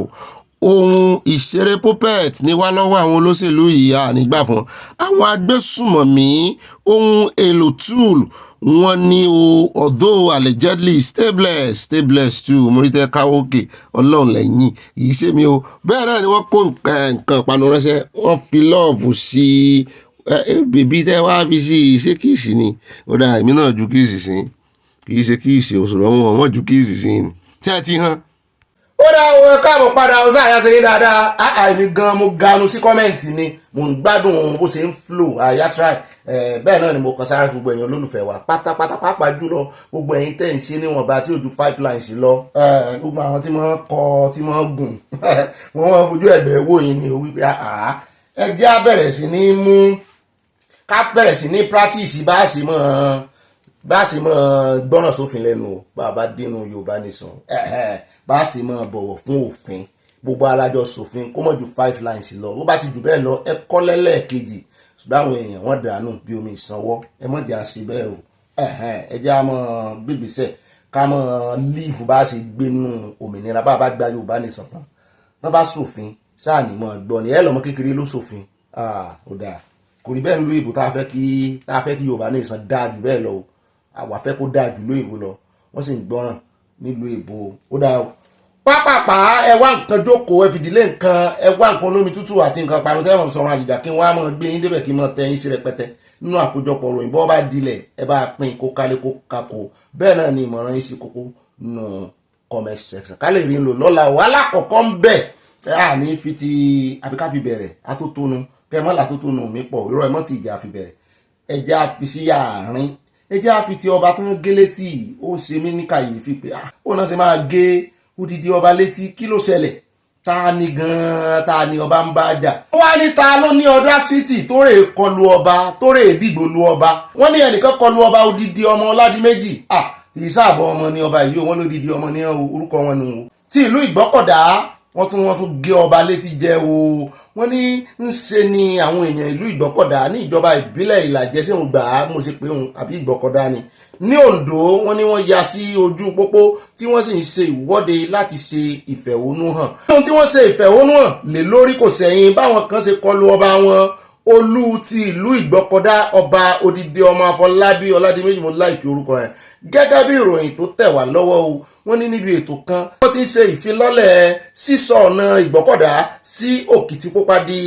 ohun ìṣeré puppet ní wá lọ́wọ́ àwọn olóṣèlú yìí nígbà fún àwọn agbésùmọ̀mí ohun èlò tool wọ́n ní o although allegedly stay blessed too morite káwókè ọlọ́run lẹ́yìn yìí ṣe mi o bẹ́ẹ̀ náà ni wọ́n kó nǹkan panu ránṣẹ́ wọ́n fi lọ́ọ̀fù sí bèbí tẹ́ wá fi sí ṣé kíìsì ni ó dáa èmi náà ju kíìsì sí kì í ṣe kíìsì òṣùlọ́ wọn ju kíìsì sí ni ṣé ẹ ti hàn. ó dá owó káàbọ̀ padà ó sáà yá ṣe yín dáadáa àìní gan mo ganu sí kọ́mẹ̀ntì ni mo ń gbádùn bó ṣe ń flow àyà try bẹ́ẹ̀ náà ni mo kàn sára gbogbo èèyàn olólùfẹ́ wa pátápátá pàápàá jùlọ gbogbo ẹ̀yin tẹ̀ ń ṣe níwọ̀nba tí ojú 5 lines lọ gbogbo àwọn tí wọ́n kọ tí wọ́n gùn wọ́n fojú ẹ̀gbẹ́ wò yín ni o wípé ẹ jẹ́ á bẹ̀rẹ̀ sí ní mú ká bẹ̀rẹ̀ sí ní practice bá a sì mọ̀ gbọ́ràn sófin lẹ́nu o bá a bá dínú Yorùbá nìsan bá a sì mọ̀ bọ̀wọ̀ fún òfin gbogbo alájọ sòfin kó mọ̀ ju 5 lines lọ ó bá ti jù bẹ́ẹ̀ lọ ẹ kọ́ lẹ́lẹ́ẹ̀kejì ṣùgbọ́n àwọn èèyàn wọ́n dànù bí omi ìsanwó ẹ mọ̀ jẹ́ àṣẹ bẹ́ẹ̀ o ẹ jẹ́ àmọ́ gbègbèsẹ̀ ká mọ̀ líìfù bá a ṣe gbénú òmìnira bá a bá gba Yorùbá nìsan tán wọ́n bá sòfin sáà ní mọ̀ gbọ́ ni ẹ lọ́mọ kékeré ló sòfin ó dáa kò rí bẹ́ẹ̀ nílùú ìbò tá a fẹ́ kí Yorùbá nìsan dáa jù bẹ́ẹ̀ lọ o àwa fẹ́ kó dáa jù ló ìbò lọ wọ́n sì ń gbọ́ràn nílùú ìbò ó dáa o pápápá ẹ wá nǹkan jókòó ẹ fìdílé nǹkan ẹ wá nǹkan olómi tútù àti nǹkan parun tẹ́wọ̀n sọ̀rọ̀ àjìjà kí wọ́n á mọ̀ gbé yín débẹ̀ kí wọ́n tẹ yín sí rẹpẹtẹ nínú àkójọpọ̀ ròyìn bọ́ bá dilẹ̀ ẹ bá pín kó kálé kó kakó bẹ́ẹ̀ náà ni ìmọ̀ràn yín sí kókó nínú comment section ká lè rí lò lọ́la o alákọ̀ọ́kọ́ ń bẹ̀ ẹ ní fi ti àbíká fi bẹ̀rẹ̀ atótónu kẹmọ́lá atótónu mi pọ̀ irọ́ ẹ mọ́ ti ìjà fi bẹ̀rẹ̀ ẹjẹ́ àfi sí àárín ẹjẹ́ àfi ti ọba tó ń gé létí ó ṣe mí ní kàyéfì pé ó náà ṣe máa gé odidi ọba létí kí ló ṣẹlẹ̀ ta ni gan-an ta ni ọba ń bá jà. wọ́n wá ní ta ló ní audacity tó rè kọlu ọba tó rè dìgbò lu ọba wọ́n ní ẹnìkan kọlu ọba odidi ọmọ Ọládìméjì ìsáàbọ̀ ọmọ ní ọba yìí wọ́n lódidi ọmọ ní orúkọ wọn nù tí ìlú Ìgbọ́kọ̀dá wọ́n tún gé ọba létí jẹ o wọ́n ní ń ṣe ni àwọn èèyàn ìlú Ìgbọ́kọ̀dá ní ìjọba ìbílẹ̀ Ìlàjẹ ṣé mo gbà á mo ṣe pé òun àbí Ìgbọ́kọ̀dá ni ní Oǹdó wọ́n ní wọ́n ya sí ojú pópó tí wọ́n sì ń ṣe ìwọ́de láti ṣe ìfẹ̀hónúhàn ohun tí wọ́n ṣe ìfẹ̀hónúhàn lé lórí kò sẹ́yìn báwọn kan ṣe kọlu ọba wọn olú ti ìlú Ìgbọ́kọ̀dá ọba odidi ọmọ Afọlábí Ọládìméjì mo láìkí orúkọ yẹn gẹ́gẹ́ bí ìròyìn tó tẹ̀ wá lọ́wọ́ o wọ́n ní níbi ètò kan wọ́n ti ń ṣe ìfilọ́lẹ̀ sísọ ọ̀nà Ìgbọ́kọ̀dá sí Òkìtìpupa di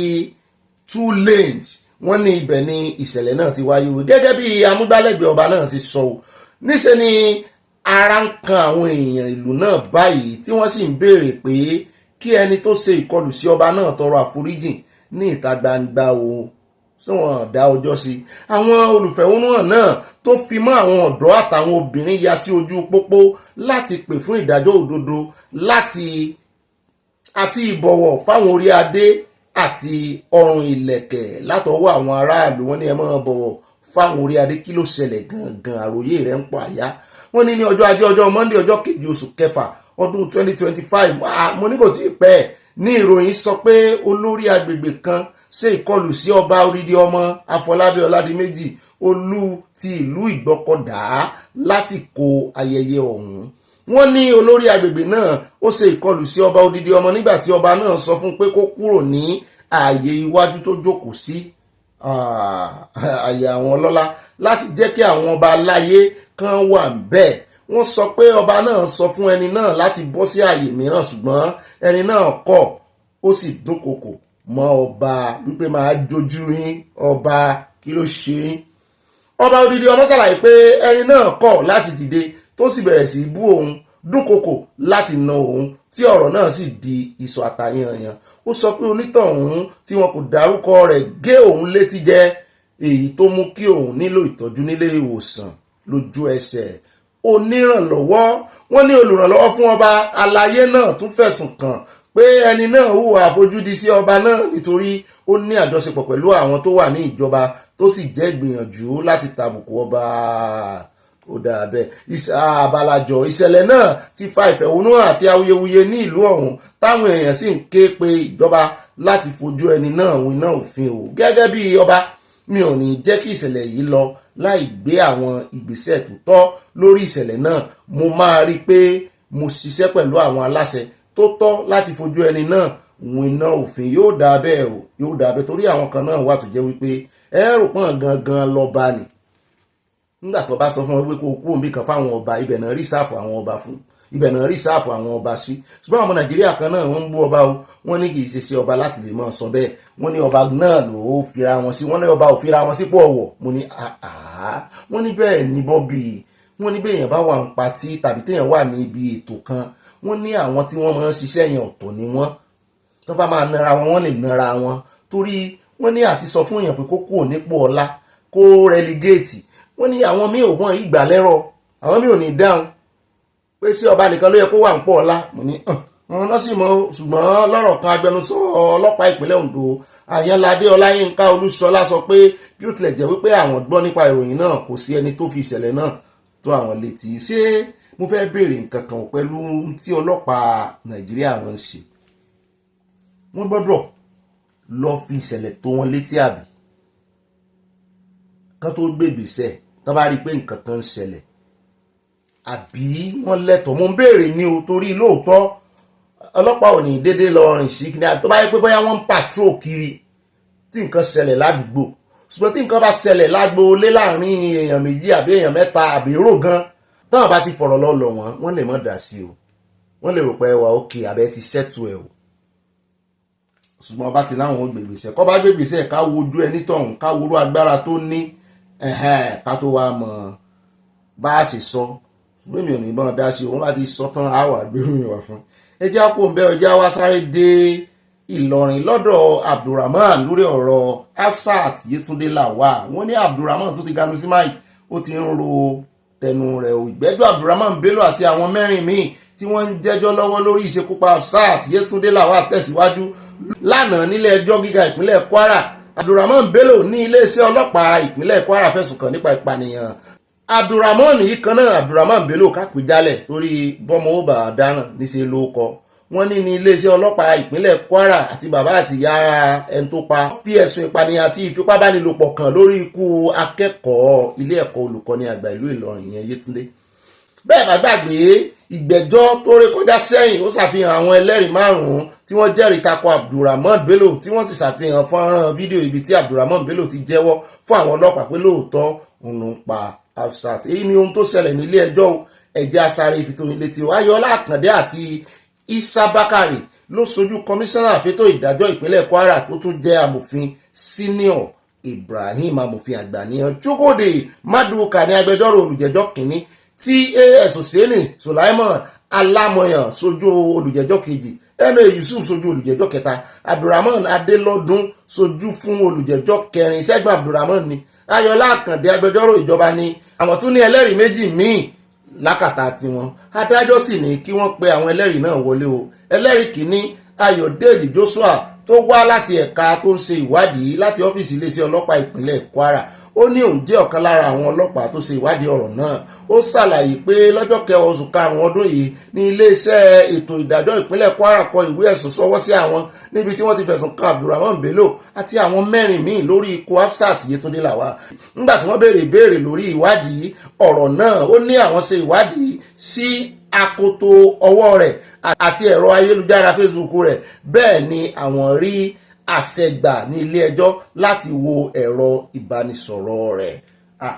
2 lanes wọ́n ní ibẹ̀ ni ìṣẹ̀lẹ̀ náà ti wáyé o gẹ́gẹ́ bí amúgbálẹ́gbẹ̀ẹ́ ọba náà sì sọ o níṣẹ́ ni ara ń kan àwọn èèyàn ìlú náà báyìí tí wọ́n sì ń béèrè pé kí ẹni tó ṣe ìkọlù sí ọba náà tọrọ àforíjì ní ìta gbangba o tí wọ́n dá ọjọ́ sí àwọn olùfẹ̀hónúhàn náà tó fi mọ́ àwọn ọ̀dọ́ àtàwọn obìnrin ya sí ojú pópó láti pè fún ìdájọ́ òdodo àti ìbọ̀wọ̀ fáwọn orí adé àti ọrùn ìlẹ̀kẹ̀ látọwọ́ àwọn aráàlú wọ́n ní ẹ máa bọ̀wọ̀ fáwọn orí adé kí ló ṣẹlẹ̀ gangan àròyé rẹ̀ ń pọ̀ àyà wọ́n ní ọjọ́ ajé ọjọ́ Monday ọjọ́ 2 oṣù kẹfà ọdún 2025 mo ní kò tí ì pẹ́ ní ìròyìn sọ pé olórí agbègbè kan ṣe ìkọlù sí ọba odidi ọmọ Afọlábí Ọládìméjì olú ti ìlú Ìgbọ́kọ̀dá lásìkò ayẹyẹ ọ̀hún wọ́n ní olórí agbègbè náà ó ṣe ìkọlù sí ọba odidi ọmọ nígbà tí ọba náà sọ fún pé kó kúrò ní ààyè iwájú tó jókòó sí ààyè àwọn ọlọ́lá láti jẹ́ kí àwọn ọba aláyé kan wà bẹ́ẹ̀ wọ́n sọ pé ọba náà sọ fún ẹni náà láti bọ́ sí ààyè mìíràn ṣùgbọ́n ẹni náà kọ̀ ó sì dúnkokò mọ́ ọba wípé máa jójú yín ọba kí ló ṣe yín ọba odidi ọmọ ṣàlàyé pé ẹni náà kọ̀ láti dìde tó sì bẹ̀rẹ̀ sí bú òun dúnkokò láti na òun tí ọ̀rọ̀ náà sì di ìsọ̀ àtàyànyàn ó sọ pé onítọ̀hún tí wọn kò dárúkọ rẹ̀ gé òun létí jẹ èyí tó mú kí òun nílò ìtọ́jú nílé ìwòsàn lójú ẹsẹ̀ onírànlọ́wọ́ wọ́n ní olùrànlọ́wọ́ fún ọba aláyé náà tún fẹ̀sùn kàn pé ẹni náà hùwà àfojúdi sí ọba náà nítorí ó ní àjọṣepọ̀ pẹ̀lú àwọn tó wà ní ìjọba tó sì jẹ́ ìgbìyànjú láti tàbùkù ọba ó dáa bẹ́ẹ̀ àbálàjọ ìṣẹ̀lẹ̀ náà ti fa ìfẹ̀hónúhàn àti awuyewuye ní ìlú ọ̀hún táwọn èèyàn sì ń ké pe ìjọba láti fojú ẹni náà winá òfin o gẹ́gẹ́ bí ọba mi ò ní jẹ́ kí ìṣẹ̀lẹ̀ yìí lọ láì gbé àwọn ìgbésẹ̀ tó tọ́ lórí ìṣẹ̀lẹ̀ náà mo máa rí i pé mo ṣiṣẹ́ pẹ̀lú àwọn aláṣẹ tó tọ́ láti fojú ẹni náà winá òfin yóò dáa bẹ́ẹ̀ o yóò dáa bẹ́ẹ̀ torí àwọn kan náà wà tó jẹ́ wípé ẹ̀rù pọ̀n gangan lọ́ba ni nígbà tó bá sọ fún wọn pé kó kú òǹbí kan fáwọn ọba ibẹ̀ náà rí sáàfù àwọn ọba fún ibẹ̀ náà rí sáàfù àwọn ọba sí ṣùgbọ́n àwọn ọmọ nàìjíríà kan náà wọ́n ń bú ọba o wọ́n ní kì í ṣe ṣe ọba láti lè máa sọ bẹ́ẹ̀ wọ́n ní ọba náà ló fira wọn sí wọ́n ní ọba ò fira wọn sípò ọ̀wọ̀ mo ní wọ́n ní bẹ́ẹ̀ ní bọ́bí wọ́n ní bẹ́ẹ̀ yẹn bá wà ń patí tàbí téèyàn wà ní ibi ètò kan wọ́n ní àwọn tí wọ́n máa ń ṣiṣẹ́ yẹn ọ̀tọ̀ ni wọ́n tó bá máa nara wọn wọ́n lè nara wọn torí wọ́n ní àti sọ fún èèyàn pé kó kúrò nípò ọlá kó relegate wọ́n ní àwọn míì ò wọ́n ìgbà lẹ́rọ̀ àwọn míì ò ní dáhùn pé sí ọba nìkan ló yẹ kó wà ń pọ̀ ọlá mo ní wọn náà sì mọ ṣùgbọ́n lọ́rọ̀ kan agbẹnusọ ọlọ́pàá ìpínlẹ̀ Ondo Àyànládé Ọláyínká Olúṣọlá sọ pé bí ó tilẹ̀ jẹ́ wípé àwọn gbọ́ nípa ìròyìn náà kò sí ẹni tó fi ìṣẹ̀lẹ̀ náà tó àwọn létí ṣé mo fẹ́ béèrè nǹkan kan pẹ̀lú tí ọlọ́pàá Nàìjíríà wọn ń ṣe wọ́n gbọ́dọ̀ lọ fi ìṣẹ̀lẹ̀ tó wọn létí àbí kan tó gbègbèsẹ̀ tó bá rí pé nǹkan kan ń ṣẹlẹ̀ àbí wọ́n lẹ́tọ̀ọ́ mo ń béèrè ní o torí lóòótọ́ ọlọ́pàá ò ní déédéé lọ rìn sí kí ni àbí tó bá yẹ pé bóyá wọ́n ń patrol kiri tí nǹkan ṣẹlẹ̀ ládùúgbò ṣùgbọ́n tí nǹkan bá ṣẹlẹ̀ lágbo lé láàrin èèyàn méjì àbí èèyàn mẹ́ta àbí èrò gan táwọn bá ti fọ̀rọ̀ lọ wọ́n lè mọ̀ dá sí o wọ́n lè rò pé ẹwà òkè àbẹ́ ti ṣẹ́tù ẹ̀ o ṣùgbọ́n bá ti láwọn ó gbègbèsẹ̀ kọ́ bá gbègbèsẹ̀ ká wojú ẹni tọ̀hún ká worú agbára tó ní ká tó wá mọ̀ bá a ṣe sọ ṣùgbọ́n mi ò ní bọ́n dá sí o wọ́n bá ti sọ tán á wà gbérù yín wá fún ẹjẹ́ àpò ń bẹ́ ẹjẹ́ wá sáré dé Ìlọrin lọ́dọ̀ Abdulrahman lórí ọ̀rọ̀ Hafsat Yétúndé Lawal wọ́n ní Abdulrahman tó ti ganu sí máì ó ti ń ro tẹnu rẹ̀ o ìgbẹ́jọ́ Abdulrahman Bello àti àwọn mẹ́rin míì tí wọ́n ń jẹ́jọ́ lọ́wọ́ lórí ìṣekúpa Hafsat Yétúndé Lawal tẹ̀síwájú lánàá nílé ẹjọ́ gíga ìpínlẹ̀ Kwara Abdulrahman Bello ní iléeṣẹ́ ọlọ́pàá ìpínlẹ̀ Kwara fẹ̀sùn kàn nípa ìpànìyàn Abdulrahman yìí kan náà Abdulrahman Bello kápẹ́jálẹ̀ torí bọ́mọ ó bá dáná níṣẹ́ ló kọ wọ́n ní iléeṣẹ́ ọlọ́pàá ìpínlẹ̀ Kwara àti bàbá àti ìyá ẹni tó pa fi ẹ̀sùn ìpànìyàn àti ìfipábánilòpọ̀ kàn lórí ikú akẹ́kọ̀ọ́ ilé ẹ̀kọ́ olùkọ́ni àgbà ìlú Ìlọrin ìyẹn Yétúndé bẹ́ẹ̀ bá gbàgbé ìgbẹ́jọ́ tó rékọjá sẹ́yìn ó ṣàfihàn àwọn ẹlẹ́rìí márùn-ún tí wọ́n jẹ́rìí tako Abdulrahman Bello tí wọ́n sì ṣàfihàn fọ́nrán fídíò ibi tí Abdulrahman Bello ti jẹ́wọ́ fún àwọn ọlọ́pàá pé lóòótọ́ òun ló ń pa Hafsat èyí ni ohun tó ṣẹlẹ̀ nílé ẹjọ́ ẹ̀jẹ̀ asáré ìfitónilétí Ayọ̀ọ́lá Àkàndé àti Isa Bakari ló sojú kọmíṣánná àfẹ́tò ìdájọ́ ìpínlẹ̀ Kwara tó tún jẹ́ amòfin senior Ibrahim amòfin àgbà níyan Chukwudi Maduka ní agbẹjọ́rò olùjẹ́jọ́ kìíní tí AS Hussaini Sulaiman Alámọ̀yàn sojú olùjẹ́jọ́ kejì Ma Yusuf sojú olùjẹ́jọ́ kẹta Abdulrahman Adélọ́dún sojú fún olùjẹ́jọ́ kẹrin Ṣẹ́gun Abdulrahman ni Ayọ̀ọ́lá Àkàndé agbẹjọ́rò ìjọba ni àwọn tún ní ẹlẹ́rìí méjì míì lákàtà tiwọn adájọ́ sì ní kí wọ́n pe àwọn ẹlẹ́rìí náà wọlé o ẹlẹ́rìí kìíní Ayọ̀dèjì Joshua tó wá láti ẹ̀ka tó ń ṣe ìwádìí láti ọ́fíìsì iléeṣẹ́ ọlọ́pàá ìpínlẹ̀ Kwara ó ní òun jẹ́ ọ̀kan lára àwọn ọlọ́pàá tó ṣe ìwádìí ọ̀rọ̀ náà ó ṣàlàyé pé lọ́jọ́ 9 oṣù karùn-ún ọdún yìí ní iléeṣẹ́ ètò ìdájọ́ ìpínlẹ̀ Kwara kọ ìwé ẹ̀sùn sọwọ́ sí àwọn níbi tí wọ́n ti fẹ̀sùn kan Abdulrahman Bello àti àwọn mẹ́rin míì lórí ikú Hafsat Yétúndé Lawal nígbà tí wọ́n béèrè ìbéèrè lórí ìwádìí ọ̀rọ̀ náà ó ní àwọn ṣe ìwádìí sí akoto ọwọ́ rẹ̀ àti ẹ̀rọ ayélujára Facebook rẹ̀ bẹ́ẹ̀ ni àwọn rí àṣẹgbà ní ilé ẹjọ́ láti wo ẹ̀rọ ìbánisọ̀rọ̀ rẹ̀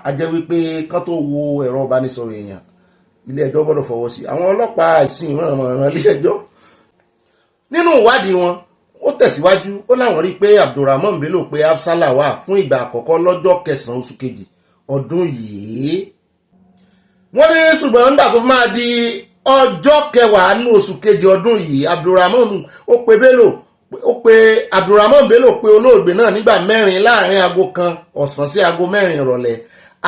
a jẹ́ wípé kán tó wo ẹ̀rọ ìbánisọ̀rọ̀ èèyàn ilé ẹjọ́ gbọ́dọ̀ fọwọ́ sí àwọn ọlọ́pàá ìsìn ìrànràn ilé ẹjọ́ nínú ìwádìí wọn ó tẹ̀síwájú ó láwọn rí pé Abdulrahman Bello pé Hafsat Lawal fún ìgbà àkọ́kọ́ lọ́jọ́ 9 oṣù kejì ọdún yìí wọ́n ní ṣùgbọ́n nígbà tó fi máa di ọjọ́ 10 ní oṣù kejì ọdún yìí Abdulrahman Bello pé olóògbé náà nígbà 4 láàrin aago 1 ọ̀sán sí aago 4 ìrọ̀lẹ́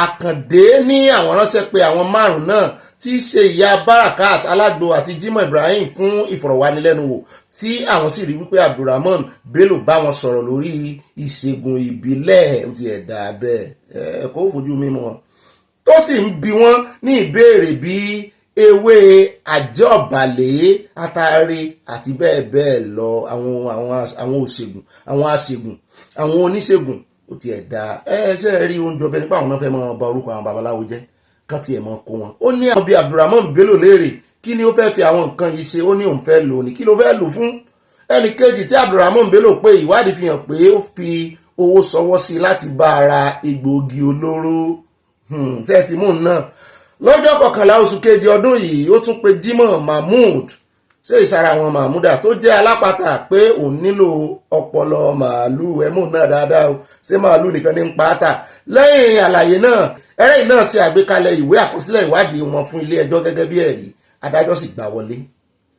Àkàndé ní àwọn ránṣẹ́ pé àwọn 5 náà tí í ṣe ìyá Barakat Alágbo àti Jimoh Ibrahim fún ìfọ̀rọ̀wánilẹ́nuwò tí àwọn sì rí wípé Abdulrahman Bello bá wọn sọ̀rọ̀ lórí ìṣègùn ìbílẹ̀ ó ti ẹ̀dá bẹ́ẹ̀ kó fojú mímọ́ wọn tó sì ń bi wọ́n ní ìbéèrè bí ewé àjọbàlẹ̀ àtàrí àti bẹ́ẹ̀ bẹ́ẹ̀ lọ àwọn òṣègùn àwọn aṣègùn àwọn oníṣègùn ó ti ẹ̀dá ṣe rí oúnjẹ ọbẹ̀ nípa àwọn náà fẹ́ mọ́ ba orúkọ àwọn babaláwo jẹ́ kán tiẹ̀ mọ́ kó wọn ó ní àwọn bíi Abdulrahman Bello léèrè kí ni ó fẹ́ fi àwọn nǹkan yìí ṣe ó ní òun fẹ́ lò ní kí ló fẹ́ lò fún ẹnì kejì tí Abdulrahman Bello pé ìwádìí fi hàn pé ó fi owó sọwọ́ sí láti bá ara egbòogi olóró ṣe ti mú un náà lọ́jọ́ 11 oṣù kejì ọdún yìí ó tún pe Jimoh Mahmood ṣé ìsara àwọn Mahmuda tó jẹ́ alápatà pé òun nílò ọpọlọ màálù ẹmú náà dáadáa o ṣé màálù nìkan ní ń pàátà. Lẹ́yìn àlàyé náà ẹlẹ́yìn náà ṣe àgbékalẹ̀ ìwé àkọsílẹ̀ ìwádìí wọn fún ilé ẹjọ́ gẹ́gẹ́ bí ẹ̀rí, adájọ́ sì gbà wọlé,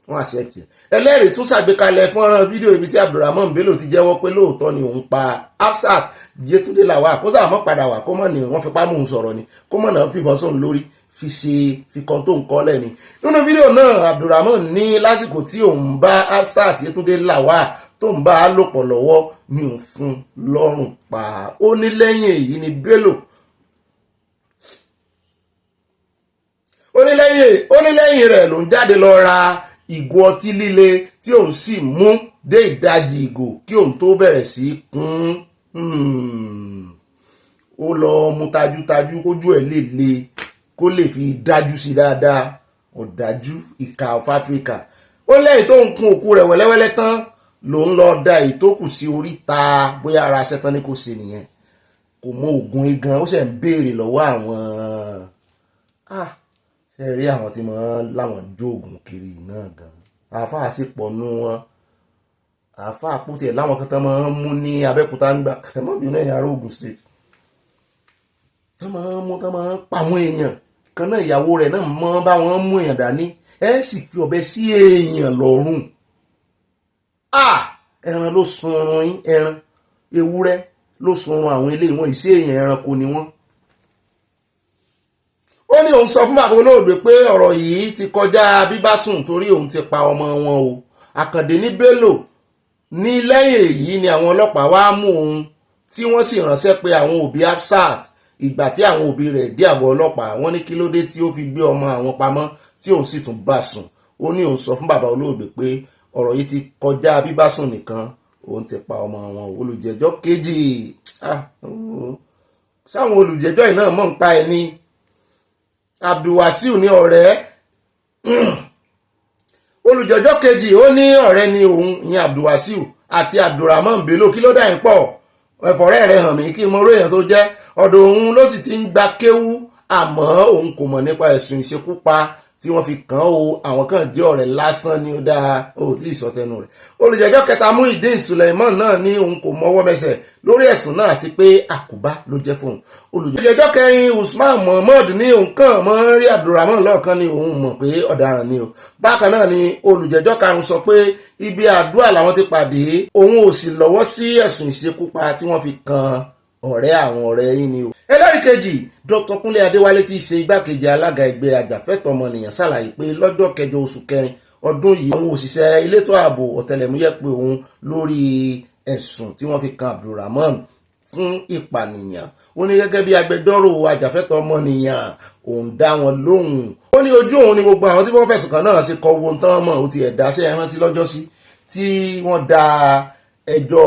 wọ́n accept. Ẹlẹ́rìí tún ṣàgbékalẹ̀ fọ́nrán fídíò ibi tí Abdulrahman Bello ti jẹ́wọ́ pé lóòótọ́ ni òun pa Hafsat Yetunde Lawal kó sáà mọ́ padà wá kó mọ̀ ní wọ́n fipá mú un sọ̀rọ̀ ni kó mọ̀ náà fìbọn sóun lórí fi kan tó ń kọ́ lẹ́ni. Nínú fídíò náà Abdulrahman ní lásìkò tí òun bá Hafsat Yetunde Lawal tó ń bá a lò pọ̀ lọ́wọ́ ni òun fún lọ́rùn pa. Ó ní lẹ́yìn èyí ni Bello ó ní lẹ́yìn rẹ̀ ló ń jáde lọ ra ìgò ọtí líle tí òun sì mú dé ìdajì ìgò kí òun tó bẹ̀rẹ̀ sí kún. Ó lọ mú tajútajú kójú ẹ̀ lè le kó lè fi dájú sí dáadáa. Ọ̀dájú ìka of Africa. Ó lẹ́yìn tó ń kún òkú rẹ̀ wẹ́lẹ́wẹ́lẹ́ tán ló ń lọ da ìtókù sí oríta bóyá ara ṣẹ́tán ní kò sí nìyẹn. Kò mọ ògùn igan ó sì ń béèrè lọ́wọ́ àwọn ṣe rí àwọn tí wọ́n láwọn jóògùn kiri náà gan. Àáfàá sì pọ̀ nú wọn. Àáfàá pútì ẹ̀ láwọn kan tán máa ń mú ní Abẹ́òkúta ń gbà ẹ̀mọ́bìnrin ẹ̀yà ará Ògùn state. Tán máa ń mú tán máa ń pa àwọn èèyàn kan náà ìyàwó rẹ̀ náà mọ́ bá wọn mú èèyàn dání ẹ̀ sì fi ọ̀bẹ sí èèyàn lọ́rùn. Ẹran ló sunrun yín, ẹran ewúrẹ́ ló sunrun àwọn eléyìí wọn ìṣe èèyàn ẹranko ni wọ́n. Ó ní òun sọ fún bàbá olóògbé pé ọ̀rọ̀ yìí ti kọjá bíbásùn torí òun ti pa ọmọ wọn o. Àkàndé ní Bello ní lẹ́yìn èyí ni àwọn ọlọ́pàá wá mú òun tí wọ́n sì ránṣẹ́ pé àwọn òbí Hafsat. Ìgbà tí àwọn òbí rẹ̀ dé àgọ́ ọlọ́pàá wọ́n ní kí ló dé tí ó fi gbé ọmọ àwọn pamọ́ tí òun sì tún bá sùn. Ó ní òun sọ fún bàbá olóògbé pé ọ̀rọ̀ yìí ti kọjá bíbásùn nìkan òun ti pa ọmọ wọn. Olùjẹ́jọ́ kejì sáwọn olùjẹ́jọ́ yìí náà mọ̀ ń pa ẹni. Abdulwasiu ní ọ̀rẹ́ olùjẹ́jọ́ kejì ó ní ọ̀rẹ́ ni òun ìyẹn Abdulwasiu àti Abdulrahman Bello kí ló dà yín pọ̀ ẹ̀fọ̀rẹ́ rẹ̀ hàn mí kí mo róyàn tó jẹ́ ọ̀dọ̀ òun ló sì ti ń gba kéwú àmọ́ òun kò mọ̀ nípa ẹ̀sùn ìṣekúpa tí wọ́n fi kàn ó àwọn kan jẹ́ ọ̀rẹ́ lásán ni ó dáa ó tí ì sọ tẹnu rẹ̀. Olùjẹ́jọ́ kẹta Muideen Suleiman náà ní òun kò mọwọ́ mẹsẹ̀ lórí ẹ̀sùn náà àti pé àkóbá ló jẹ́ fún òun. Olùjẹ́jọ́ kẹrin Usman Mohammed ní òun kàn mọ́ rí Abdulrahman lọ́ọ̀kan ni òun mọ̀ pé ọ̀daràn ni o. Bákan náà ni olùjẹ́jọ́ karùn-ún sọ pé ibi àdúrà làwọn ti pàdé òun ò sì lọ́wọ́ sí ẹ̀sùn ìṣekúpa tí wọ́n fi kan ọ̀rẹ́ àwọn ọ̀rẹ́ yín ni o. Ẹlẹ́rìí kejì Dr. Kúnlé Adéwálé tí í ṣe igbákejì alága ẹgbẹ́ ajàfẹ́tọ̀ọ́ ọmọnìyàn ṣàlàyé pé lọ́jọ́ 9 oṣù kẹrin ọdún yìí àwọn òṣìṣẹ́ elétò ààbò ọ̀tẹlẹ̀múyẹ́ pé òun lórí ẹ̀sùn tí wọ́n fi kan Abdulrahman fún ìpànìyàn. Ó ní gẹ́gẹ́ bí agbẹjọ́rò ajàfẹ́tọ̀ọ́ ọmọnìyàn òun dá wọn lóhùn. Ó ní ojú òun ni gbogbo àwọn tí wọ́n fẹ̀sùn kàn náà ṣe kọ wo tán mọ̀ ó ti ẹ̀dá ṣe ẹrántí lọ́jọ́ sí tí wọ́n da ẹjọ́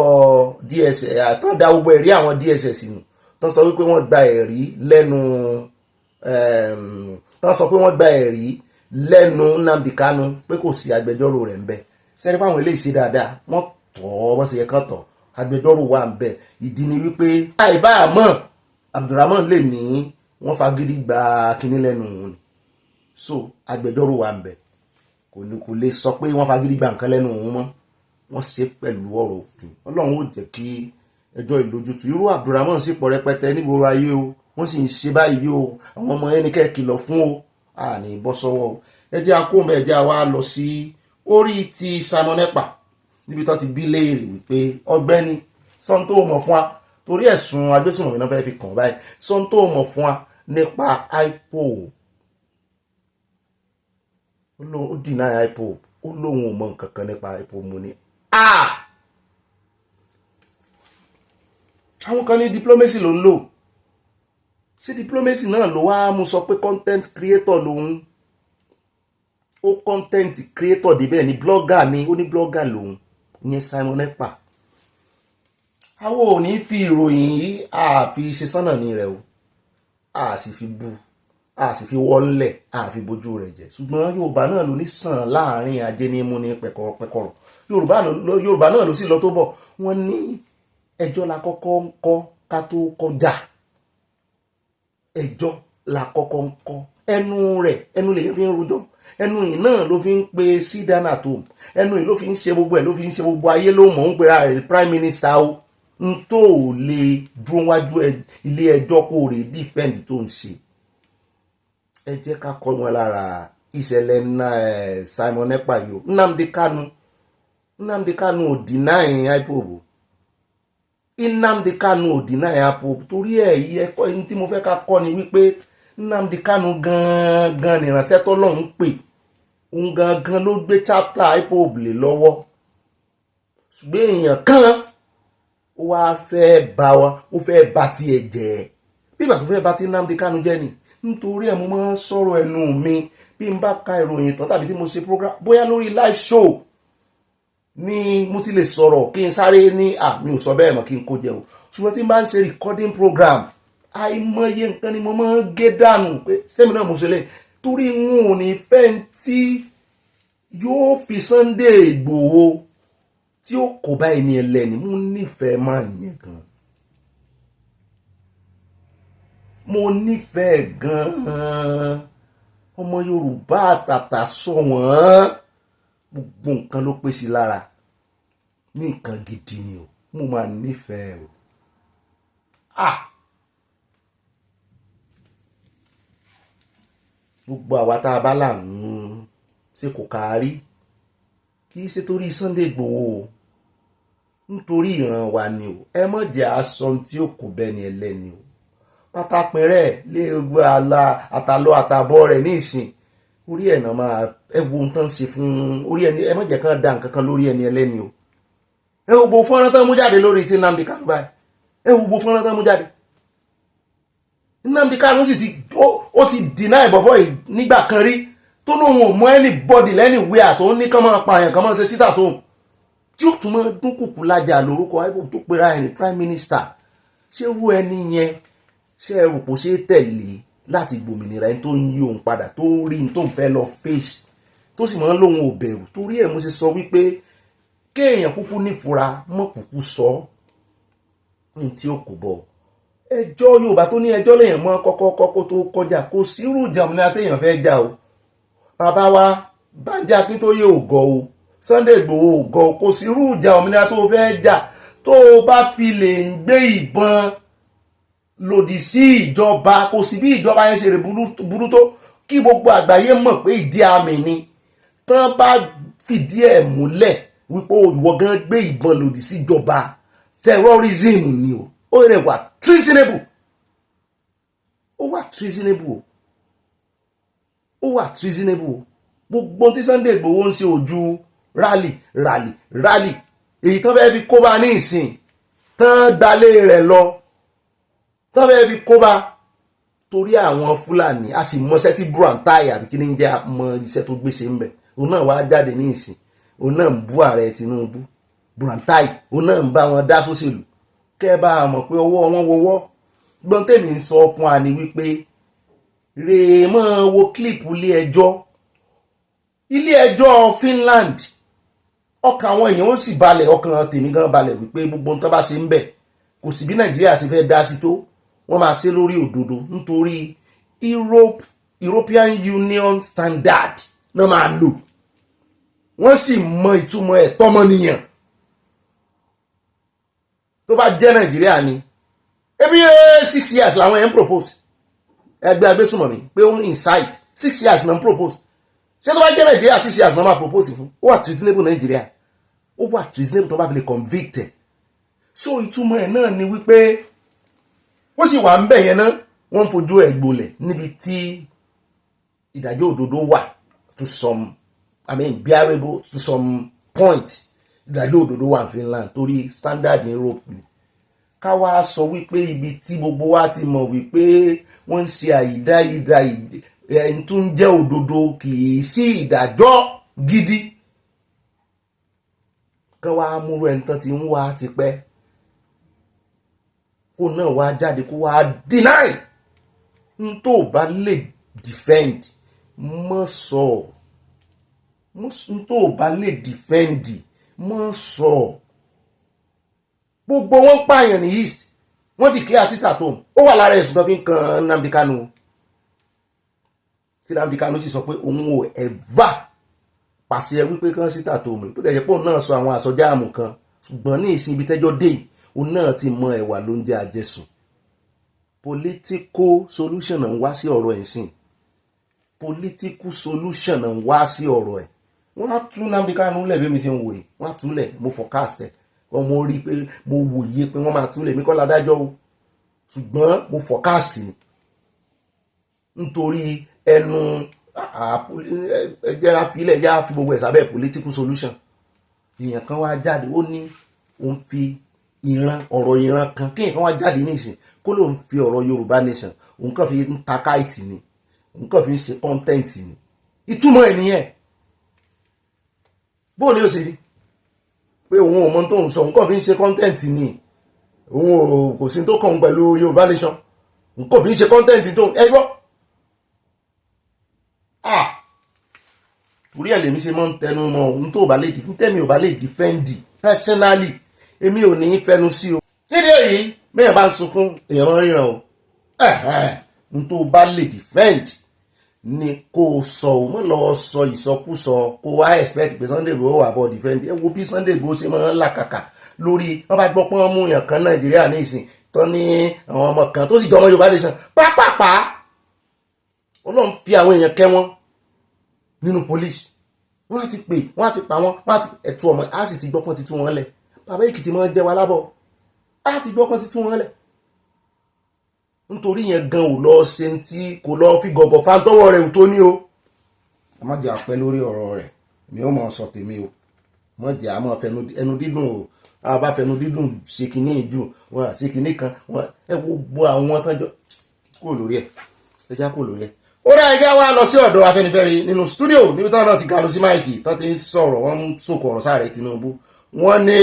DSS àtàn da gbogbo ẹ̀rí àwọn DSS nù tán sọ wípé wọ́n gba ẹ̀rí lẹ́nu Nnamdi Kanu pé kò sí agbẹjọ́rò rẹ̀ ń bẹ. Sẹ́ni pé àwọn eléyìí ṣe dáadáa wọ́n tọ́ wọ́n sì yẹ kán tọ́ agbẹjọ́rò wà ń bẹ. Ìdí ni wípé àìbá àmọ́ Abdulrahman lè ní wọ́n fagídí gba kinní lẹ́nu òun ni so agbẹjọ́rò wà ń bẹ kò lè sọ pé wọ́n fagídí gba nǹkan lẹ́nu òun mọ́. Wọ́n ṣe pẹ̀lú ọ̀rọ̀ òfin. Ọlọ́run ó jẹ́ kí ẹjọ́ ìlójútu irú Abdulrahman sì pọ̀ rẹpẹtẹ nígboro ayé o wọ́n sì ń ṣe báyìí o àwọn ọmọ ẹni kẹ́kìlọ̀ fún o àní bọ́ sọ́wọ́ o. Ẹ jẹ́ akóńbẹ́ ẹ jẹ́ wa lọ sí orí ti Simon Ekpa níbi tó ti bí léèrè wípé Ọgbẹ́ni sọ́n tó mọ̀ fún wa torí ẹ̀sùn agbésùnmọ̀mí náà fẹ́ fi kàn báyìí sọ́n tó mọ̀ fún wa nípa IPOB. Ó dìnnà IPOB ó lóun ò mọ nǹkan kan nípa IPOB mo ní àwọn kan ní diplomacy ló ń lò sí diplomacy náà ló wá mú sọ pé content creator lòun ó content creator débẹ̀ ní blogger ni ó ní blogger lòun ìyẹn Simon Ekpa. Àwọn ò ní fi ìròyìn yìí àfi ṣe sánà ní rẹ̀ o a sì fi bu a sì fi wọ́lẹ̀ a fi bójú rẹ̀ jẹ́ ṣùgbọ́n Yorùbá náà ló ní sàn láàrin ajé ní mú ní pẹ̀kọ̀rọ̀ Yorùbá náà ló sì lọ tó bọ̀ wọ́n ní ẹjọ́ la kọ́kọ́ ń kọ́ ká tó kọjá ẹjọ́ la kọ́kọ́ ń kọ́ ẹnu lèyàn fi ń rojọ́ ẹnu yìí náà ló fi ń pe sídánà tó ẹnu yìí ló fi ń ṣe gbogbo ẹ̀ ló fi ń ṣe gbogbo ayé ló mọ̀ ń pera rẹ̀ prime minister o n tó lè dúró wájú ilé ẹjọ́ kó rè defend tó ń ṣe. Ẹ jẹ́ ká kọ́ wọn lára ìṣẹ̀lẹ̀ Simon Ekpa yìí o. Nnamdi Kanu ò deny IPOB. Nnamdi Kanu ò deny IPOB torí ẹ̀ yí ẹ̀kọ́ ẹni tí mo fẹ́ ká kọ́ ni wípé Nnamdi Kanu gangan nìránṣẹ́ tọ́lọ́run pè òun gangan ló gbé chapter IPOB lé lọ́wọ́ ṣùgbọ́n èèyàn kan ó wá fẹ́ bá tiẹ̀ jẹ́ bí ìgbà tó fẹ́ bá ti Nnamdi Kanu jẹ́ ni nítorí ẹ̀ mo máa ń sọ̀rọ̀ ẹnu mi bí n bá ka ìròyìn tán tàbí tí mo ṣe program bóyá lórí live show ni mo ti lè sọ̀rọ̀ kí n sáré ní mi ò sọ bẹ́ẹ̀ mọ́ kí n kó jẹ o ṣùgbọ́n tí n bá ń ṣe recording program àìmọye nǹkan ni mo máa ń gé dànù pé sẹ́mi náà mo ṣe lè torí wọn ò ní fẹ́ tí yóò fi Sunday Igboho tí ó kò bá ẹni ẹlẹ́ni mo nífẹ̀ẹ́ máa yẹn gan mo nífẹ̀ẹ́ gan ọmọ Yorùbá àtàtà sọ wọ́n gbogbo nǹkan ló pé sí lára ní nǹkan gidi ni o mo máa nífẹ̀ẹ́ o gbogbo àwa tá a bá là ń ṣe kò kárí kì í ṣe torí Sunday Igboho o nítorí ìran wa ni o ẹ mọ̀ jẹ́ aṣọ tí ó kò bẹ́ni ẹlẹ́ni o pátápẹ́rẹ́ lé gbogbo àtàlọ́ àtàbọ̀ rẹ̀ ní ìsìn orí ẹ̀ náà máa ẹwu ohun tó ń ṣe fún orí ẹni ẹ mọ̀ jẹ́ kán da nǹkan kan lórí ẹni ẹlẹ́ni o ẹ wo gbogbo fọ́nrán tán mú jáde lórí ti Nnamdi Kanu báyìí ẹ wo gbogbo fọ́nrán tán mú jáde Nnamdi Kanu sì ó ti deny bọ̀bọ̀ yìí nígbà kan rí tó lóun ò mọ anybody lẹ́nìwíà tó ní kán máa pààyàn kán máa ṣe síta tó tí ó tún máa dúnkùkù lájà lórúkọ IPOB tó pera ẹni prime minister ṣé irú ẹni yẹn ṣé ẹ rò pé ó ṣe é tẹ̀lé láti gbòmìnira ẹni tó ń yí òun padà tó rí ní tó ń fẹ́ lọ face tó sì máa ń lóun ò bẹ̀rù torí ẹ̀ mo ṣe sọ wípé kéèyàn kúkú nífura mọ́ kúkú sọ ní tí ó kò bọ̀ ẹjọ́ Yorùbá tó ní ẹjọ́ lèèyàn mọ́ kọ́kọ́ tó kọjá kò sírù ìjàmùlẹ àtẹ̀yàn fẹ́ jà o bàbá wa Banji Akíntóyè ò gọ̀ o Sunday Igboho ò gọ̀ o kò sírù ìjàmùlẹ tó fẹ́ jà tó o bá fi lè ń gbé ìbọn lòdì sí ìjọba kò sí bí ìjọba yẹn ṣe rè burú tó kí gbogbo àgbáyé mọ̀ pé ìdí àmì ni tán bá fìdí ẹ̀ múlẹ̀ wípé ìwọ gan gbé ìbọn lòdì sí ìjọba terrorism ni o ó rẹ̀ wà treasonable ó wà treasonable ó wà treasonable gbogbo tí Sunday Igboho ń ṣe ojú rally èyí tán fẹ́ fi kóbá ní ìsìn tán gbalé rẹ̀ lọ tán fẹ́ fi kóbá torí àwọn Fúlàní a sì mọṣẹ́ tí Burantai àbí kí ní jẹ́ mọ iṣẹ́ tó gbéṣe ń bẹ̀ òun náà wá jáde ní ìsìn òun náà ń bú ààrẹ Tinubu Burantai òun náà ń bá wọn dá sóṣèlú kẹ́ bá a mọ̀ pé ọwọ́ wọn wọwọ́ gbọ́n tèmi ń sọ fún wa ni wípé rèé mọ́ wo kílípù ilé ẹjọ́ Finland ọkàn àwọn èèyàn ó sì balẹ̀ ọkàn tèmi gan balẹ̀ wípé gbogbo nǹkan bá ṣe ń bẹ̀ kò sí bí Nàìjíríà sì fẹ́ dá sí tó wọ́n máa ṣe lórí òdodo nítorí European Union standard náà máa lò wọ́n sì mọ ìtumọ̀ ẹ̀tọ́ ọmọnìyàn tó bá jẹ́ Nàìjíríà ni ebi 6 years làwọn yẹn ń propose ẹgbẹ́ agbésùnmọ̀mí pé ó ń incite 6 years náà ń propose ṣé tó bá jẹ́ Nàìjíríà 6 years náà máa propose fún ó wà treasonable Nàìjíríà ó wà treasonable tó bá fi lè convict ẹ̀ so ìtumọ̀ ẹ̀ náà ni wípé wọ́n sì wà ń bẹ̀ yẹn náà wọ́n ń fojú ẹ̀ gbolẹ̀ níbi tí ìdájọ́ òdodo wà to some bearable to some point ìdájọ́ òdodo wà ní Finland torí standard ní Europe ni ká wá sọ wípé ibi tí gbogbo wa ti mọ̀ wípé wọ́n ń ṣe àyídáyídá ẹni tó ń jẹ́ òdodo kì í sí ìdájọ́ gidi ká wá múrú ẹni tán ti ń wá tipẹ́ kó náà wá jáde kó wá deny n tó bá lè defend mọ́ sọ n tó bá lè defend mọ́ sọ gbogbo wọn pààyàn ní East wọ́n declare sit at home ó wà lára ẹ̀sùn tó fi ń kan Nnamdi Kanu tí Nnamdi Kanu sì sọ pé òun ò ever pàṣẹ wípé kán sit at home bó tẹ̀yẹ pé òun náà sọ àwọn àsọjáàmù kan ṣùgbọ́n ní ìsìn ibi tẹ́jọ́ dé òun náà ti mọ ẹ̀wà ló ń jẹ́ àjẹsùn political solution ń wá sí ọ̀rọ̀ ẹ̀ sìn political solution ń wá sí ọ̀rọ̀ ẹ̀ wọ́n á tú Nnamdi Kanu lẹ̀ bí mi ti ń wòye wọ́n á túlẹ̀ mo forecast ẹ̀ mo rí pé mo wòye pé wọ́n máa túlẹ̀ mi kọ́ ládájọ́ o ṣùgbọ́n mo forecast ni nítorí ẹnu ẹjẹ́ àfilẹ̀ yá fi gbogbo ẹ̀ sábẹ́ political solution èèyàn kan wá jáde ó ní òun fi ọ̀rọ̀ ìran kan kéèyàn kan wá jáde nísìn kó ló ń fi ọ̀rọ̀ Yorùbá nation òun kàn fi ń ta káìtì ni òun kàn fi ń ṣe content ni ìtumọ̀ ẹ̀ nìyẹn bó ni ó ṣe rí pé òun ò mọ tó ń sọ òun kàn fi ń ṣe content ni òun kò sí tó kàn pẹ̀lú Yorùbá nation òun kàn fi ń ṣe content tó ẹ gbọ́ torí ẹ̀ lèmi ṣe máa ń tẹnu mọ́ ohun tó bá lè tẹ́mi ò bá lè defend personally èmi ò ní fẹnu sí o nídìí èyí mẹ́yàn bá ń sunkún èèyàn ríran o ohun tó bá lè defend ni kó o sọ o mọ́ lọ́wọ́ sọ ìsọkúsọ kó wá expect pé Sunday Igboho wà bọ́ defend ẹ wo bí Sunday Igboho ṣe máa ń làkàkà lórí wọ́n bá gbọ́ pé wọ́n mú èèyàn kan Nàìjíríà ní ìsìn tán ní àwọn ọmọ kan tó sì jọ ọmọ Yorùbá nation pápápá Ọlọ́run fi àwọn èèyàn kẹ́ wọn nínú police wọ́n á ti pè wọ́n á ti pa wọ́n á ti ẹ̀tù ọmọ á sì ti gbọ́pọ́n ti tú wọn lẹ̀ bàbá Èkìtì máa ń jẹ́ wa lábọ̀ á ti gbọ́pọ́n ti tú wọn lẹ̀ nítorí yẹn gan ò lọ ṣe tí kò lọ fi gọ̀gọ̀ fáńtọ́wọ́ rẹ̀ tó ní o ẹ má jẹ́ àpẹ́ lórí ọ̀rọ̀ rẹ̀ mi ò mọ̀ sọ tèmi o má jẹ́ àmọ́ ẹnu dídùn o a bá fẹnu dídùn ṣe kìíní ìdùn wọn ṣe kìíní kan wọn ẹ wo gbọ́ àwọn tọ́jọ́ kó lórí ẹ̀ ẹ já kó lórí ẹ̀ ó dá ẹjá wá lọ sí ọ̀dọ̀ Afẹ́nifẹ́re nínú stúdíò níbi táwọn náà ti ganu sí máìkì tán ti ń sọ̀rọ̀ wọ́n ń sòkò ọ̀rọ̀ sáré Tinubu wọ́n ní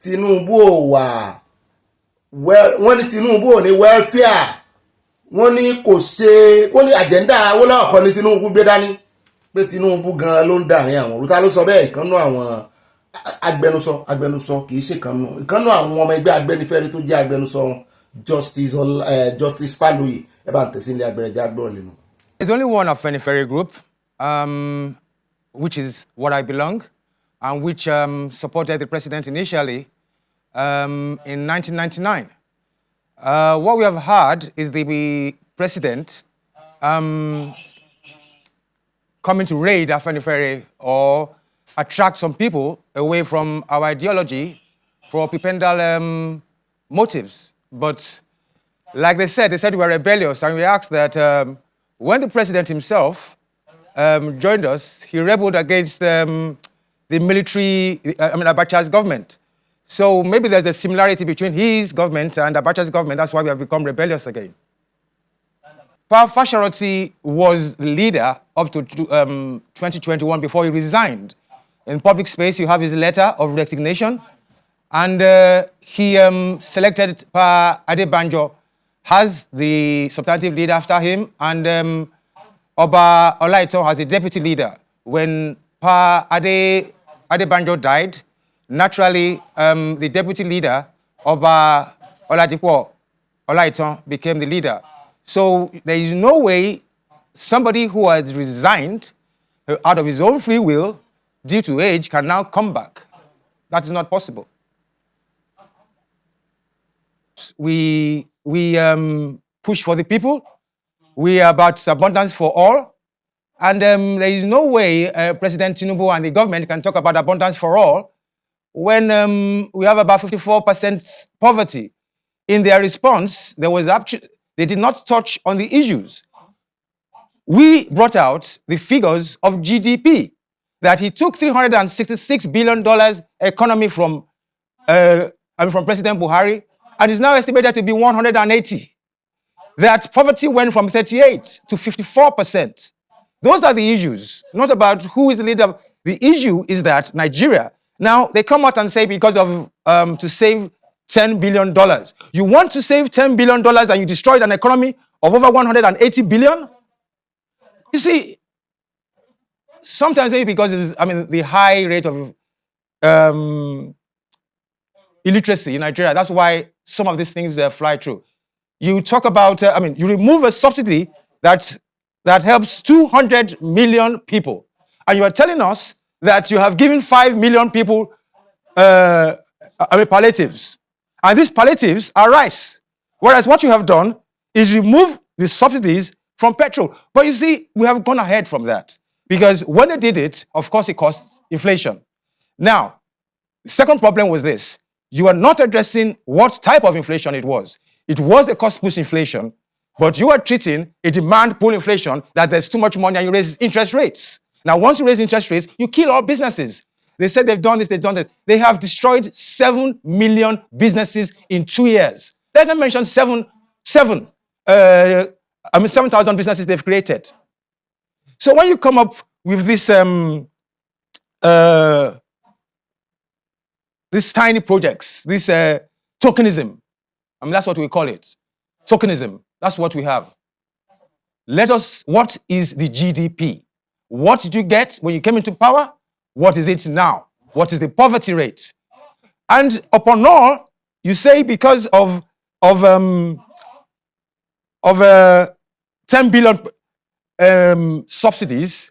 Tinubu ò wà wọ́n ní Tinubu ò ní welfare wọ́n ní kò ṣe wọ́n ní àjẹ́ndà Awólọ́wọ̀ kan ní Tinubu gbé dání pé Tinubu gan ló ń dàrin àwọn òrùta ló sọ bẹ́ẹ̀ ìkànnú àwọn agbẹnusọ kì í ṣe ìkànnú àwọn ọmọ ẹgbẹ́ Afẹ́nifẹ́re tó jẹ́ agbẹnusọ Justice Faloye ẹ bá ń tẹ̀sí ilé agbẹ̀rẹ̀já gbọ́rọ̀ lẹ́nu. There's only one Afenifere group, which is what I belong, and which supported the president initially in 1999. What we have heard is the president coming to raid Afenifere or attract some people away from our ideology for prebendal motives. But like they said we were rebellious, and we asked that when the president himself joined us, he rebelled against the military, Abacha's government. So maybe there's a similarity between his government and Abacha's government. That's why we have become rebellious again. Fasharoti was the leader up to 2021 before he resigned. In public space, you have his letter of resignation, and he selected Pa Adebanjo has the substantive leader after him, and Oba Olaiton has a deputy leader. When Pa Adebanjo died, naturally the deputy leader, Oba Oladipo Olaiton, became the leader. So there is no way somebody who has resigned out of his own free will due to age can now come back. That is not possible. We push for the people. We are about abundance for all. And there is no way President Tinubu and the government can talk about abundance for all when we have about 54% poverty. In their response, they did not touch on the issues. We brought out the figures of GDP, that he took $366 billion economy from President Buhari, and is now estimated to be 180. That poverty went from 38 to 54%. Those are the issues, not about who is the leader. The issue is that Nigeria, now they come out and say because of to save $10 billion. You want to save $10 billion and you destroyed an economy of over 180 billion? You see, sometimes maybe because it's, the high rate of illiteracy in Nigeria. That's why some of these things fly through. You talk about, you remove a subsidy that helps 200 million people, and you are telling us that you have given 5 million people palliatives, and these palliatives are rice. Whereas what you have done is remove the subsidies from petrol. But you see, we have gone ahead from that, because when they did it, of course, it caused inflation. Now, the second problem was this. You are not addressing what type of inflation it was. It was a cost-push inflation, but you are treating a demand-pull inflation that there's too much money and you raise interest rates. Now, once you raise interest rates, you kill all businesses. They said they've done this, they've done that. They have destroyed 7 million businesses in 2 years. Let them mention 7,000 businesses they've created. So when you come up with this these tiny projects, this tokenism, that's what we call it. Tokenism, that's what we have. What is the GDP? What did you get when you came into power? What is it now? What is the poverty rate? And upon all, you say because of 10 billion subsidies,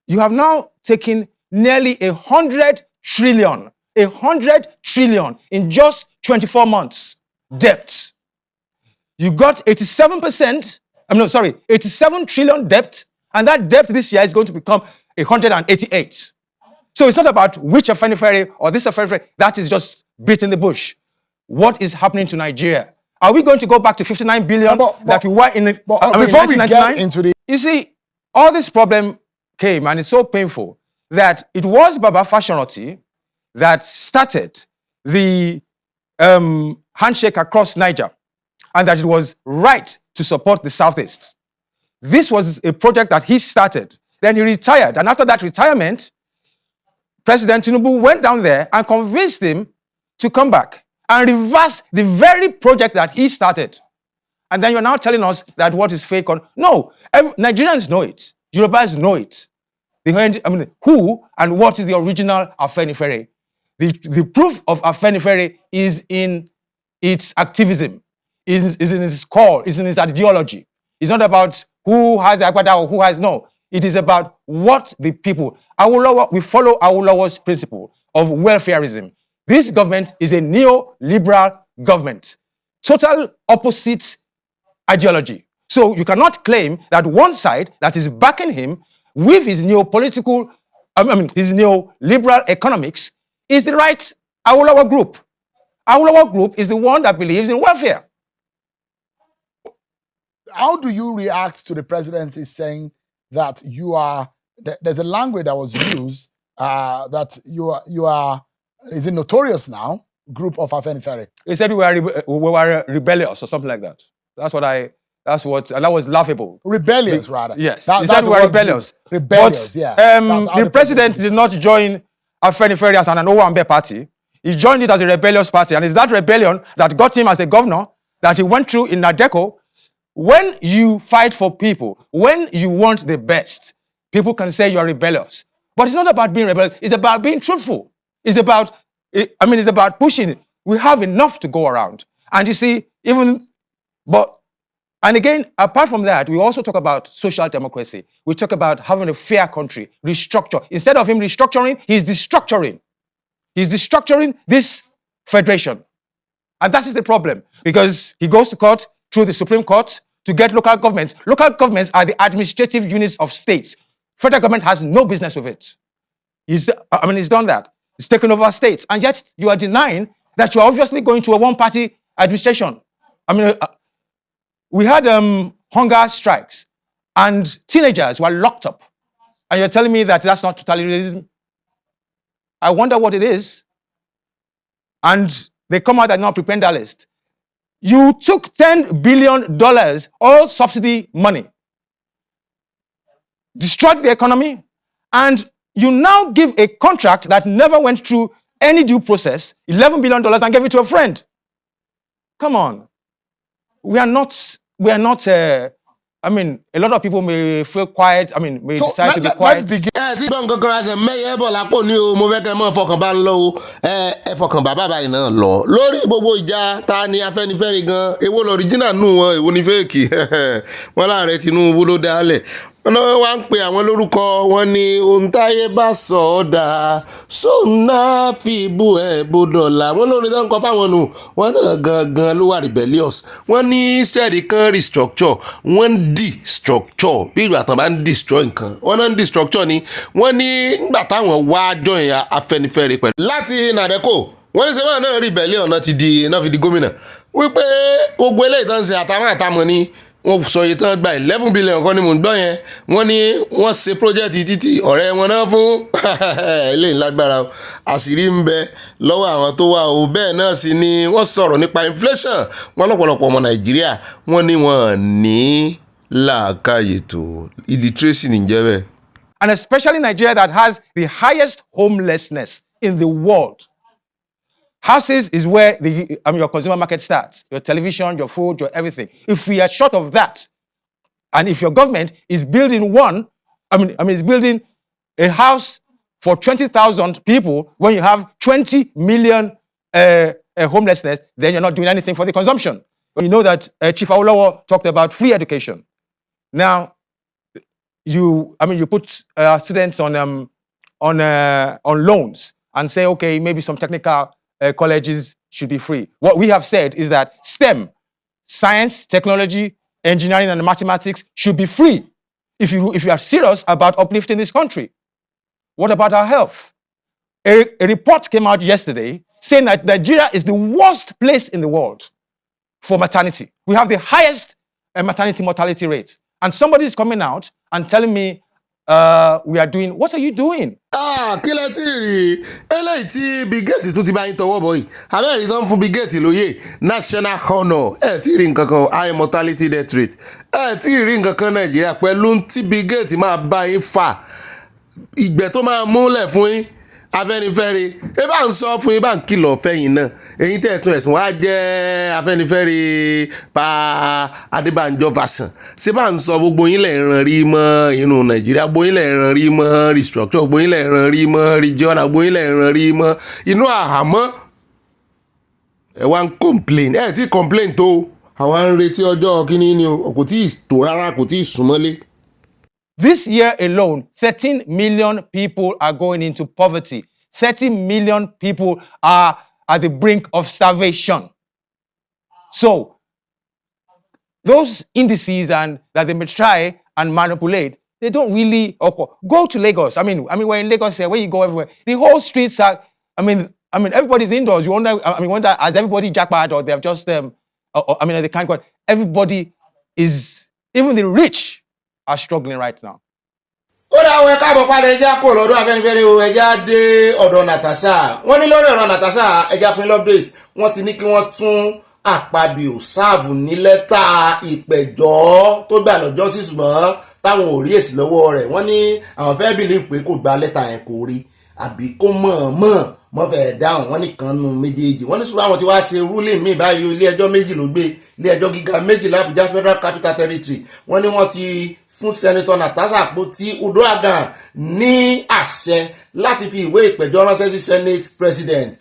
you have now taken nearly 100 trillion in just 24 months debt. You got 87 trillion debt, and that debt this year is going to become 188. So it's not about which afenifere or this afenifere, that is just beating the bush. What is happening to Nigeria? Are we going to go back to 59 billion that we were in, before we get into the... You see, all this problem came, and it's so painful, that it was Baba Fashionati that started the handshake across Niger, and that it was right to support the Southeast. This was a project that he started. Then he retired, and after that retirement, President Tinubu went down there and convinced him to come back and reverse the very project that he started. And then you're now telling us that what is fake on... No, Nigerians know it. Yorubas know it. Who and what is the original Afenifere? The proof of Afenifere is in its activism, is in its core, is in its ideology. It's not about who has the Agbada or who has... No, it is about what the people... we follow Awolowo's principle of welfareism. This government is a neoliberal government. Total opposite ideology. So you cannot claim that one side that is backing him with his neopolitical, his neoliberal economics is the right Awolowo group. Awolowo group is the one that believes in welfare. How do you react to the presidency saying that you are, there's a language that was used that you are, is it notorious now, group of Afenifere? He said we were rebellious or something like that. And that was laughable. Rebellious, rather. Yes, he said we were rebellious. Rebellious, but, yeah. The president did not join Afenifere as an Owambe party. He joined it as a rebellious party, and it's that rebellion that got him as a governor that he went through in Nadeco. When you fight for people, when you want the best, people can say you're rebellious. But it's not about being rebellious, it's about being truthful. It's about pushing. We have enough to go around. And you see, and again, apart from that, we also talk about social democracy. We talk about having a fair country, restructure. Instead of him restructuring, he's destructuring. He's destructuring this federation. And that is the problem, because he goes to court through the Supreme Court to get local governments. Local governments are the administrative units of states. Federal government has no business with it. He's done that. He's taken over states. And yet you are denying that you are obviously going to a one-party administration. We had hunger strikes and teenagers were locked up. And you're telling me that that's not totalitarianism? I wonder what it is. And they come out and not propagandist. You took $10 billion, all subsidy money, destroyed the economy, and you now give a contract that never went through any due process, $11 billion, and gave it to a friend. Come on. We are not I mean, a lot of people may feel quiet. I mean, may decide to be quiet. Tí gbọ́n kankan ẹsẹ̀ mẹ́yẹ́ bọ̀ lápò ní o mo fẹ́ kẹ́ mọ́ fọkàn bá ń lọ o ẹ fọkàn bá bàbá yìí náà lọ lórí gbogbo ìjà ta ni Afẹ́nifẹ́re gan èwo lọ́ríjínà nù wọn èwo ni fẹ́ẹ̀kì wọn láàrẹ Tinubu ló dálẹ̀ wọn náà wá ń pe àwọn lórúkọ wọn ní ohun táyé bá sọ ọ́ dà sóńnà fi bú ẹ̀ bọ́dọ̀là wọn lórí tó ń kọ fáwọn nù wọn náà gangan ló wà rebellious wọn ní steady kan restructure wọn ń destructure bí ìgbà tán bá ń destroy nǹkan wọn náà ń destructure ni wọ́n ní nígbà táwọn wá join Afẹ́nifẹ́re pẹ̀lú láti nàdẹ́kò wọ́n ní sẹ́wọ́n náà rebellion náà fi di gómìnà wípé gbogbo eléyìí tán ń ṣe àtàwọn ni wọ́n sọ iye tán gba 11 billion kan ní mò ń gbọ́ yẹn wọ́n ní wọ́n ṣe project títì ọ̀rẹ́ wọn náà fún eléyìí lágbára àṣírí ń bẹ lọ́wọ́ àwọn tó wà o bẹ́ẹ̀ náà sì ni wọ́n sọ̀rọ̀ nípa inflation wọ́n lọ́pọ̀lọpọ̀ ọmọ Nàìjíríà wọ́n ní wọn ní làákàyè tó illiteracy nìjẹ́ bẹ́ẹ̀. And especially Nigeria that has the highest homelessness in the world. Houses is where your consumer market starts. Your television, your food, your everything. If we are short of that, and if your government is building is building a house for 20,000 people when you have 20 million homelessness, then you're not doing anything for the consumption. You know that Chief Awolowo talked about free education. Now, you put students on loans and say, okay, maybe some technical colleges should be free. What we have said is that STEM, science, technology, engineering, and mathematics should be free if you are serious about uplifting this country. What about our health? A report came out yesterday saying that Nigeria is the worst place in the world for maternity. We have the highest maternity mortality rate. And somebody is coming out and telling me, we are doing, what are you doing? Kí lẹ tí rí eléyìí tí Bill Gates tún ti bá yín tọwọ́ bọ̀ yìí abẹ́rẹ́ tó ń fún Bill Gates lóye national honour tí rí nǹkan kan high mortality death rate tí rí nǹkan kan Nàìjíríà pẹ̀lú tí Bill Gates máa bá yín fà ìgbẹ́ tó máa múlẹ̀ fún yín Afẹ́nifẹ́re ẹ bá ń sọ fún yín bá ń kìlọ̀ fẹ́yìn náà èyí ẹ̀tún wá jẹ́ Afẹ́nifẹ́re pa Adébánjọ Fásán ṣé bá ń sọ gbogbo yín lẹ̀ ràn rí mọ́ inú Nàìjíríà gbogbo yín lẹ̀ ràn rí mọ́ restructure gbogbo yín lẹ̀ ràn rí mọ́ regional gbogbo yín lẹ̀ ràn rí mọ́ inú àhámọ́ ẹ wá ń complain tí complain tó àwọn ń retí ọjọ́ kínní ni o kò tí ì tó rárá kò tí ì súnmọ́lé. This year alone, 13 million people are going into poverty. 30 million people are at the brink of starvation. So, those indices and that they may try and manipulate, they don't really occur. Go to Lagos. I mean, we're in Lagos here, where you go everywhere. The whole streets are, everybody's indoors. You wonder, has everybody jackpot or they've just, they can't go. Everybody is, even the rich are struggling right now. Ó dá àwọn ẹ̀ka àbọ̀ padà ẹja kò lọ́dọ̀ Afẹ́nifẹ́re o ẹja dé ọ̀dọ̀ Natasha wọ́n ní lórí ọ̀rọ̀ Natasha ẹja fún update wọ́n ti ní kí wọ́n tún Akpabio sáàbù ní lẹ́tà ìpẹ̀jọ́ tó gbà lọ́jọ́ sí ṣùgbọ́n táwọn ò rí èsì lọ́wọ́ rẹ̀ wọ́n ní àwọn fẹ́ believe pé kò gba lẹ́tà yẹn kò rí àbí kó mọ̀ fẹ́ dáhùn wọ́n nìkan nu méjèèjì wọ́n ní ṣùgbọ́n àwọn tí wàá ṣe ruling míì báyìí ilé ẹjọ́ méjì ló gbé ilé ẹjọ́ gíga méjì l'Abuja Federal Capital Territory wọ́n ní wọ́n ti fún Senator Natasha Akpoti Uduaghan ní àṣẹ láti fi ìwé ìpẹ̀jọ́ ránṣẹ́ sí Senate President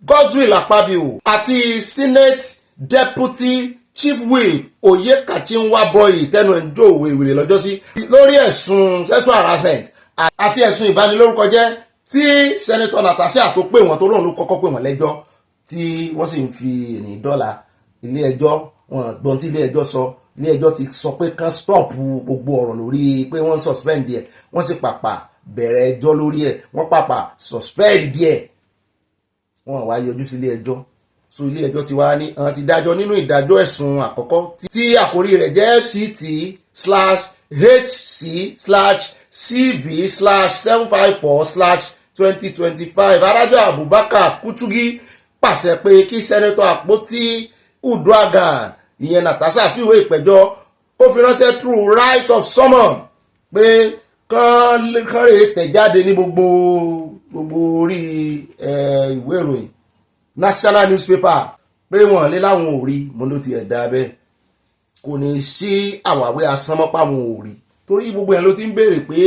Godswill Akpabio àti Senate Deputy Chief Whip Oyekachinwaboyi tẹnu ẹjọ́ wèrè lọ́jọ́ sí lórí ẹ̀sùn sexual harassment àti ẹ̀sùn ìbanilórúkọjẹ́ tí Senator Natasha tó pè wọ́n tó lóun ló kọ́kọ́ pè wọ́n lẹ́jọ́ tí wọ́n sì ń fi dọ́là ilé ẹjọ́ wọn gbọ́n tí ilé ẹjọ́ sọ ilé ẹjọ́ ti sọ pé kán stop gbogbo ọ̀rọ̀ lórí pé wọ́n suspend ẹ̀ wọ́n sì pàpà bẹ̀rẹ̀ ẹjọ́ lórí ẹ̀ wọ́n pàpà suspend ẹ̀ wọ́n wá yọjú sí ilé ẹjọ́ so ilé ẹjọ́ ti wá ní àwọn ti dájọ́ nínú ìdájọ́ ẹ̀sùn àkọ́kọ́ tí àkórí rẹ̀ jẹ́ FCT/HC/CV/754/2025 adájọ́ Abubakar Kutugi pàṣẹ pé kí Senator Akpoti Uduaghan ìyẹn Natasha fìwé ìpẹ̀jọ́ ó fi ránṣẹ́ through right of summon pé kán rè tẹ̀jáde ní gbogbo orí ìwé ìròyìn national newspaper pé wọ́n lé láwọn ò rí mo ló ti ẹ̀dá bẹ́ẹ̀ kò ní sí àwàwé asánmọ́pá wọn ò rí torí gbogbo ẹ̀ ló ti ń béèrè pé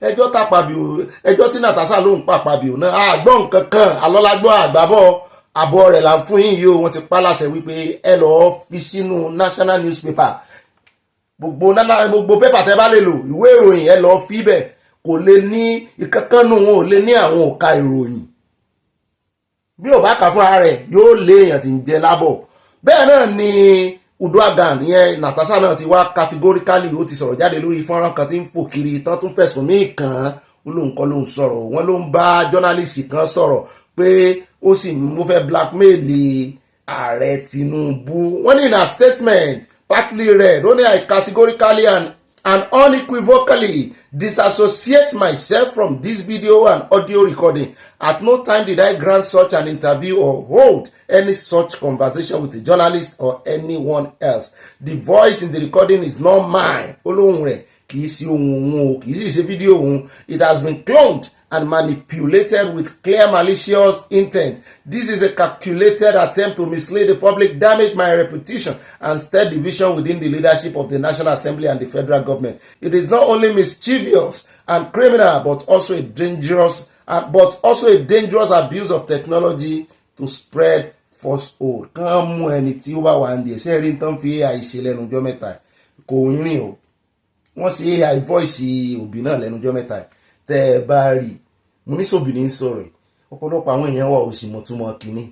ẹjọ́ tàpàbíò ẹjọ́ tí Natasha ló ń pàpàbíò náà àgbọ̀ nǹkan kan alọ́lágbọ́ àgbàbọ̀ àbọ̀ rẹ̀ là ń fún yín yìí o wọ́n ti pa láṣẹ wípé ẹ lọ́ọ́ fi sínú national newspaper gbogbo pépà tẹ́ bá lè lò ìwé ìròyìn ẹ lọ́ọ́ fi bẹ̀ kò lè ní ìkankanú wọn ò lè ní àwọn òka ìròyìn bí ò bá kà fúnra rẹ̀ yóò lé èèyàn tí ń jẹ lábọ̀ bẹ́ẹ̀ náà ni Uduaghan ìyẹn Natasha náà ti wá categorically ó ti sọ̀rọ̀ jáde lórí fọ́nrán kan tí ń fò kiri tán tún fẹ̀sùn míì kàn án ó lóun kọ́ ló ń sọ̀rọ̀ wọ́n ló ń bá jọ́nálìsì kan sọ̀rọ̀ pé ó sì mú fẹ́ blackmail ààrẹ Tinubu wọ́n ní in a statement partly read only I categorically and unequivocally disassociate myself from this video and audio recording. At no time did I grant such an interview or hold any such conversation with a journalist or anyone else. The voice in the recording is not mine. Olóhùn rẹ̀ kì í sí ohùn òun o, kì í sì ṣe fídíò òun. It has been cloned and manipulated with clear malicious intent. This is a calculated attempt to mislead the public, damage my reputation, and stir division within the leadership of the National Assembly and the federal government. It is not only mischievous and criminal, but also a dangerous abuse of technology to spread falsehood. Kàn mú ẹni tí ó bá wà ní ẹ̀ṣẹ́ rí tán fi AI ṣe lẹ́nujọ́ mẹ́ta kò ń rìn o. Wọ́n ṣe AI voice Òbí náà lẹ́nujọ́ mẹ́ta tẹ́ ẹ bá rí mo ní sóbì ní sọ̀rọ̀ ọ̀pọ̀lọpọ̀ àwọn èèyàn wà òsì mọ̀ túmọ̀ kínní.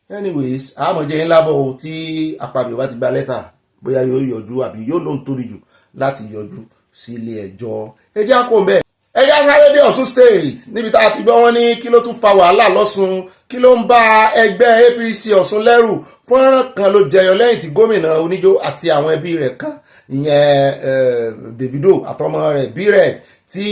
Anyways àmọ̀jẹ́ ńlá bọ̀ tí Akpabio bá ti gba lẹ́tà bóyá yóò yọjú àbí yóò lóun tóbi jù láti yọjú sí ilé ẹjọ́. ẹjẹ́ àkó ń bẹ̀ ẹjẹ́ sáré dé Ọ̀ṣun state níbi tá a ti gbọ́ wọn ní kí ló tún fa wàhálà lọ́ṣun kí ló ń bá ẹgbẹ́ APC Ọ̀ṣun lẹ́rù fọ́nrán kan ló jẹyọ lẹ́yìn tí gómìnà oníjó àti àwọn ẹbí rẹ̀ kan ìyẹn Davido àtọmọ rẹ̀ bí rẹ̀ tí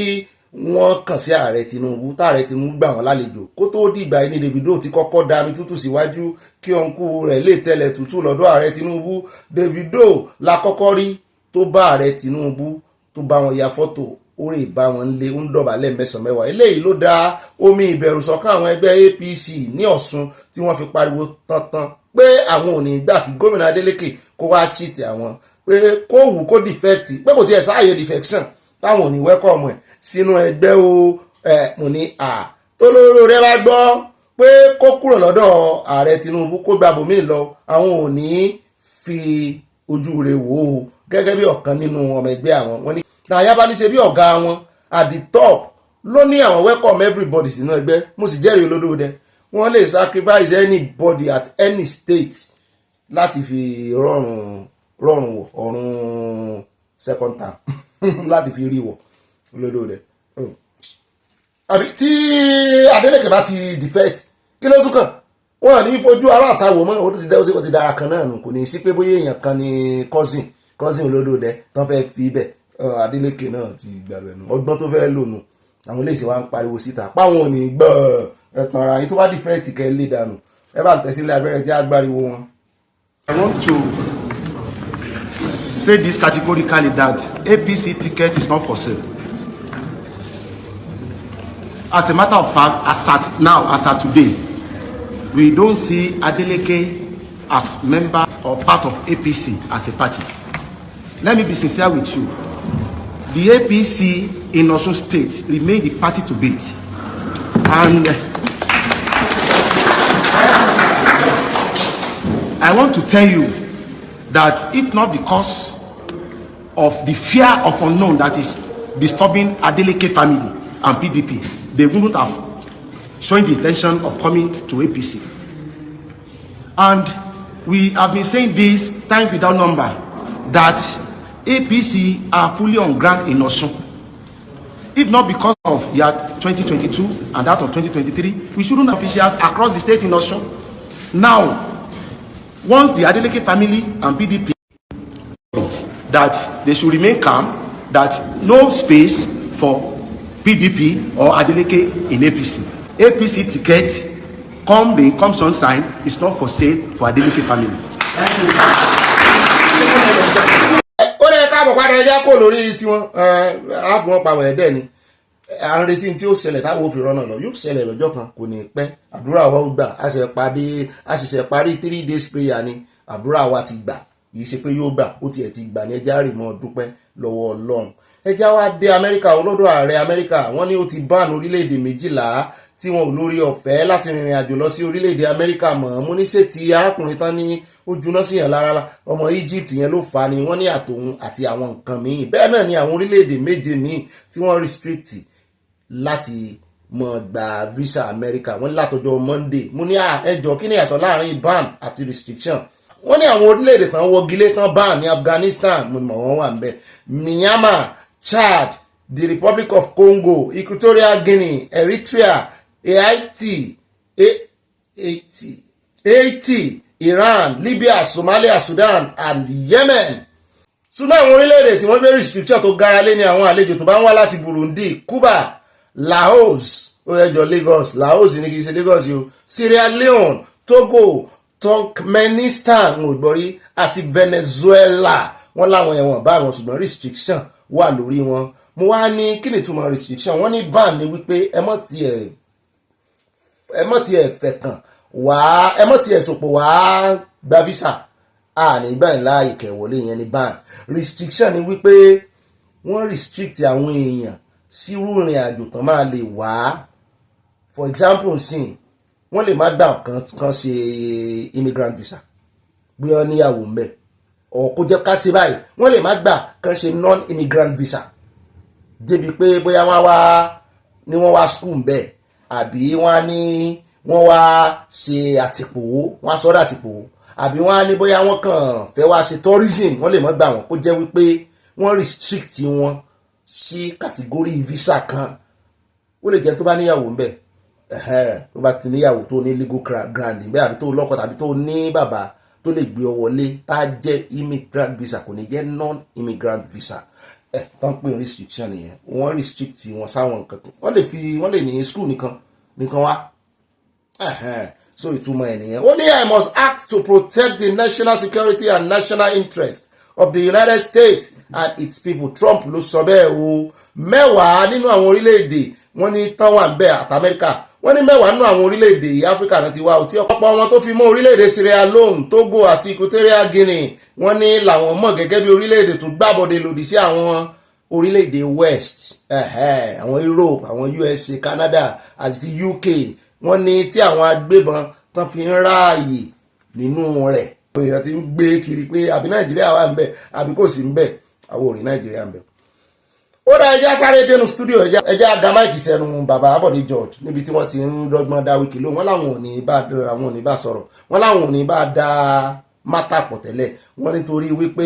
wọ́n kàn sí ààrẹ Tinubu táàrẹ Tinubu gbà wọ́n lálejò kó tó dìgbà ní Davido ti kọ́kọ́ dami tútù síwájú kí ọ̀nkú rẹ̀ lè tẹ̀lẹ̀ tútù lọ́dọ̀ ààrẹ Tinubu. Davido la kọ́kọ́ rí tó bá ààrẹ Tinubu tó bá wọn ya fọ́tò ó rè bá wọn lé ń dọ̀bálẹ̀ mẹ́sàn-án mẹ́wàá. Eléyìí ló dá omi ìbẹ̀rù sọ́kàn àwọn ẹgbẹ́ APC ní Ọ̀ṣun tí wọ́n fi pariwo tantan pé àwọn ò ní gbà kí gómìnà Adeleke kó wá cheat àwọn pé kó wù kó defect pé kò tiẹ̀ sáàyè defection táwọn ò ní welcome ẹ̀ sínú ẹgbẹ́ o mo ní tó lóró rẹ bá gbọ́ pé kó kúrò lọ́dọ̀ ààrẹ Tinubu kó gba bòmíì lọ àwọn ò ní fi ojú rẹ̀ wò ó gẹ́gẹ́ bí ọ̀kan nínú ọmọ ẹgbẹ́ àwọn. Wọ́n ní àyà bá ní ṣe bí ọ̀gá wọn at the top ló ní àwọn welcome everybody sínú ẹgbẹ́. Mo sì jẹ́rìí olódó dẹ wọ́n lè sacrifice anybody at any state láti fi rọrùn wọ̀ ọ̀run second term láti fi rí wọ̀ olódó rẹ̀. Àbí tí Adeleke bá ti defect kí ló tún kàn wọ́n ní fojú ara àtàwọ̀ mọ́ ó ti dẹ́ ó ti dára kan náà nù kò ní sí pé bóyá èèyàn kan ní cousin olódó rẹ̀ tán fẹ́ fi bẹ̀ Adeleke náà ti gbàgbẹ́ nù ọgbọ́n tó fẹ́ lò nù àwọn olóòsì wa ń pariwo síta páwọn ò ní gbọ́ ẹ̀tàn ara yìí tó bá defect kẹ́ lé dànù ẹ bá ń tẹ̀sílẹ̀ abẹ́rẹ́ jẹ́ agbáriwo wọn. I want to say this categorically that APC ticket is not for sale. As a matter of fact, as at today, we don't see Adeleke as member or part of APC as a party. Let me be sincere with you. The APC in Osun State remain the party to beat. And I want to tell you that if not because of the fear of unknown that is disturbing Adeleke family and PDP, they wouldn't have shown the intention of coming to APC. And we have been saying this times without number, that APC are fully on ground in Osun. If not because of year 2022 and that of 2023, we shouldn't have officials across the state in Osun. Now, once the Adeleke family and PDP that they should remain calm, that no space for PDP or Adeleke in APC. APC ticket, come sunshine, is not for sale for Adeleke family. Thank you. Ó lè káàbọ̀ padà ẹjẹ́ kó lórí tiwọn àfún wọn pàwọ̀ ẹ̀dẹ́ ni à ń retí tí ó ṣẹlẹ̀ táwọn ò fi rọ́nà lọ yóò ṣẹlẹ̀ lọ́jọ́ kan kò ní pẹ́ àdúrà wa ó gbà a ṣẹ̀ṣẹ̀ parí 3 days prayer ni àdúrà wa ti gbà yìí ṣe pé yóò gbà ó tiẹ̀ ti gbà ní ẹja rè mọ́ dúpẹ́ lọ́wọ́ ọlọ́run. ẹja wá dé amẹ́ríkà olódò ààrẹ amẹ́ríkà wọ́n ní ó ti ban orílẹ̀-èdè 12 tí wọn ò lórí ọ̀fẹ́ láti rìnrìn àjò lọ sí orílẹ̀-èdè amẹ́ríkà mọ́. mo ní ṣe ti arákùnrin tán ní ó juná sí yàn lára ọmọ Egypt yẹn ló fà á ni wọ́n ní àtòun àti àwọn nǹkan míì. bẹ́ẹ̀ náà ni àwọn orílẹ̀-èdè 7 míì tí wọ́n restrict láti mọ̀ gba visa amẹ́ríkà wọ́n ní látọjọ́ Monday. mo ní ẹjọ́ kí ni ìyàtọ̀ láàrin ban àti restriction. wọ́n ní àwọn orílẹ̀-èdè tán wọ́gilé tán ban ní Afghanistan mo mọ̀ wọ́n wà ń bẹ̀, Myanmar, Chad, the Republic of Congo, Equatorial Guinea, Eritrea, Haiti, Iran, Libya, Somalia, Sudan and Yemen. ṣùgbọ́n àwọn orílẹ̀-èdè tí wọ́n gbé restriction tó gara lé ní àwọn àlejò tó bá ń wá láti Burundi, Cuba, Laos, Lagos, Laos ní kìí ṣe Lagos yìí, Sierra Leone, Togo, Turkmenistan ògbọ́rí àti Venezuela. wọ́n láwọn ẹ̀wọ̀n bá wọn ṣùgbọ́n restriction wà lórí wọn. mo wá ní kí ni ìtumọ̀ restriction. wọ́n ní ban ni wípé ẹ mọ̀ tiẹ̀ fẹ̀kàn wá ẹ mọ̀ tiẹ̀ sòpò wá gba visa nígbà ńlá ìkẹwọlé yẹn ní ban. restriction ni wípé wọ́n restrict àwọn èèyàn sírú ìrìn àjò tán máa lè wá. for example sin wọ́n lè má gbà kan ṣe immigrant visa bí wọ́n níyàwó ń bẹ̀ ọ̀ kó jẹ́ ká ṣe báyìí wọ́n lè má gbà kan ṣe non-immigrant visa débi pé bóyá wọ́n wá school ń bẹ̀ àbí wọ́n wá ṣe àtìpó wọ́n sọ́dọ̀ àtìpó àbí wọ́n á ní bóyá wọ́n kàn fẹ́ wá ṣe tourism wọ́n lè má gbà wọ́n kó jẹ́ wípé wọ́n restrict wọn sí kàtígórì visa kan. ó lè jẹ́ tó bá níyàwó ń bẹ̀ tó bá ti níyàwó tó ní legal ground níbẹ̀ àbí tó lọ́kọ tàbí tó ní bàbá tó lè gbé ọ wọlé tá a jẹ́ immigrant visa kò ní jẹ́ non-immigrant visa. tán pé restriction nìyẹn wọ́n restrict wọn sáwọn nǹkan kan wọ́n lè ní school nìkan wá. so ìtumọ̀ ẹ̀ nìyẹn. only I must act to protect the national security and national interest of the United States and its people. Trump ló sọ bẹ́ẹ̀ o. 10 nínú àwọn orílẹ̀-èdè wọ́n ní tán wà ń bẹ̀ àti Amẹ́ríkà wọ́n ní 10 nínú àwọn orílẹ̀-èdè Áfíríkà náà ti wá tí ọ̀pọ̀ wọn tó fi mọ́ orílẹ̀-èdè Sierra Leone, Togo àti Equatorial Guinea wọ́n ní làwọn mọ̀ gẹ́gẹ́ bí orílẹ̀-èdè tó gbàbọ̀dé lòdì sí àwọn orílẹ̀-èdè West àwọn Europe, àwọn USA, Canada àti UK. wọ́n ní tí àwọn agbébọn tán fi ń ráàyè nínú rẹ̀ èèyàn ti ń gbé kiri pé àbí Nàìjíríà wà ń bẹ̀ àbí kò sí ń bẹ̀ àwọn ò rí Nàìjíríà ń bẹ̀. ó dá ẹja sáré dénú stúdíò ẹja aga máìkì sẹ́nu bàbá Abọ́dé George níbi tí wọ́n ti ń dọ́gbọ́n dá Wike lóhùn wọ́n láwọn ò ní bá sọ̀rọ̀ wọ́n láwọn ò ní bá dá mátà pọ̀ tẹ́lẹ̀ wọ́n nítorí wípé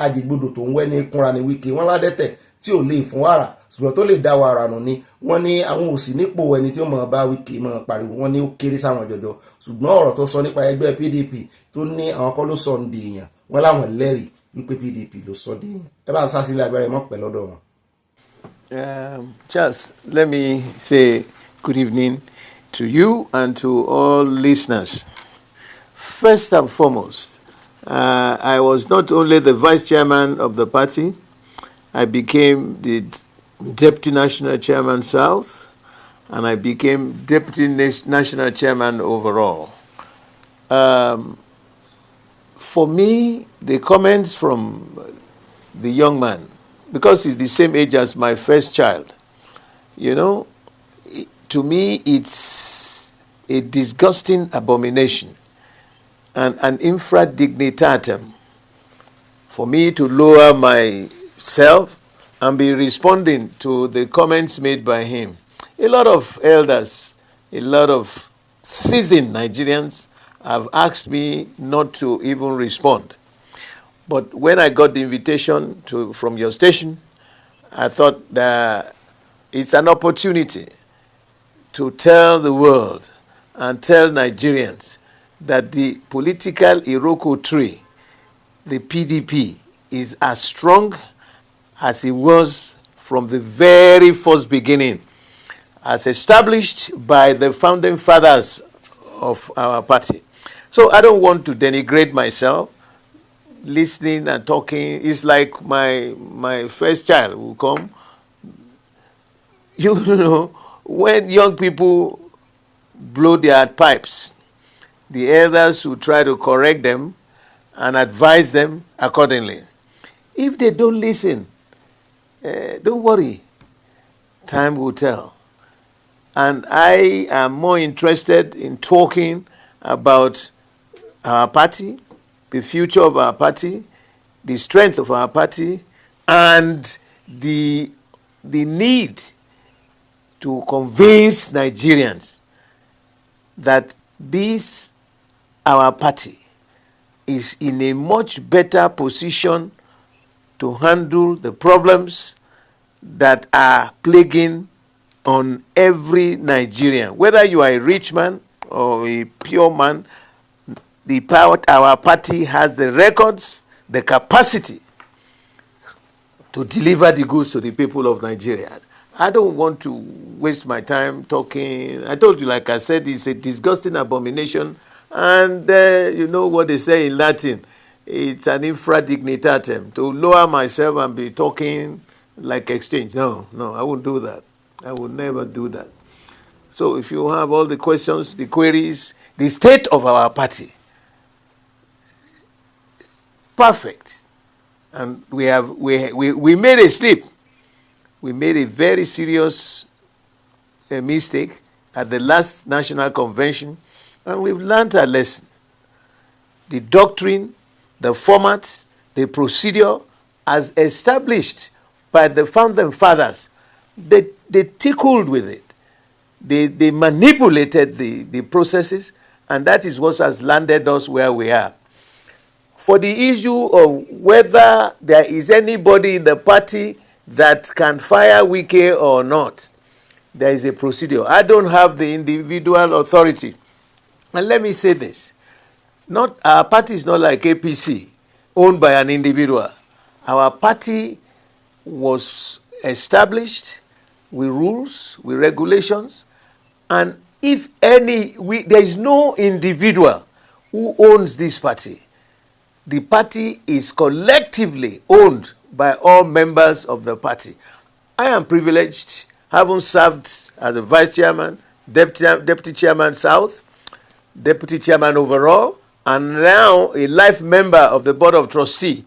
àjìgbodò tó ń wẹ́ ní kúnra ní Wike wọ́n ládẹ́tẹ̀ tí ò lè fún wàrà ṣùgbọ́n tó lè dá wàrà nù ni wọ́n ní àwọn òsì nípò ẹni tí ó mọ̀ bá Wike mọ̀ pariwo wọ́n ní ó kéré sáwọn jọjọ ṣùgbọ́n ọ̀rọ̀ tó sọ nípa ẹgbẹ́ PDP tó ní àwọn kọ́ ló sọ ń di èèyàn wọ́n láwọn lẹ́rìí wípé PDP ló sọ di èèyàn ẹ bá ń sá sílẹ̀ agbára ẹ mọ̀ pẹ́ lọ́dọ̀ wọn. Charles, let me say good evening to you and to all listeners. First and foremost, I was not only the vice chairman of the party, I became the deputy national chairman South, and I became deputy national chairman overall. For me, the comments from the young man, because he's the same age as my first child, you know, to me it's a disgusting abomination and an infradignitatem for me to lower myself and be responding to the comments made by him. A lot of elders, a lot of seasoned Nigerians have asked me not to even respond. But when I got the invitation from your station, I thought that it's an opportunity to tell the world and tell Nigerians that the political Iroko tree, the PDP, is as strong as it was from the very first beginning, as established by the founding fathers of our party. So I don't want to denigrate myself. Listening and talking is like my first child will come. You know, when young people blow their pipes, the elders will try to correct them and advise them accordingly. If they don't listen, don't worry, time will tell. And I am more interested in talking about our party, the future of our party, the strength of our party, and the need to convince Nigerians that this, our party, is in a much better position to handle the problems that are plaguing on every Nigerian. Whether you are a rich man or a poor man, our party has the records, the capacity to deliver the goods to the people of Nigeria. I don't want to waste my time talking. I told you, like I said, it's a disgusting abomination. And you know what they say in Latin, it's an infra dignitatem. To lower myself and be talking like exchange. No, I won't do that. I will never do that. So if you have all the questions, the queries, the state of our party, perfect. And we made a slip. We made a very serious mistake at the last national convention, and we've learned our lesson. The doctrine, the format, the procedure, as established by the founding fathers, they tickled with it. They manipulated the processes, and that is what has landed us where we are. For the issue of whether there is anybody in the party that can fire Wike or not, there is a procedure. I don't have the individual authority. And let me say this. Our party is not like APC, owned by an individual. Our party was established with rules, with regulations, and if there is no individual who owns this party. The party is collectively owned by all members of the party. I am privileged, having served as a vice chairman, deputy chairman South, deputy chairman overall, and now a life member of the board of trustees,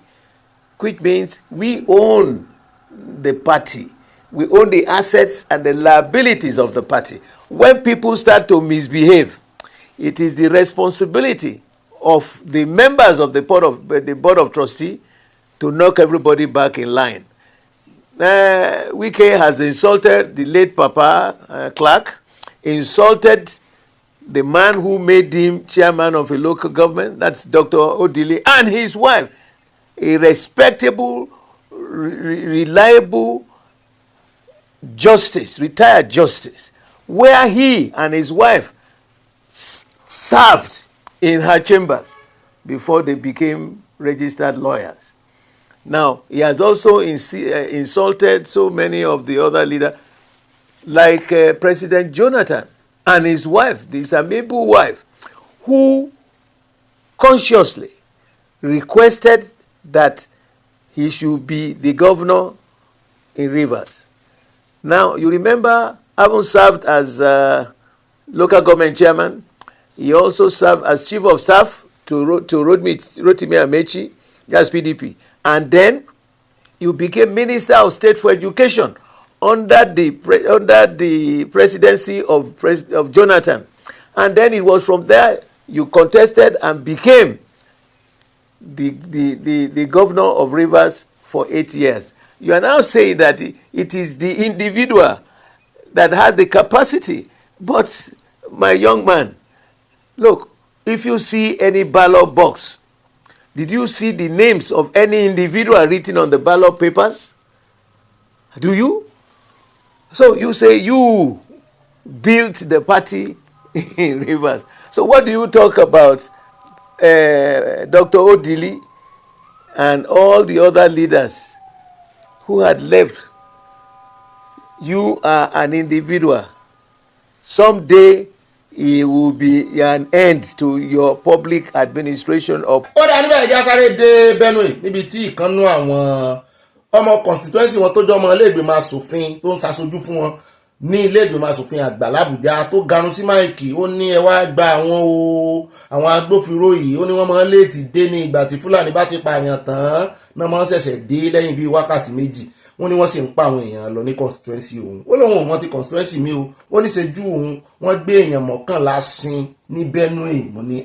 which means we own the party. We own the assets and the liabilities of the party. When people start to misbehave, it is the responsibility of the members of the board of trustees to knock everybody back in line. Wike has insulted the late Papa Clark, insulted the man who made him chairman of a local government, that's Dr. Odili, and his wife, a respectable, reliable retired justice, where he and his wife served in her chambers before they became registered lawyers. Now, he has also insulted so many of the other leaders, like President Jonathan and his wife, this amiable wife, who consciously requested that he should be the governor in Rivers. Now, you remember, having served as local government chairman, he also served as chief of staff to Rotimi Amechi, that's PDP. And then you became Minister of State for Education under the presidency of Jonathan. And then it was from there you contested and became the governor of Rivers for 8 years. You are now saying that it is the individual that has the capacity. But, my young man, look, if you see any ballot box, did you see the names of any individual written on the ballot papers? Do you? So you say you built the party in Rivers. So what do you talk about Dr. Odili and all the other leaders who had left? You are an individual. Someday it will be an end to your public administration of. ó dá níbẹ̀ ìjà sáré dé Benue níbi tí ìkànnú àwọn ọmọ constituency wọn tó jọ ọmọ iléègbèmọ̀ asòfin tó ń ṣaṣojú fún wọn ní ilé ìgbìmọ̀ asòfin àgbà l'Àbújá tó ganu sí máìkì ó ní ẹ wá gba àwọn agbófinró yìí ó ní wọ́n máa ń léètì dé ní ìgbà tí Fúlàní bá ti pààyàn tán náà máa ń ṣẹ̀ṣẹ̀ dé lẹ́yìn bíi wákàtí méjì wọ́n ní wọ́n sì ń pa àwọn èèyàn lọ ní constituency òun ó lóun ò mọ̀ ti constituency mi o ó ní ṣẹ́jú òun wọ́n gbé èèyàn 11 sin ní Benue mo ní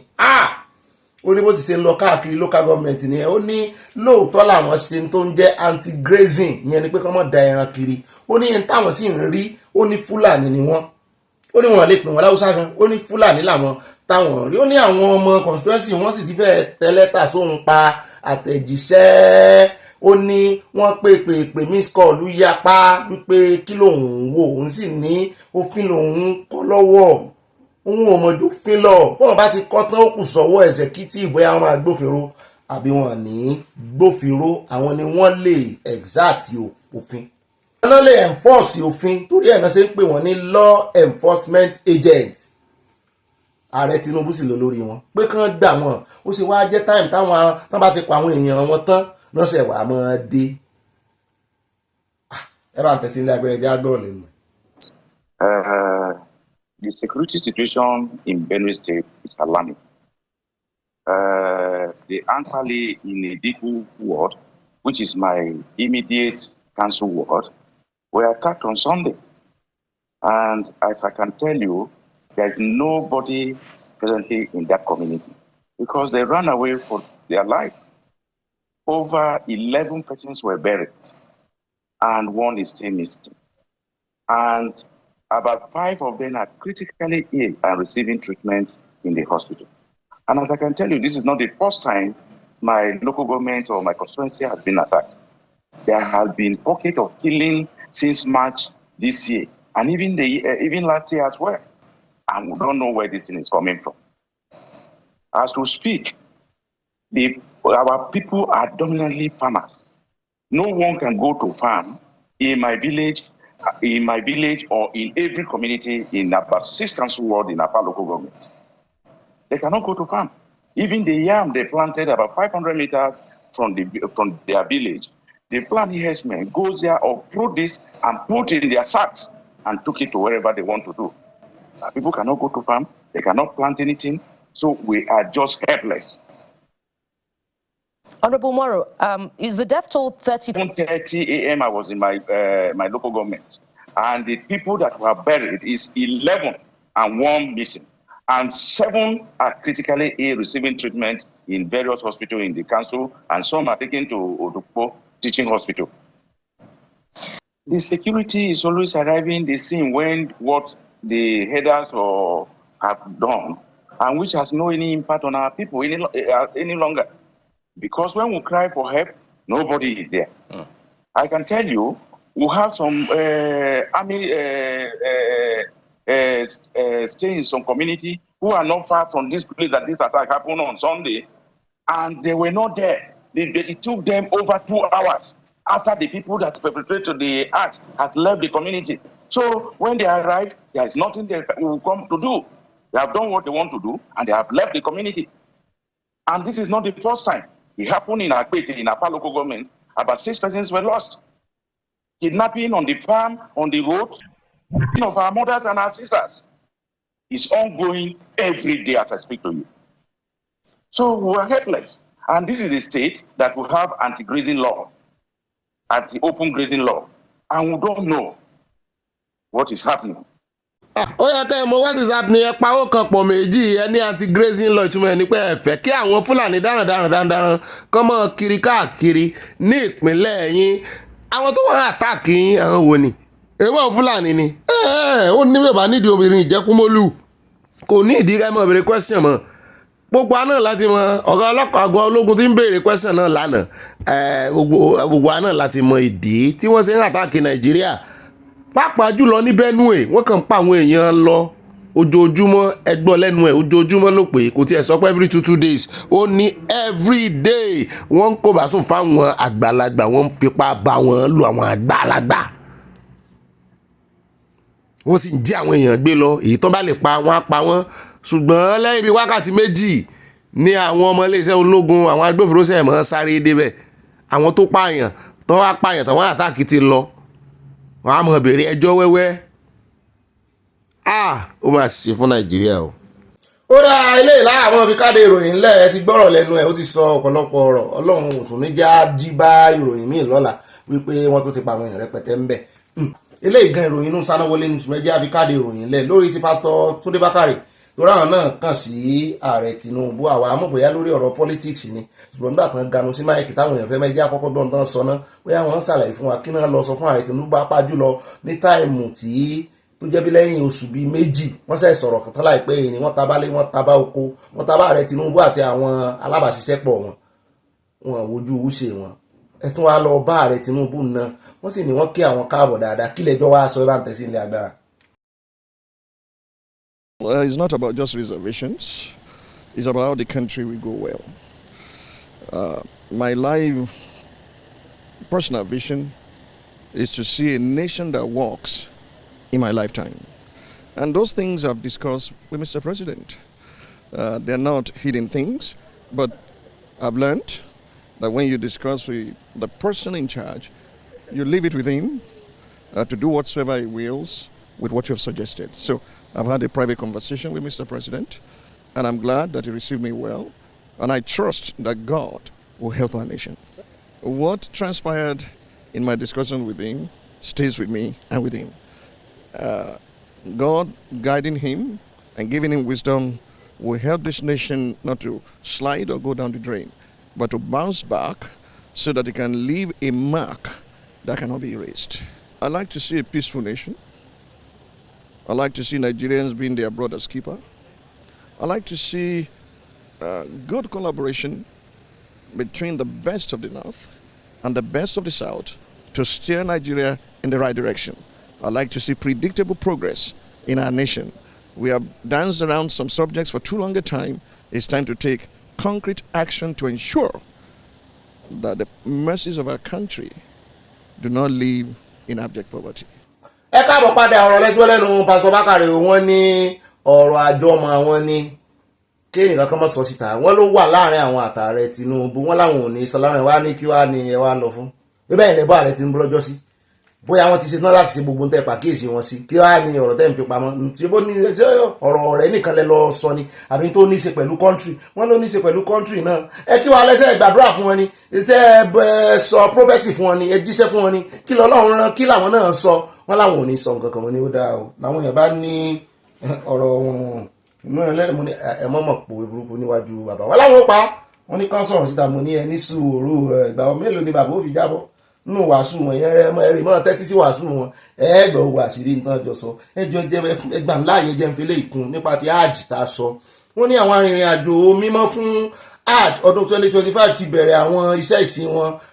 ó ní bó ti ṣe ń lọ káàkiri local government ni ó ní lóòótọ́ làwọn ṣe tó ń jẹ́ anti-grazing ìyẹn ni pé kí wọ́n da ẹran kiri ó ní ẹni táwọn sì ń rí ó ní Fúlàní ni wọ́n ó ní wọn lè pè wọ́n láwùsá gan ó ní Fúlàní làwọn táwọn rí ó ní àwọn ọmọ constituency wọ́n sì ti fẹ́ tẹ lẹ́tà sóhun pa àtẹ̀jíṣẹ́ ó ní wọ́n pè miss call yapa wípé kí lòun wò òun sì ní òfin lòun kọ́ lọ́wọ́ òun ò mọ̀jú fín lọ bọ́n bá ti kọ́ tán ó kù sọ́wọ́ executive bóyá àwọn agbófinró àbí wọn ní gbófinró àwọn ni wọ́n lè exact òfin wọ́n lè enforce òfin torí ẹ̀ náà ṣe ń pè wọ́n ní law enforcement agent ààrẹ Tinubu sì lọ lórí wọn pé kán gbà wọn ó sì wá jẹ́ time tán bá ti pa àwọn èèyàn wọn tán náà ṣe wà mọ́ dé ẹ bá ń tẹ̀sí ilé abẹ́rẹ́ jẹ́ agbọ́rọ̀ lẹ́nu. The security situation in Benue State is alarming. The Ankali in Ediku ward, which is my immediate council ward, were attacked on Sunday. And as I can tell you, there's nobody presently in that community because they ran away for their life. Over 11 persons were buried and one is still missing. And about 5 of them are critically ill and receiving treatment in the hospital. And as I can tell you, this is not the first time my local government or my constituency has been attacked. There have been pockets of killing since March this year, and even last year as well. And we don't know where this thing is coming from. As we speak, our people are dominantly farmers. No one can go to farm in my village or in every community in about 6 council wards in our local government. They cannot go to farm. Even the yam they planted about 500 meters from their village, the planting herdsmen goes there or put this and put it in their sacks and took it to wherever they want to do. People cannot go to farm. They cannot plant anything. So we are just helpless. Honorable Moro, is the death toll 7:30 a.m. I was in my local government, and the people that were buried is 11 and 1 missing, and 7 are critically ill receiving treatment in various hospitals in the council, and some are taken to Odukpo Teaching Hospital. The security is always arriving the scene when what the headers have done, and which has no any impact on our people any longer. Because when we cry for help, nobody is there. I can tell you, we have some army staying in some community who are not far from this place that this attack happened on Sunday, and they were not there. It took them over 2 hours after the people that perpetrated the act has left the community. So when they arrive, there is nothing they will come to do. They have done what they want to do, and they have left the community. And this is not the first time. It happened in Agbete, in our local government. About 6 persons were lost. Kidnapping on the farm, on the road, of our mothers and our sisters is ongoing every day as I speak to you. So we are helpless. And this is a state that will have anti-grazing law, anti-open grazing law. And we don't know what is happening. Ó yẹ kẹ́ ẹ mọ̀ what is happening ẹ pa ó kan pọ̀ méjì ẹ ní anti-grazing law ìtumọ̀ ẹ̀ ní pé ẹ fẹ́ kí àwọn Fúlàní darandaran kán mọ́ kiri káàkiri ní ìpínlẹ̀ yín àwọn tó wọ́n àtàkì yín àwọn wo ni èèwọ̀ Fúlàní ni ó ní bèbá nídìí obìnrin ìjẹ́kúmólú kò ní ìdí ẹ mọ̀ béèrè question mọ́ gbogbo àná láti mọ ọ̀gá ọlọ́pàá àgọ́ ológun tí ń béèrè question náà lánàá gbogbo àná láti mọ ìdí tí wọ́n ṣe ń àtàkì Nàìjíríà pàápàá jùlọ ní Benue wọ́n kàn ń pa àwọn èèyàn lọ ojoojúmọ́ ẹgbọ́n lẹ́nu ẹ̀ ojoojúmọ́ ló pé kò tiẹ̀ sọ pé every 2 days ó ní every day wọ́n ń kó bàásùn fáwọn àgbàlagbà wọ́n ń fipá bá wọn lu àwọn àgbàlagbà wọ́n sì ń jí àwọn èèyàn gbé lọ èyí tó bá lè pa wọ́n á pa wọ́n ṣùgbọ́n lẹ́yìn bíi wákàtí méjì ní àwọn ọmọ iléeṣẹ́ ológun àwọn agbófinró sẹ̀ mọ́ sáré débẹ̀ àwọn tó pààyàn tó wá pààyàn tó wọ́n àtàkì ti lọ wọ́n á mọ̀ béèrè ẹjọ́ wẹ́wẹ́ ó máa ṣe fún Nàìjíríà o. ó dá ilé ìlànà fi káde ìròyìn ńlẹ̀ ẹ ti gbọ́rọ̀ lẹ́nu ẹ̀ ó ti sọ ọ̀pọ̀lọpọ̀ ọ̀rọ̀ Ọlọ́run ò tún ní já jí bá ìròyìn míì lọ́la wípé wọ́n tún ti pa àwọn èèyàn rẹpẹtẹ ń bẹ̀. eléyìí gan ìròyìn inú Sanáwọlé ní ṣùgbọ́n ẹjẹ́ àfi káde ìròyìn ńlẹ̀ lórí ti pásítọ̀ Túndé Bákàrè torí àwọn náà kàn sí ààrẹ Tinubu àwa amúbòyá lórí ọ̀rọ̀ politics ni ṣùgbọ́n nígbà tán ganu sí máìkì táwọn èèyàn fẹ́ mẹ́jẹ́ àkọ́kọ́ gbọ́n tán sọ náà bóyá wọ́n ń ṣàlàyé fún wa kí náà lọ sọ fún ààrẹ Tinubu apá jùlọ ní táìmù tí tó jẹ́ bí lẹ́yìn oṣù bíi méjì wọ́n sẹ́ sọ̀rọ̀ kan tán láìpẹ́ yìí ni wọ́n tabá lé wọ́n tabá oko wọ́n tabá ààrẹ Tinubu àti àwọn alábàáṣiṣẹ́pọ̀ wọn wojú wúṣe wọn ẹ̀sùn wa lọ bá ààrẹ Tinubu náà wọ́n sì ní wọ́n kí àwọn káàbọ̀ dáadáa kí lẹ́jọ́ wá sọ ẹ bá ń tẹ̀sí ilé agbára. Well, it's not about just reservations. It's about how the country will go well. My life, personal vision is to see a nation that works in my lifetime. And those things I've discussed with Mr. President. They're not hidden things, but I've learned that when you discuss with the person in charge, you leave it with him to do whatsoever he wills with what you have suggested. So I've had a private conversation with Mr. President, and I'm glad that he received me well, and I trust that God will help our nation. What transpired in my discussion with him stays with me and with him. God guiding him and giving him wisdom will help this nation not to slide or go down the drain, but to bounce back so that it can leave a mark that cannot be erased. I like to see a peaceful nation. I like to see Nigerians being their brother's keeper. I like to see good collaboration between the best of the North and the best of the South to steer Nigeria in the right direction. I like to see predictable progress in our nation. We have danced around some subjects for too long a time. It's time to take concrete action to ensure that the mercies of our country do not live in abject poverty. ẹ káàbọ̀ padà ọ̀rọ̀ lẹ́jọ́ lẹ́nu pásítọ̀ Bákàrè wọ́n ní ọ̀rọ̀ àjọmọ̀ àwọn ní kéènìkan kan mọ́ sọ síta wọ́n ló wà láàrin àwọn àtàrẹ Tinubu wọ́n láwọn ò ní sọ láwọn ẹ̀wá ní kí wá ní ẹwà lọ fún bíbẹ́ ìlẹ̀ bọ́ ààrẹ Tinubu lọ́jọ́ sí bóyá wọ́n ti ṣe tán láti ṣe gbogbo tẹ́ pàkíyèsí wọn sí kí wá ní ọ̀rọ̀ tẹ́ ń fi pamọ́ tí bó ní ọ̀rọ̀ rẹ̀ nìkan lẹ lọ sọ ni àbí tó ní í ṣe pẹ̀lú kọ́ńtírì wọ́n ló ní í ṣe pẹ̀lú kọ́ńtírì náà ẹ kí wàá lẹ́sẹ̀ gbàdúrà fún wọn ni iṣẹ́ sọ prọfẹ́sì fún wọn ni ẹ jíṣẹ́ fún wọn ni kí lọ́lọ́run rán kí làwọn náà sọ wọ́n láwọn ò ní sọ nǹkan kan wọn ni ó dáa o làwọn èèyàn bá ní ọ̀rọ̀ wọn inú ẹlẹ́rìí mo ní ẹ mọ̀mọ̀ pò burúkú níwájú bàbá wọn láwọn ó pa wọn ní kán sọ̀rọ̀ síta mo ní ẹ ní sùúrù ìgbà mélòó ni bàbá ó fi jábọ́ nínú wàásù wọn yẹn ẹrì mọ́ tẹ́tí sí wàásù wọn ẹgbẹ́ owó àṣírí nǹkan jọ sọ ẹjọ́ ẹgbà ńláyé jẹ́ nfilé ìkun nípa ti hajj tá a sọ wọ́n ní àwọn arìnrìn àjò mímọ́ fún hajj ọdún 2025 ti bẹ̀rẹ̀ àwọn iṣẹ́ ìsìn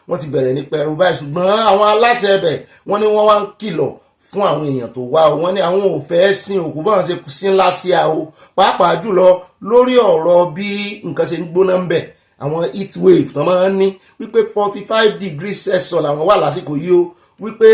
wọ́n ti bẹ̀rẹ̀ ní pẹ̀rù báyìí ṣùgbọ́n àwọn aláṣẹ ẹbẹ̀ wọ́n ní wọ́n wá ń kìlọ̀ fún àwọn èèyàn tó wá o wọ́n ní àwọn ò fẹ́ sin òkú báwọn ṣe sí ńlá sí a o pàápàá jùlọ lórí ọ̀rọ̀ bí nǹkan ṣe ń gbóná ń bẹ̀ àwọn heat wave tó máa ń ní wípé 45 degrees Celsius làwọn wà lásìkò yìí o wípé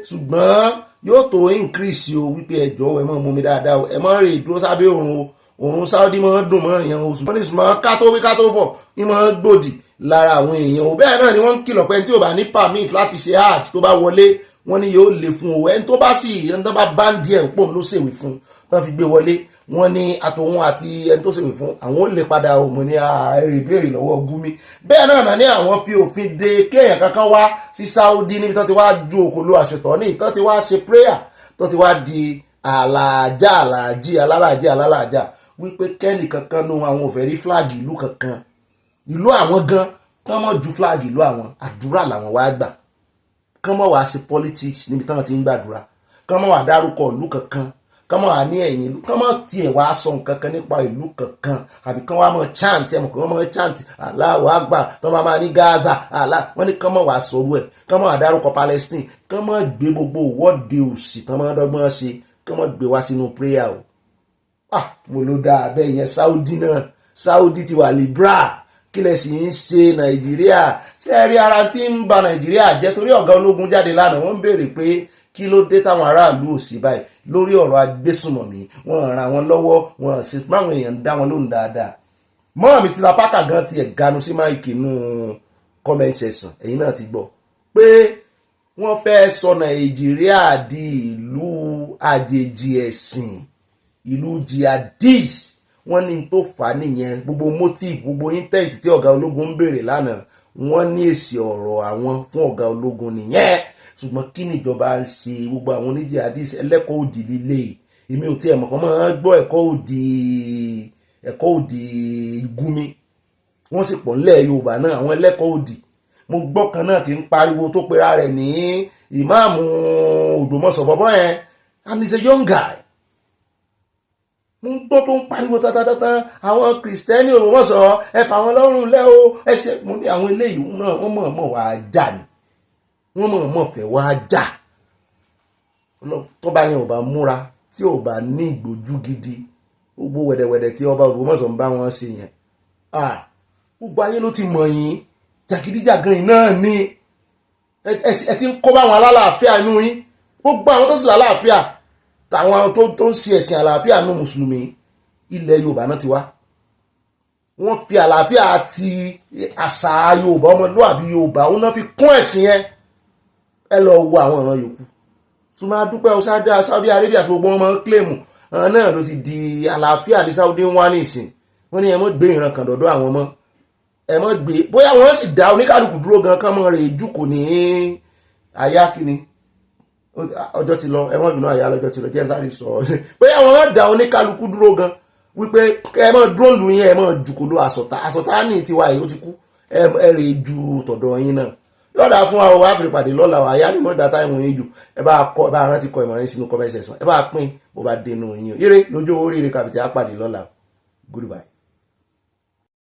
ṣùgbọ́n yóò tó increase o wípé ẹjọ́ ẹ máa mú mi dáadáa o ẹ máa rè dúró sábẹ́ òrùn o òrùn Saudi máa ń dùn mọ́ èèyàn oṣù wọ́n ní ṣùgbọ́n ká tó wí ká tó fọ̀ ní máa ń gbòdì lára àwọn èèyàn o bẹ́ẹ̀ náà ni wọ́n ń kìlọ̀ pé tí ò bá ní permit láti ṣe hajj tó bá wọlé wọ́n ní yóò lè fún o ẹni tó bá sì ẹni tó bá báńdì ẹ̀ pò ló ṣèwé fún tán fi gbé wọlé wọ́n ní àtòun àti ẹni tó ṣèwé fún àwọn ò lè padà o mo ní èrè ìbéèrè lọ́wọ́ Gumi bẹ́ẹ̀ náà ní àwọn fi òfin de kéèyàn kankan wá sí Saudi níbi tán ti wá ju òkòló àṣetọ̀ ní tán ti wá ṣe prayer tán ti wá di alálàájá wípé kẹ́nì kankan nu àwọn ò fẹ́ rí flag ìlú kankan ìlú àwọn gan kán mọ́ ju flag ìlú àwọn àdúrà làwọn wá gbà kán mọ́ wá ṣe politics níbi tán ti ń gbàdúrà kán mọ́ wá dárúkọ ìlú kankan kán mọ́ wá ní ẹ̀yìn ìlú kán mọ́ tiẹ̀ wá sọ nǹkan kan nípa ìlú kankan àbí kán wá mọ́ chant ẹ̀ mọ̀ kán mọ́ chant Allahu Akbar tán máa ní Gaza wọ́n ní kán mọ́ wá sọ̀rọ̀ ẹ̀ kán mọ́ wá dárúkọ Palestine kán mọ́ gbé gbogbo ìwọ́de òsì tán mọ́ dọ́gbọ́n ṣe kán mọ́ gbé wá sínú prayer o mo ló dáa bẹ́ẹ̀ yẹn Saudi ti wà libra kí lẹ sì ń ṣe Nàìjíríà ṣé ẹ rí ara tí ń ba Nàìjíríà jẹ́ torí ọ̀gá ológun jáde lánàá wọ́n ń béèrè pé kí ló dé táwọn aráàlú ò sí báyìí lórí ọ̀rọ̀ agbésùmọ̀mí wọ́n ràn wọ́n lọ́wọ́ wọ́n sì máwọn èèyàn ń dá wọn lóhùn dáadáa mọ́ mi ti la pákà gan tiẹ̀ ganu sí máìkì nù comment section ẹ̀yin náà ti gbọ́ pé wọ́n fẹ́ sọ Nàìjíríà di ìlú àjèjì ẹ̀sìn ìlú jihadis wọ́n ní tó fà á nìyẹn, gbogbo motive gbogbo intent tí ọ̀gá ológun ń béèrè lánàá wọ́n ní èsì ọ̀rọ̀ àwọn fún ọ̀gá ológun nìyẹn. Ṣùgbọ́n kí ni ìjọba ń ṣe? Gbogbo àwọn ní jihadis ẹlẹ́kọ̀ọ́ òdì líle, èmi ò tiẹ̀ mọ̀ kàn máa ń gbọ́ ẹ̀kọ́ òdì gúnmi, wọ́n sì pọ̀ nílẹ̀ Yorùbá náà àwọn ẹlẹ́kọ̀ọ́ òdì. Mo gbọ́ kan náà tí ń pariwo tó pera rẹ̀ ní ìmáàmù Ògbómọ̀ṣọ́ bọ́bọ́ yẹn, and he's a young guy. Mo ń gbọ́ tó ń pariwo tátátátá àwọn kìrìsìtẹ́nì Ògbómọ̀ṣọ́ ẹ fà wọn lọ́rùn lẹ́ o ẹsẹ̀. Mo ní àwọn eléyìí náà wọ́n mọ̀ wá jà ni, wọ́n mọ̀ fẹ́ wá jà. Tó bá yẹn ò bá múra, tí ò bá ní ìgbójú gidi, gbogbo wẹ̀dẹ̀wẹ̀dẹ̀ tí ọba Ògbómọ̀ṣọ́ ń bá wọn ṣe yẹn, gbogbo ayé ló ti mọ̀ yín. Jàgídíjàgan yìí náà ni ẹ ti ń kó bá àwọn alálàáfíà inú yín. Gbogbo àwọn tó sì lálàáfíà, tàwọn tó ń ṣe ẹ̀sìn àlàáfíà nínú mùsùlùmí ilẹ̀ Yorùbá náà ti wá. Wọ́n fi àlàáfíà àti àṣà Yorùbá, ọmọlúwàbí Yorùbá wọn náà fi kún ẹ̀sìn yẹn. Ẹ lọ wo àwọn ìran yòókù. Tún dúpẹ́ Saudi Arabia gbogbo wọn máa ń kílèmù àwọn náà ló ti di àlàáfíà ní Saudi ń wá ní ìsìn. Wọ́n ní ẹ mọ́ gbé ìran kan dọ̀dọ̀ àwọn ọmọ, ẹ mọ́ gbé, bóyá wọ́n sì dá oníkálukú dúró gan kán mọ́ rẹ̀ jùkò ní àyà kìíní. Ọjọ́ ti lọ, ẹ mọ́ bínú àyà lọ́jọ́ ti lọ, jẹ́ sáré sọ bóyá wọ́n dá oníkálukú dúró gan wípé ẹ mọ́ dúró lù yín, ẹ mọ́ jùkò ló àsọ̀tá ní tiwa yìí ó ti kú, ẹ rẹ̀ ju tọ̀dọ̀ yín náà. Yọ̀dà fún wa wá fi pàdé lọ́la wa, àyà ni mo dá táìmù yín jù, ẹ bá rántí kọ ìmọ̀ràn sínú comment section, ẹ bá pín bó bá dénú yín. Ire lójú oríire kàbìtì á pàdé lọ́la. Goodbye.